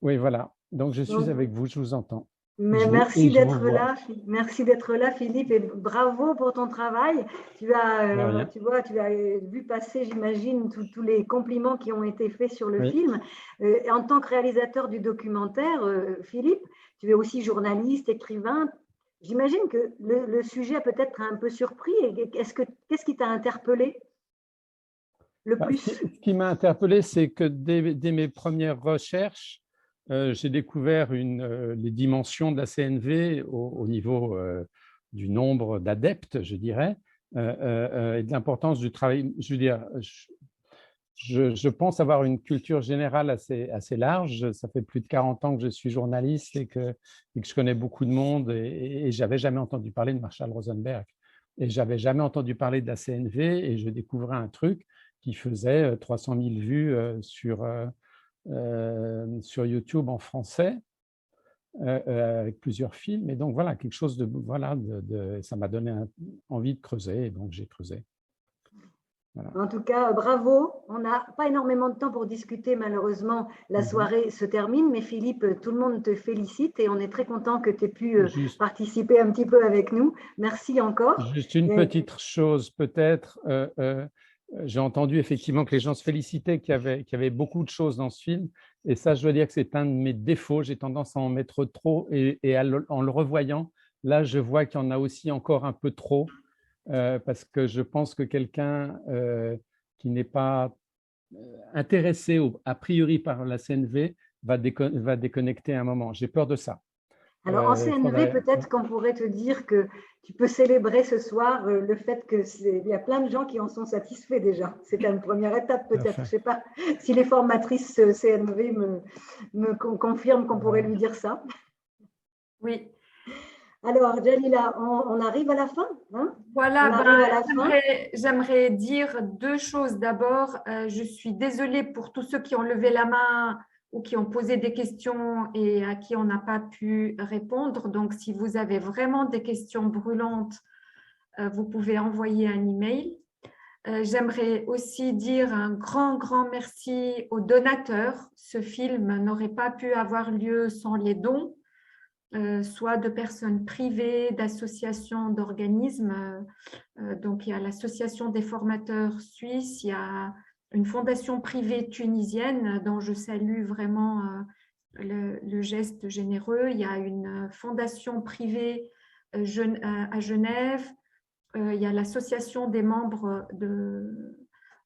Oui, voilà. Donc, je suis avec vous, je vous entends. Mais merci d'être là. Merci d'être là, Philippe, et bravo pour ton travail. Tu as vu passer, j'imagine, tous les compliments qui ont été faits sur le film. En tant que réalisateur du documentaire, Philippe, tu es aussi journaliste, écrivain. J'imagine que le sujet a peut-être un peu surpris. Qu'est-ce qui t'a interpellé le plus? Ce qui m'a interpellé, c'est que dès mes premières recherches, j'ai découvert les dimensions de la CNV au niveau du nombre d'adeptes, je dirais, et de l'importance du travail. Je veux dire, je pense avoir une culture générale assez large. Ça fait plus de 40 ans que je suis journaliste et que je connais beaucoup de monde et je n'avais jamais entendu parler de Marshall Rosenberg. Et je n'avais jamais entendu parler de la CNV et je découvrais un truc qui faisait 300 000 vues sur YouTube en français. Avec plusieurs films. Et donc, voilà, quelque chose ça m'a donné envie de creuser, et donc j'ai creusé. Voilà. En tout cas, bravo. On n'a pas énormément de temps pour discuter, malheureusement. La soirée se termine, mais Philippe, tout le monde te félicite et on est très content que tu aies pu participer un petit peu avec nous. Merci encore. Juste une petite chose, peut-être. J'ai entendu effectivement que les gens se félicitaient qu'il y avait beaucoup de choses dans ce film. Et ça, je dois dire que c'est un de mes défauts. J'ai tendance à en mettre trop et en le revoyant, là, je vois qu'il y en a aussi encore un peu trop parce que je pense que quelqu'un qui n'est pas intéressé a priori par la CNV va déconnecter à un moment. J'ai peur de ça. Alors, en CNV, peut-être qu'on pourrait te dire que tu peux célébrer ce soir le fait qu'il y a plein de gens qui en sont satisfaits déjà. C'est une première étape, peut-être. Je ne sais pas si les formatrices CNV me confirment qu'on pourrait lui dire ça. Oui. Alors, Jalila, on arrive à la fin, hein? Voilà, j'aimerais dire deux choses. D'abord, je suis désolée pour tous ceux qui ont levé la main ou qui ont posé des questions et à qui on n'a pas pu répondre. Donc, si vous avez vraiment des questions brûlantes, vous pouvez envoyer un email. J'aimerais aussi dire un grand merci aux donateurs. Ce film n'aurait pas pu avoir lieu sans les dons, soit de personnes privées, d'associations, d'organismes. Donc, il y a l'Association des formateurs suisses, il y a une fondation privée tunisienne dont je salue vraiment le geste généreux. Il y a une fondation privée à Genève. Il y a l'association des membres de...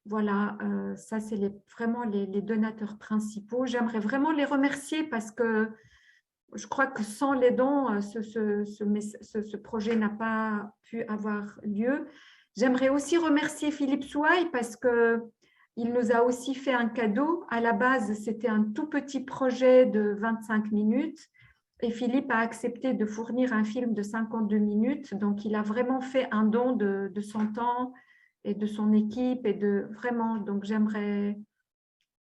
Voilà, ça c'est vraiment les donateurs principaux. J'aimerais vraiment les remercier parce que je crois que sans les dons, ce projet n'a pas pu avoir lieu. J'aimerais aussi remercier Philippe Souaille parce que il nous a aussi fait un cadeau. À la base, c'était un tout petit projet de 25 minutes et Philippe a accepté de fournir un film de 52 minutes. Donc, il a vraiment fait un don de son temps et de son équipe vraiment. Donc, j'aimerais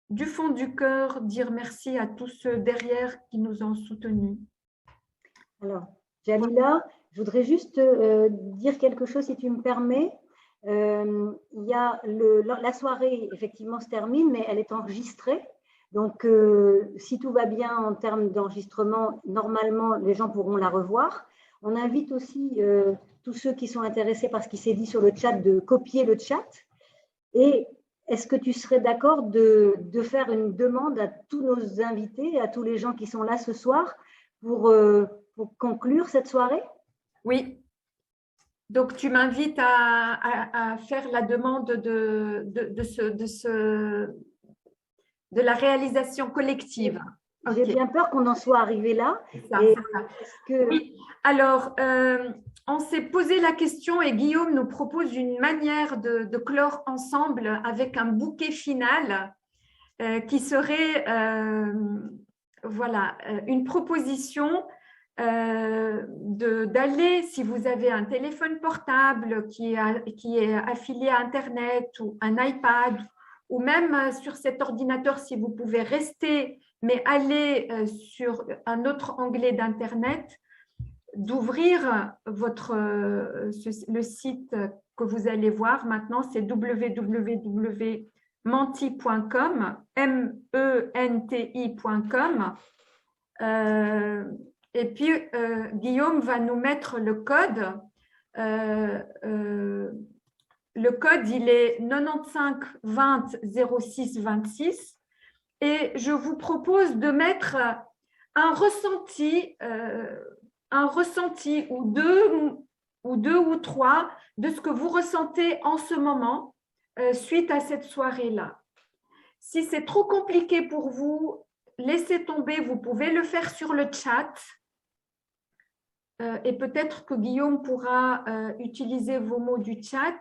du fond du cœur dire merci à tous ceux derrière qui nous ont soutenus. Alors, Jalila, je voudrais juste dire quelque chose si tu me permets. Il y a la soirée, effectivement, se termine, mais elle est enregistrée. Donc, si tout va bien en termes d'enregistrement, normalement, les gens pourront la revoir. On invite aussi tous ceux qui sont intéressés par ce qui s'est dit sur le chat de copier le chat. Et est-ce que tu serais d'accord de faire une demande à tous nos invités, à tous les gens qui sont là ce soir pour conclure cette soirée? Oui. Donc, tu m'invites à faire la demande de la réalisation collective. J'ai bien peur qu'on en soit arrivé là. Oui. Alors, on s'est posé la question et Guillaume nous propose une manière de clore ensemble avec un bouquet final qui serait une proposition d'aller, si vous avez un téléphone portable qui est affilié à Internet ou un iPad ou même sur cet ordinateur, si vous pouvez rester, mais aller sur un autre onglet d'Internet, d'ouvrir le site que vous allez voir maintenant, c'est www.menti.com, menti.com. Et puis, Guillaume va nous mettre le code. Le code, il est 95 20 06 26. Et je vous propose de mettre un ressenti ou deux ou trois de ce que vous ressentez en ce moment suite à cette soirée-là. Si c'est trop compliqué pour vous, laissez tomber, vous pouvez le faire sur le chat. Et peut-être que Guillaume pourra utiliser vos mots du chat.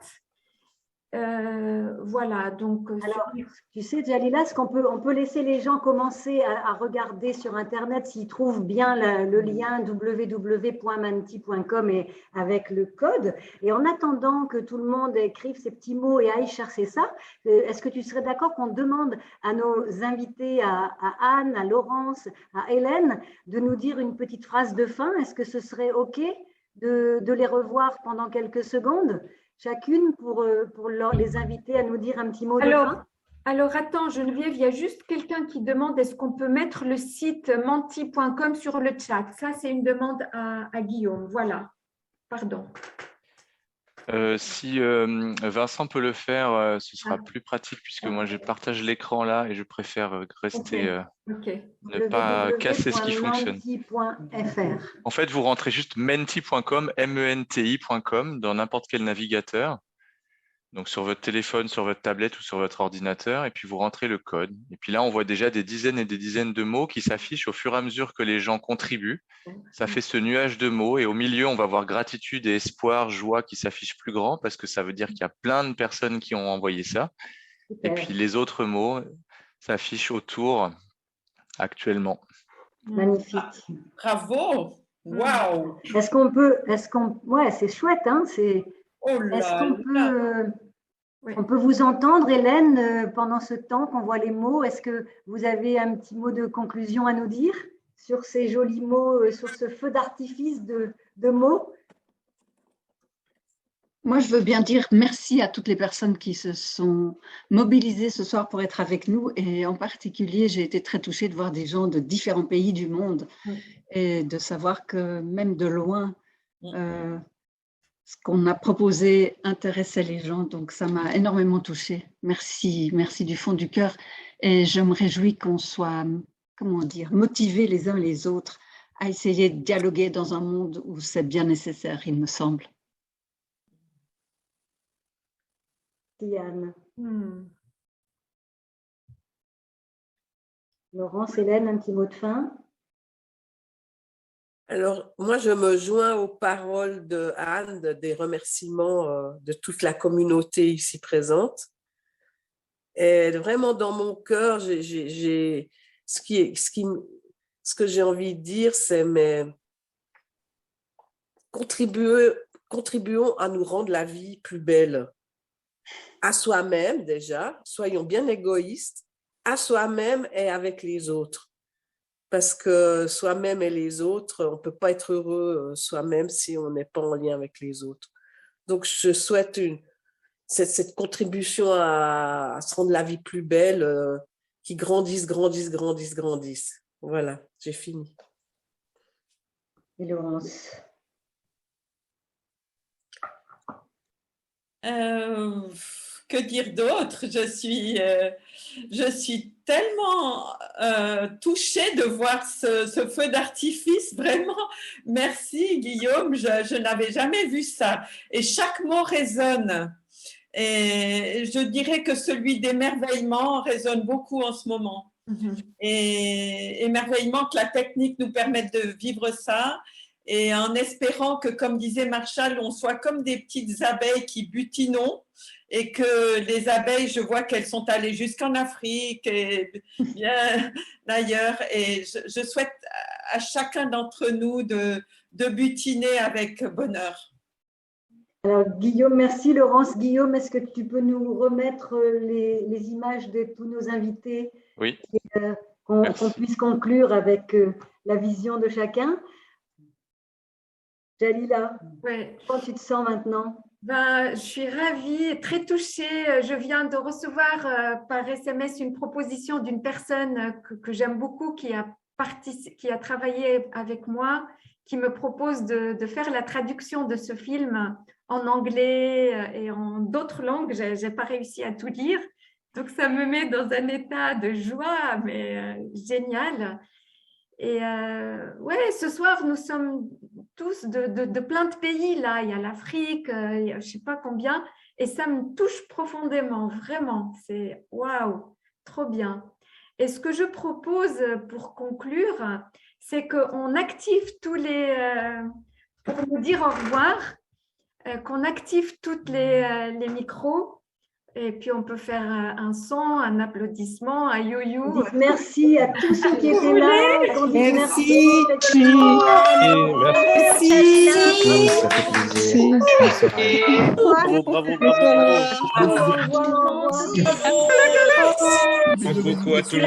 Voilà, donc Alors, tu sais, Jalila, on peut laisser les gens commencer à regarder sur Internet s'ils trouvent bien le lien www.manti.com et avec le code. Et en attendant que tout le monde écrive ces petits mots et aille chercher ça, est-ce que tu serais d'accord qu'on demande à nos invités, à Anne, à Laurence, à Hélène, de nous dire une petite phrase de fin? Est-ce que ce serait OK de les revoir pendant quelques secondes? Chacune pour les inviter à nous dire un petit mot de fin. Alors attends, Geneviève, il y a juste quelqu'un qui demande est-ce qu'on peut mettre le site menti.com sur le chat. Ça, c'est une demande à Guillaume. Voilà. Pardon. Si Vincent peut le faire, ce sera plus pratique puisque moi je partage l'écran là et je préfère rester, ne pas casser ce qui fonctionne. En fait, vous rentrez juste menti.com, menti.com dans n'importe quel navigateur, donc sur votre téléphone, sur votre tablette ou sur votre ordinateur, et puis vous rentrez le code. Et puis là, on voit déjà des dizaines et des dizaines de mots qui s'affichent au fur et à mesure que les gens contribuent. Ça fait ce nuage de mots et au milieu, on va voir gratitude et espoir, joie qui s'affichent plus grand parce que ça veut dire qu'il y a plein de personnes qui ont envoyé ça. Et puis les autres mots s'affichent autour actuellement. Magnifique. Bravo. Waouh. Ouais, c'est chouette, hein, on peut vous entendre, Hélène, pendant ce temps qu'on voit les mots. Est-ce que vous avez un petit mot de conclusion à nous dire sur ces jolis mots, sur ce feu d'artifice de mots? Moi, je veux bien dire merci à toutes les personnes qui se sont mobilisées ce soir pour être avec nous. Et en particulier, j'ai été très touchée de voir des gens de différents pays du monde et de savoir que même de loin, ce qu'on a proposé intéressait les gens, donc ça m'a énormément touchée. Merci, merci du fond du cœur. Et je me réjouis qu'on soit, motivés les uns les autres à essayer de dialoguer dans un monde où c'est bien nécessaire, il me semble. Anne. Laurence, Hélène, un petit mot de fin? Alors, moi, je me joins aux paroles de Anne, des remerciements de toute la communauté ici présente. Et vraiment, dans mon cœur, ce que j'ai envie de dire, c'est contribuons à nous rendre la vie plus belle. À soi-même déjà, soyons bien égoïstes, à soi-même et avec les autres. Parce que soi-même et les autres, on ne peut pas être heureux soi-même si on n'est pas en lien avec les autres. Donc, je souhaite cette contribution à se rendre la vie plus belle, qui grandisse. Voilà, j'ai fini. Et Laurence? Que dire d'autre? Je suis tellement touchée de voir ce feu d'artifice. Vraiment, merci Guillaume, je n'avais jamais vu ça. Et chaque mot résonne. Et je dirais que celui d'émerveillement résonne beaucoup en ce moment. Et émerveillement que la technique nous permette de vivre ça. Et en espérant que, comme disait Marshall, on soit comme des petites abeilles qui butinons et que les abeilles, je vois qu'elles sont allées jusqu'en Afrique et bien ailleurs. Et je souhaite à chacun d'entre nous de butiner avec bonheur. Alors, Guillaume, merci. Laurence, Guillaume, est-ce que tu peux nous remettre les images de tous nos invités? Oui. Qu'on puisse conclure avec la vision de chacun. Jalila, comment tu te sens maintenant? Je suis ravie, très touchée. Je viens de recevoir par SMS une proposition d'une personne que j'aime beaucoup, qui a travaillé avec moi, qui me propose de faire la traduction de ce film en anglais et en d'autres langues. Je n'ai pas réussi à tout lire. Donc, ça me met dans un état de joie, mais génial. Et ce soir, nous sommes tous de plein de pays. Là, il y a l'Afrique, je ne sais pas combien. Et ça me touche profondément, vraiment. C'est waouh, trop bien. Et ce que je propose pour conclure, c'est qu'on active tous pour nous dire au revoir, qu'on active tous les micros Et puis on peut faire un son, un applaudissement, un yo-yo. Dites merci à tous ceux qui étaient là. On dit merci. Bravo, bravo, bravo. Beaucoup à tout le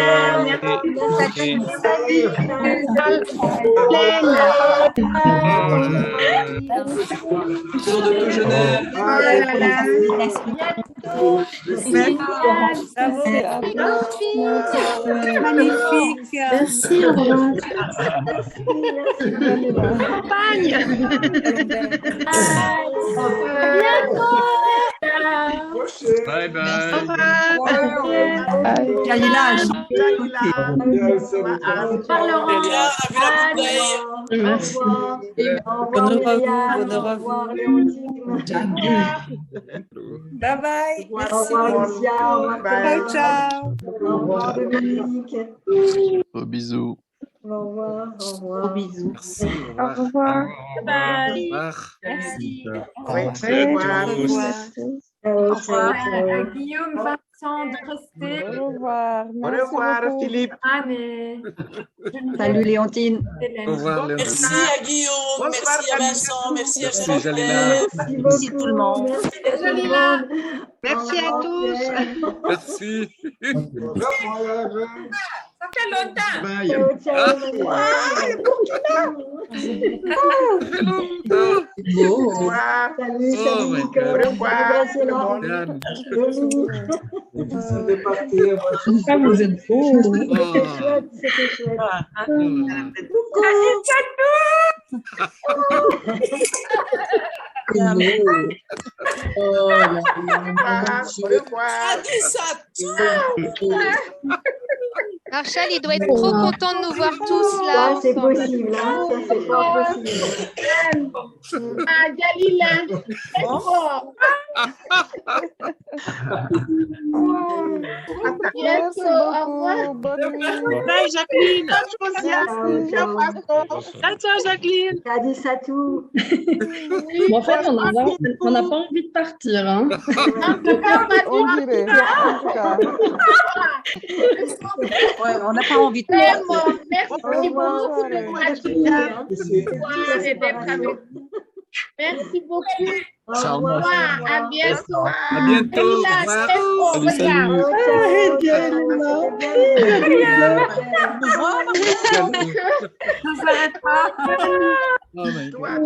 Toujours de tout Genève. Magnifique. Merci, au revoir. Campagne. Bye bye. Bye bye. Merci. Au revoir, Lucia. Au revoir, Bye, ciao. Au revoir, Dominique. Gros bisous. Au revoir. Au revoir. Bisous. Merci. Au revoir. Bye. Au revoir. Merci. Au revoir. Guillaume, Vincent, de rester. Au revoir. Au revoir, Philippe. Anne. Salut Léontine. Au revoir, Léontine. Merci à Guillaume, merci à Vincent, merci à Merci, Jalila. Merci tout le monde. Merci Jalila. Merci à tous. Merci. Ça fait longtemps. Bye. Ciao, Salut, Oh my God. C'était parti. Vous êtes beaux. C'était chouette. Marshall, il doit être trop content de nous voir tous là. Ça, c'est ensemble. possible, hein. Ça, c'est pas possible. Ah, Galila. Bientôt, au revoir. Bye, Jacqueline. Ciao, Jacqueline. T'as dit ça tout. En fait, on n'a pas envie de partir. Hein. On dirait. Ouais, on n'a pas envie de partir. Merci beaucoup. Merci beaucoup. Au revoir. À bientôt. À bientôt. Au revoir. Ça s'arrête pas. Oh my God.